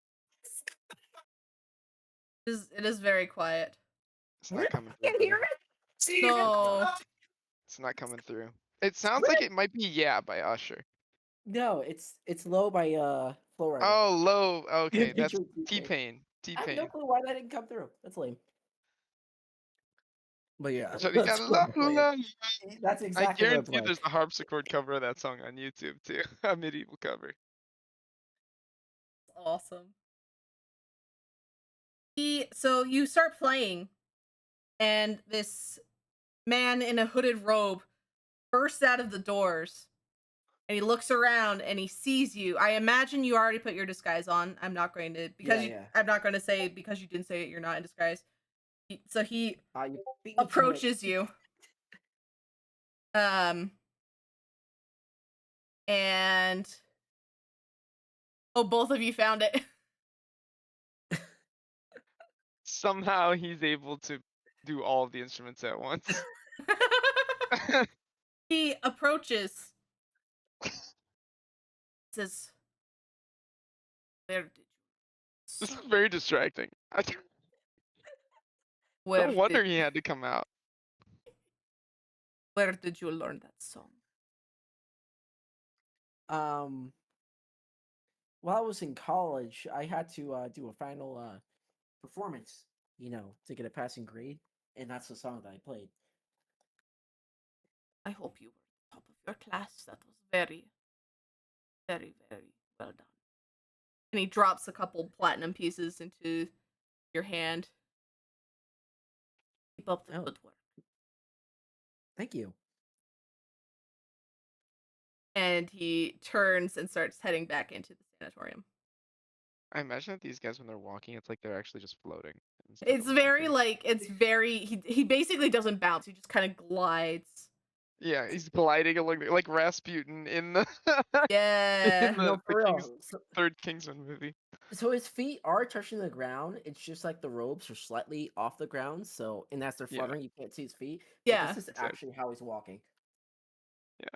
it is very quiet. It's not coming through. Can hear buddy. it? No. It's not coming through. It sounds like it might be Yeah by Usher. No, it's low by Flow Rider. Oh, low. Okay, that's Featuring T-Pain. T-Pain. I have no T-Pain. clue why that didn't come through. That's lame. But yeah, So you got love. that's I exactly what I'm guarantee playing. there's a harpsichord cover of that song on YouTube too. A medieval cover. Awesome. So you start playing, and this man in a hooded robe bursts out of the doors, and he looks around and he sees you. I imagine you already put your disguise on. I'm not going to Yeah. I'm not going to say because you didn't say it. You're not in disguise. So he You beat me to it. approaches you. And both of you found it. Somehow he's able to do all of the instruments at once. He approaches. Says, "Where did you? This is very distracting. Where No wonder did, he had to come out. where did you learn that song?" While I was in college, I had to do a final performance, to get a passing grade, and that's the song that I played. I hope you were top of your class. That was very, very, very well done. And he drops a couple platinum pieces into your hand. Keep up the Oh. good work. Thank you. And he turns and starts heading back into the sanatorium. I imagine that these guys when they're walking, it's like they're actually just floating. instead It's of very walking. he basically doesn't bounce. He just kind of glides. Yeah, he's gliding along like Rasputin in the Yeah. in the, No, for the real. third Kingsman movie. So his feet are touching the ground. It's just like the robes are slightly off the ground. So, and as they're Yeah. fluttering, you can't see his feet. But Yeah. this is Exactly. actually how he's walking. Yeah.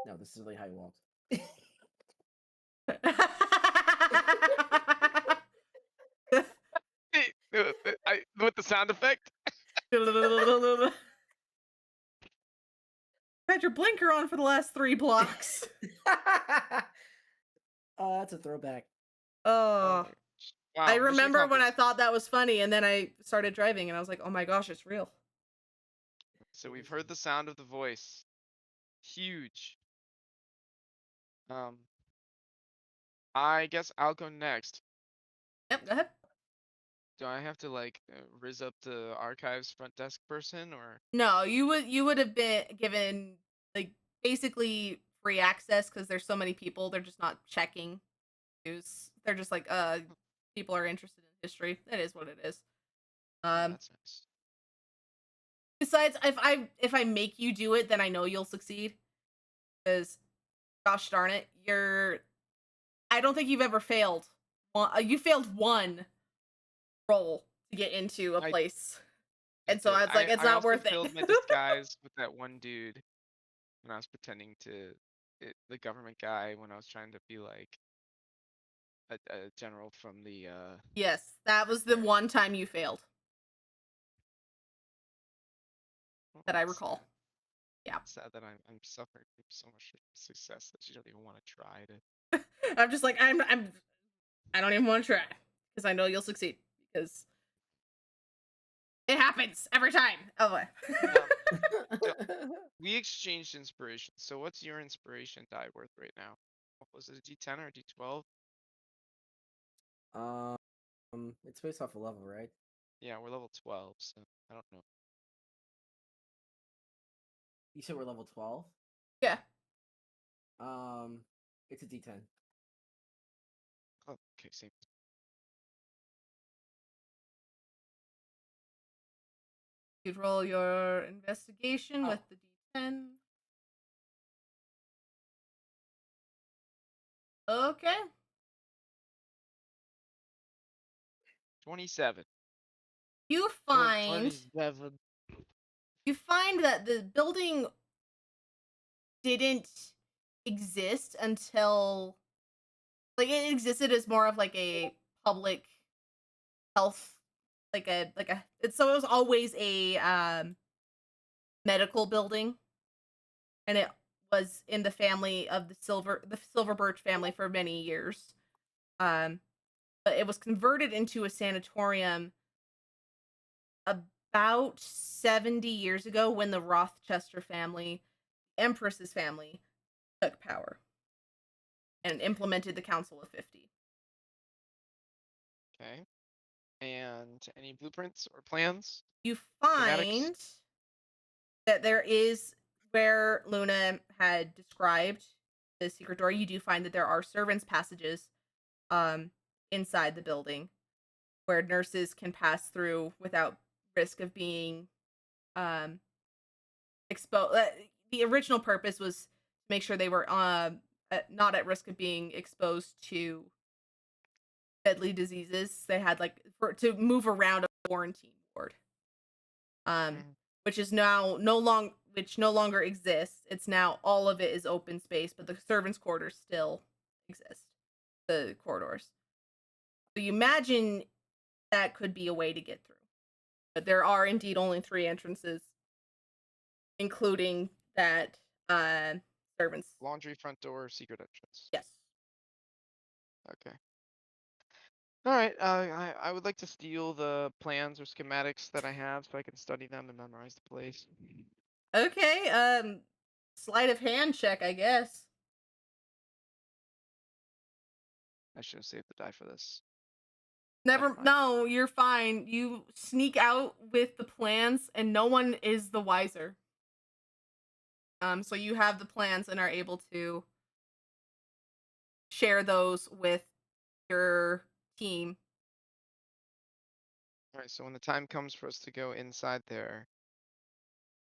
No, this is really how he walks. With the sound effect. Had your blinker on for the last 3 blocks. Oh, that's a throwback. Oh. Wow, I mission remember when I accomplished. thought that was funny, and then I started driving, and I was like, "Oh my gosh, it's real." So we've heard the sound of the voice. Huge. I guess I'll go next. Yep, go ahead. Do I have to like riz up the archives front desk person or? No, you would have been given like basically free access because there's so many people. They're just not checking news. They're just like, people are interested in history. That is what it is. Oh, that's nice. Besides, if I make you do it, then I know you'll succeed. Because, gosh darn it, I don't think you've ever failed. You failed one roll to get into a place, and so I was like, it's I not also worth filled it. my disguise with that one dude when I was pretending to the government guy when I was trying to be like a general from the Yes, that was the one time you failed what that I was recall. that? sad that I'm suffering from so much success that you don't even want to try to. I'm just like I don't even want to try because I know you'll succeed because it happens every time. Oh boy. So we exchanged inspiration. So what's your inspiration die worth right now? Was it a D10 or a D12? It's based off a level, right? Yeah, we're level 12, so I don't know. You said we're level 12. Yeah. It's a D10. Oh, okay, same. You'd roll your investigation with the D10. Okay. 27. You Oh, find 27. that the building didn't exist until like it existed as more of like a public health so it was always a medical building, and it was in the family of the silver birch family for many years. um but it was converted into a sanatorium about 70 years ago when the Rochester family, Empress's family, took power and implemented the Council of 50. Okay. And any blueprints or plans? You Schematics? find that there is where Luna had described the secret door. You do find that there are servants' passages um, inside the building where nurses can pass through without risk of being um, exposed. The original purpose was to make sure they were not at risk of being exposed to deadly diseases. They had to move around a quarantine ward, Mm. which is now which no longer exists. It's now all of it is open space, but the servants' quarters still exist. The corridors. So you imagine that could be a way to get through. But there are indeed only 3 entrances, including that servants. Laundry, front door, secret entrance. Yes. Okay. All right. I would like to steal the plans or schematics that I have so I can study them and memorize the place. Okay. Sleight of hand check, I guess. I should have saved the die for this. Never. Never mind. No, you're fine. You sneak out with the plans, and no one is the wiser. So you have the plans and are able to share those with your team. All right. So when the time comes for us to go inside there,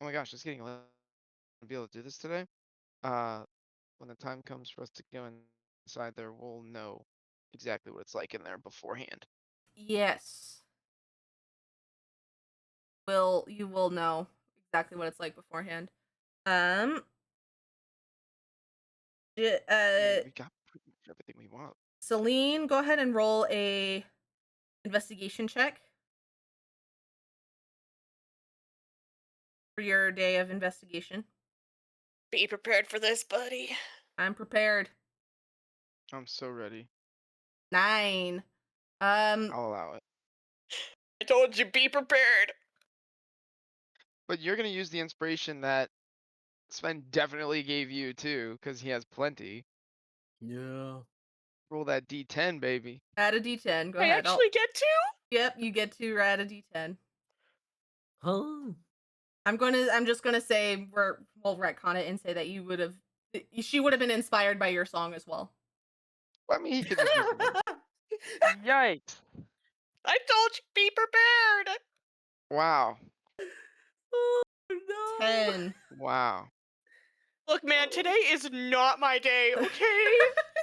oh my gosh, it's getting late to be able to do this today. When the time comes for us to go inside there, we'll know exactly what it's like in there beforehand. Yes. You will know exactly what it's like beforehand. We got pretty much everything we want. Celine, go ahead and roll a investigation check for your day of investigation. Be prepared for this, buddy. I'm prepared. I'm so ready. 9. I'll allow it. I told you, be prepared. But you're gonna use the inspiration that Sven definitely gave you too, because he has plenty. Yeah. Roll that D10, baby. Add a D10. Go I ahead. actually get to? Yep, you get to add a D10. Huh? I'm just gonna say we'll retcon it and say that she would have been inspired by your song as well. Well, I mean, he could just use the word. Yikes! I told you, be prepared. Wow. Oh no. 10. Wow. Look, man, today is not my day, okay?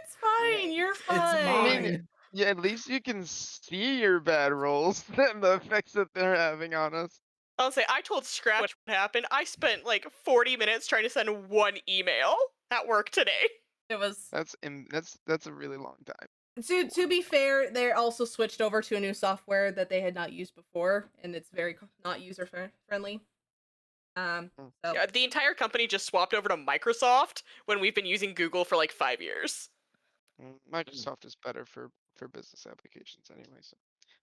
It's fine. You're fine. It's I mean, mine. yeah, at least you can see your bad rolls and the effects that they're having on us. I'll say, I told Scratch what happened. I spent like 40 minutes trying to send one email at work today. It was That's a really long time. to be fair, they also switched over to a new software that they had not used before, and it's very not user friendly. So Yeah, the entire company just swapped over to Microsoft when we've been using Google for like 5 years. Microsoft is better for business applications anyway, so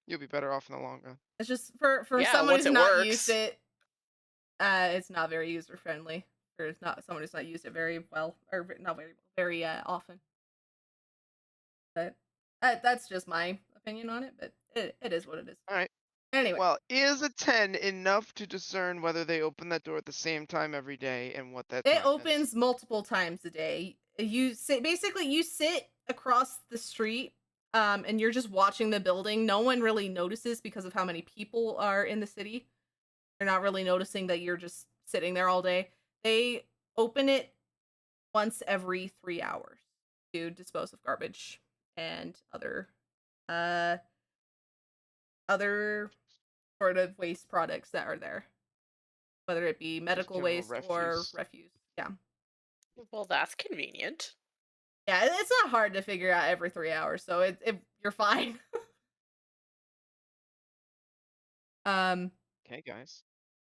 you'll be better off in the long run. it's just for Yeah, someone once who's it not works. used it, it's not very user friendly. Or it's not someone who's not used it very well, or not very often. But that's just my opinion on it. But it is what it is. All right. Anyway, Well, is a 10 enough to discern whether they open that door at the same time every day and what that it time is? opens multiple times a day. You sit across the street, and you're just watching the building. No one really notices because of how many people are in the city. They're not really noticing that you're just sitting there all day. They open it once every 3 hours to dispose of garbage and uh other sort of waste products that are there, whether it be Just medical general waste or refuse. refuse. Yeah. Well, that's convenient. Yeah, it's not hard to figure out every 3 hours, so you're fine. um Okay, guys.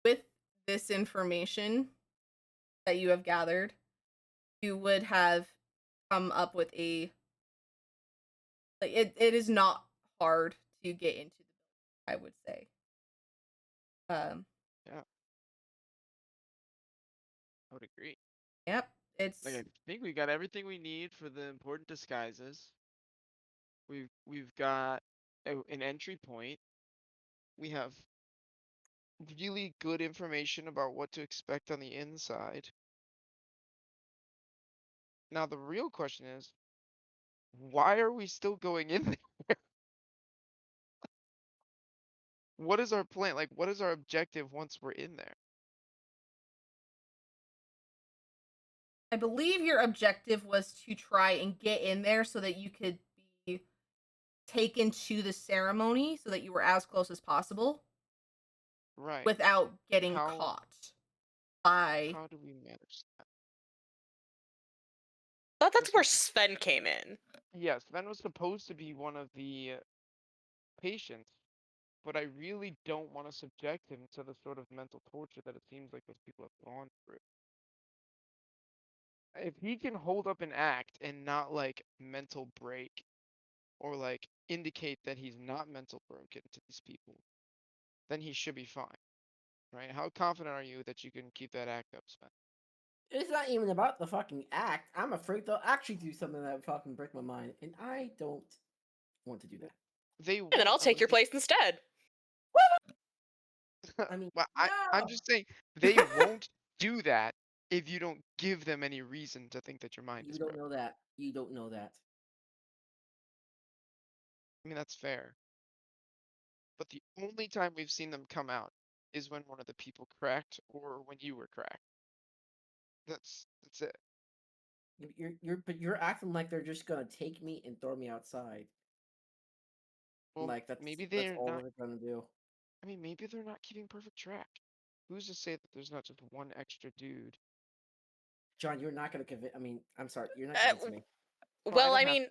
with this information that you have gathered, you would have come up with it is not hard to get into the building, I would say. Um Yeah, I would agree. yep, it's Like, I think we got everything we need for the important disguises. We've got an entry point. We have really good information about what to expect on the inside. Now the real question is, why are we still going in there? What is our plan? Like, what is our objective once we're in there? I believe your objective was to try and get in there so that you could be taken to the ceremony so that you were as close as possible Right. without getting How caught by how do we manage that? But that's This where was Sven came in. Yes, Sven was supposed to be one of the patients, but I really don't want to subject him to the sort of mental torture that it seems like those people have gone through. If he can hold up an act and not like mental break or like indicate that he's not mental broken to these people, then he should be fine, right? How confident are you that you can keep that act up, Sven? It's not even about the fucking act. I'm afraid they'll actually do something that would fucking break my mind, and I don't want to do that. They And then won't. I'll take your place instead. I mean, Well, I'm no! just saying they won't do that if you don't give them any reason to think that your mind You is don't broken. know that. You don't know that. I mean, that's fair. But the only time we've seen them come out is when one of the people cracked or when you were cracked. That's it. But you're acting like they're just gonna take me and throw me outside. Well, Like maybe that's they're all not. they're gonna do. I mean, maybe they're not keeping perfect track. Who's to say that there's not just one extra dude? John, you're not gonna convince. I mean, I'm sorry, you're not Uh, convincing me. Well, I well, don't I have mean,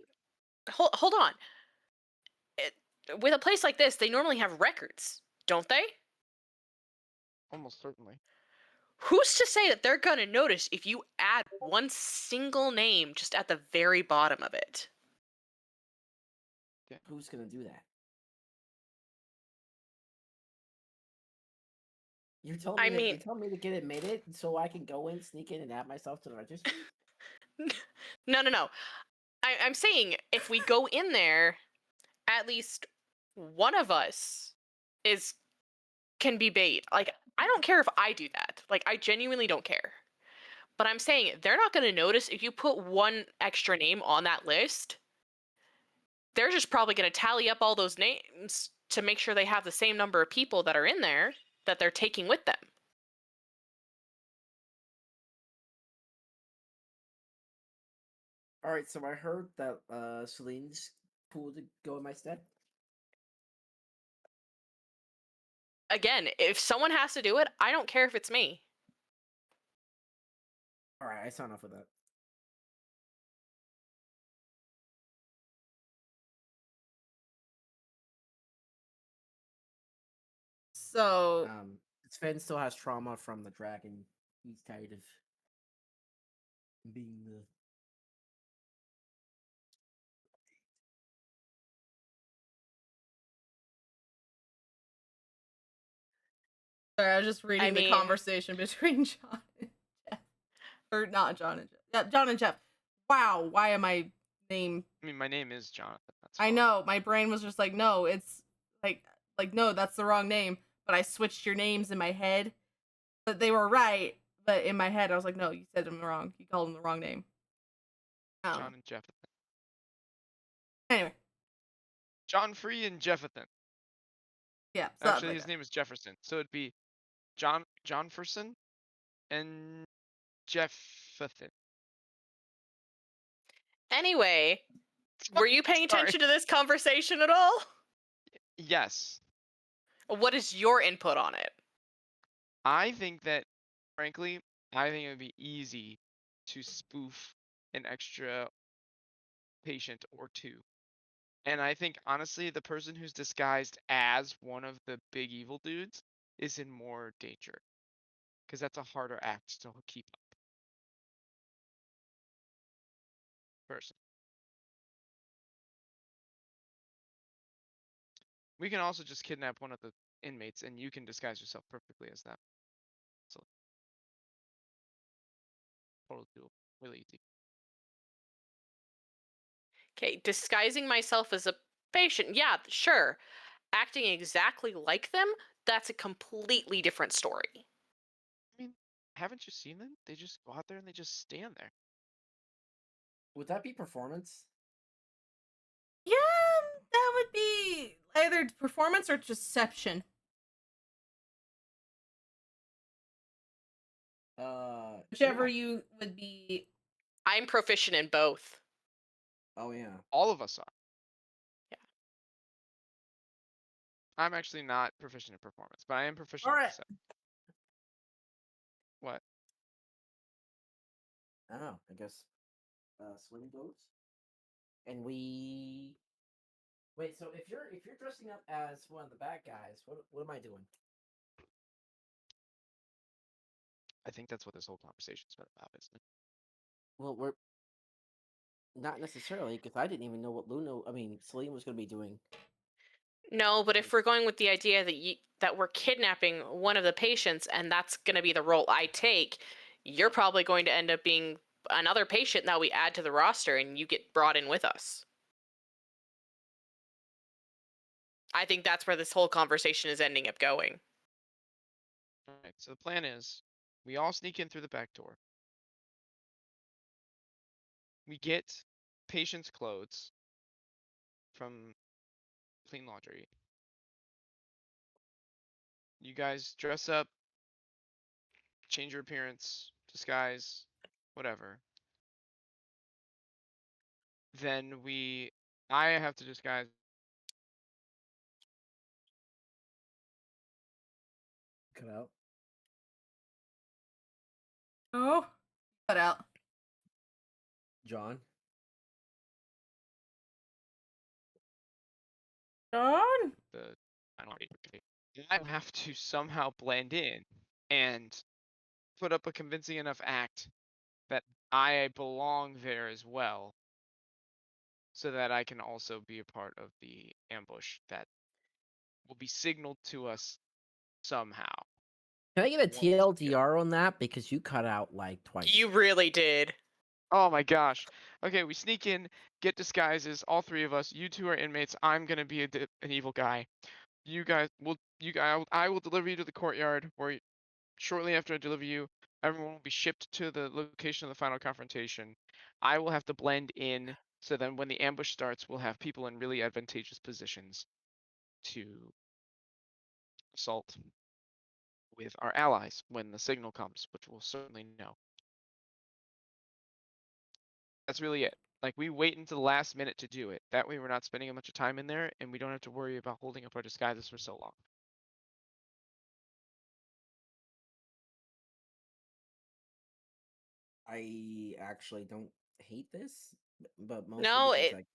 to. hold on. It, with a place like this, they normally have records, don't they? Almost certainly. Who's to say that they're gonna notice if you add one single name just at the very bottom of it? Who's gonna do that? I mean, You're telling me to get admitted so I can go in, sneak in, and add myself to the registry? no. I'm saying if we go in there, at least one of us is can be bait. Like, I don't care if I do that. Like, I genuinely don't care. But I'm saying they're not going to notice if you put one extra name on that list. They're just probably going to tally up all those names to make sure they have the same number of people that are in there that they're taking with them. All right, so I heard that Celine's cool to go in my stead. Again, if someone has to do it, I don't care if it's me. All right, I sign off with that. so It's Finn still has trauma from the dragon. He's tired of being the. Sorry, I was just I reading the mean, conversation between John and Jeff. Or not John and Jeff. Yeah, John and Jeff. Wow, why am I name? I mean, my name is Jonathan. That's I fine. know, my brain was just like, no, it's like no, that's the wrong name. But I switched your names in my head. But they were right. But in my head, I was like, no, you said them wrong. You called them the wrong name. John and Jeffathan. Anyway, John Free and Jeffathan. yeah. Actually, his name is Jefferson, so it'd be Johnferson and Jeffathan. anyway, were you paying Sorry. attention to this conversation at all? Yes. What is your input on it? I think that, frankly, I think it would be easy to spoof an extra patient or two. And I think, honestly, the person who's disguised as one of the big evil dudes is in more danger. Because that's a harder act to keep up. Person. We can also just kidnap one of the inmates and you can disguise yourself perfectly as them. So, totally doable. Really easy. Okay, disguising myself as a patient, yeah, sure. Acting exactly like them, that's a completely different story. I mean, haven't you seen them? They just go out there and they just stand there. Would that be performance? Yeah, that would be either performance or deception. Whichever Yeah. you would be. I'm proficient in both. Oh yeah. All of us are. Yeah. I'm actually not proficient in performance, but I am proficient All in right. deception. What? I don't know. I guess swing goes. And we wait. So if you're dressing up as one of the bad guys, what am I doing? I think that's what this whole conversation's been about, isn't it? Well, we're not necessarily because I didn't even know what Celine was going to be doing. No, but if we're going with the idea that we're kidnapping one of the patients and that's going to be the role I take, you're probably going to end up being another patient that we add to the roster and you get brought in with us. I think that's where this whole conversation is ending up going. Alright, so the plan is we all sneak in through the back door. We get patient's clothes from Clean Laundry. You guys dress up, change your appearance, disguise, whatever. Then I have to disguise. Cut out. Oh, cut out. John. John? The final I have to somehow blend in and put up a convincing enough act that I belong there as well, so that I can also be a part of the ambush that will be signaled to us somehow. Can I get a once we get- TLDR on that because you cut out like twice? You really did. Oh my gosh. Okay, we sneak in, get disguises, all three of us. You two are inmates. I'm gonna be an evil guy. I will deliver you to the courtyard where shortly after I deliver you, everyone will be shipped to the location of the final confrontation. I will have to blend in, so then when the ambush starts, we'll have people in really advantageous positions to assault with our allies when the signal comes, which we'll certainly know. That's really it. Like, we wait until the last minute to do it. That way we're not spending a bunch of time in there, and we don't have to worry about holding up our disguises for so long. I actually don't hate this, but mostly No, because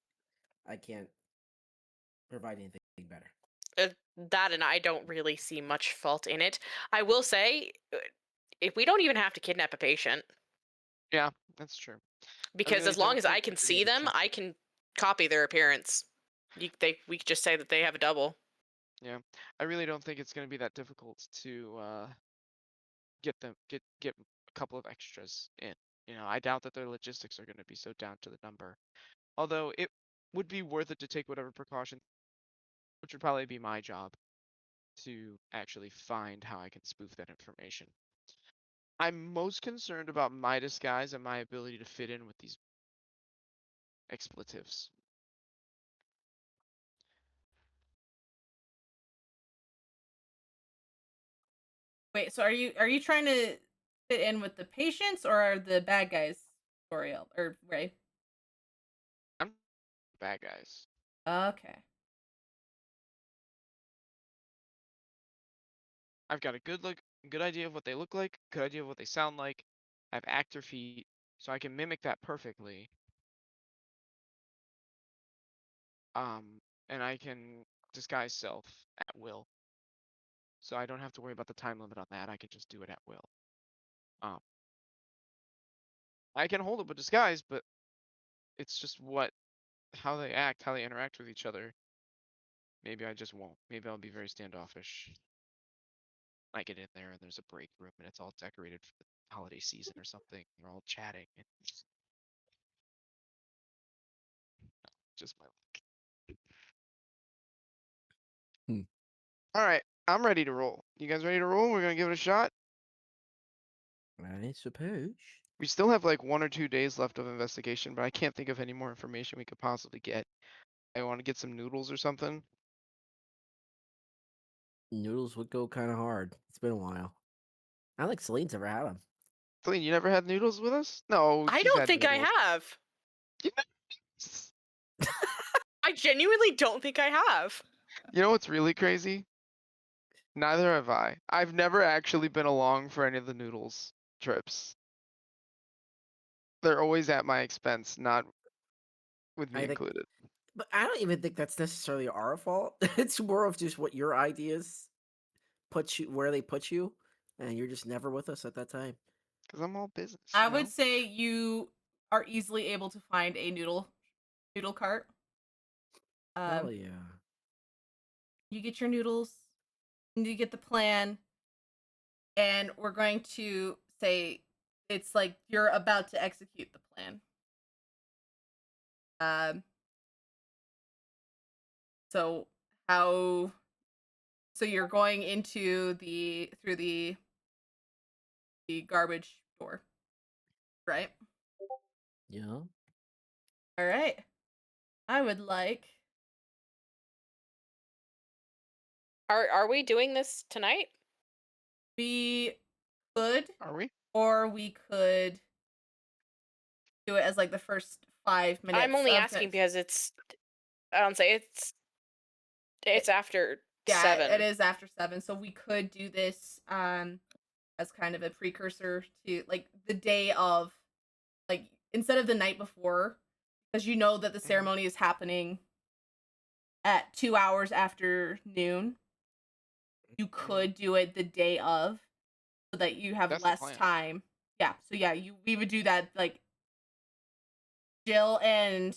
I can't provide anything better. That and I don't really see much fault in it. I will say, if we don't even have to kidnap a patient, Yeah, that's true. because as long don't as I think can we really see need to them, check I it. can copy their appearance. We could just say that they have a double. Yeah, I really don't think it's gonna be that difficult to get a couple of extras in. I doubt that their logistics are gonna be so down to the number. Although it would be worth it to take whatever precaution, which would probably be my job to actually find how I can spoof that information. I'm most concerned about my disguise and my ability to fit in with these expletives. Wait, so are you trying to fit in with the patients or are the bad guys, Toriel or Ray? I'm bad guys. Okay. I've got a good idea of what they look like, good idea of what they sound like. I have actor feet, so I can mimic that perfectly. And I can disguise self at will. So I don't have to worry about the time limit on that. I can just do it at will. Um, I can hold up a disguise, but it's just how they act, how they interact with each other. Maybe I just won't. Maybe I'll be very standoffish. I get in there and there's a break room and it's all decorated for the holiday season or something. We're all chatting and just my luck. Hmm. All right, I'm ready to roll. You guys ready to roll? We're gonna give it a shot. I suppose. We still have like 1 or 2 days left of investigation, but I can't think of any more information we could possibly get. I want to get some noodles or something. Noodles would go kind of hard. It's been a while. I don't think Celine's ever had them. Celine, you never had noodles with us? No, I she's don't had think I noodles. have. You know, I genuinely don't think I have. you know what's really crazy? Neither have I. I've never actually been along for any of the noodles trips. They're always at my expense, not with me I think, included. but I don't even think that's necessarily our fault. It's more of just what your ideas put you where they put you, and you're just never with us at that time. Because I'm all business, I would say you are easily able to find a noodle cart. Hell Um, yeah. you get your noodles, and you get the plan, and we're going to say it's like you're about to execute the plan. Um, so how? So you're going into through the garbage door, right? Yeah. All right. I would like Are we doing this tonight? we could Are we? or we could do it as like the first 5 minutes I'm only of asking it. because I don't say it's after Yeah, 7. it is after 7, so we could do this as kind of a precursor to like the day of, like instead of the night before, because you know that the Mhm. ceremony is happening at 2 hours after noon. You Mhm. could do it the day of so that you have That's the less plan. time. Yeah, so yeah, we would do that. Like Jill and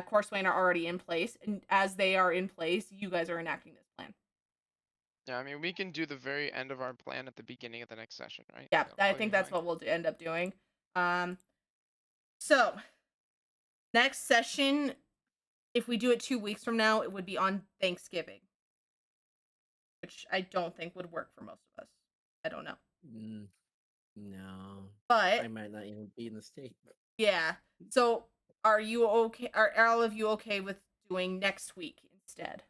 Corswain are already in place, and as they are in place, you guys are enacting this plan. Yeah, I mean, we can do the very end of our plan at the beginning of the next session, right? Yeah, That'll I probably think be that's fine. what we'll end up doing. Um, so next session, if we do it 2 weeks from now, it would be on Thanksgiving, which I don't think would work for most of us. I don't know, Mm, no. but I might not even be in the state. yeah. So are you okay? Are all of you okay with doing next week instead?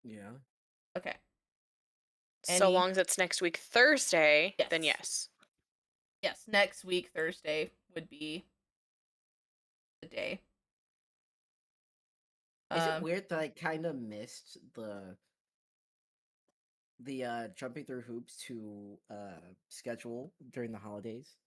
Yeah. Okay. So Any? long as it's next week Thursday, then Yes. yes. Yes. Next week Thursday would be the day. Is it Um, weird that I kind of missed the jumping through hoops to schedule during the holidays?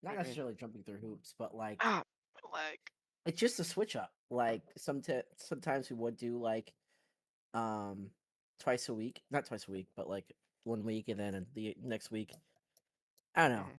What Not do you mean? necessarily jumping through hoops, but like Ah, my leg. It's just a switch up. Like sometimes we would do like twice a week, not twice a week, but like 1 week, and then the next week. I don't know. Mhm.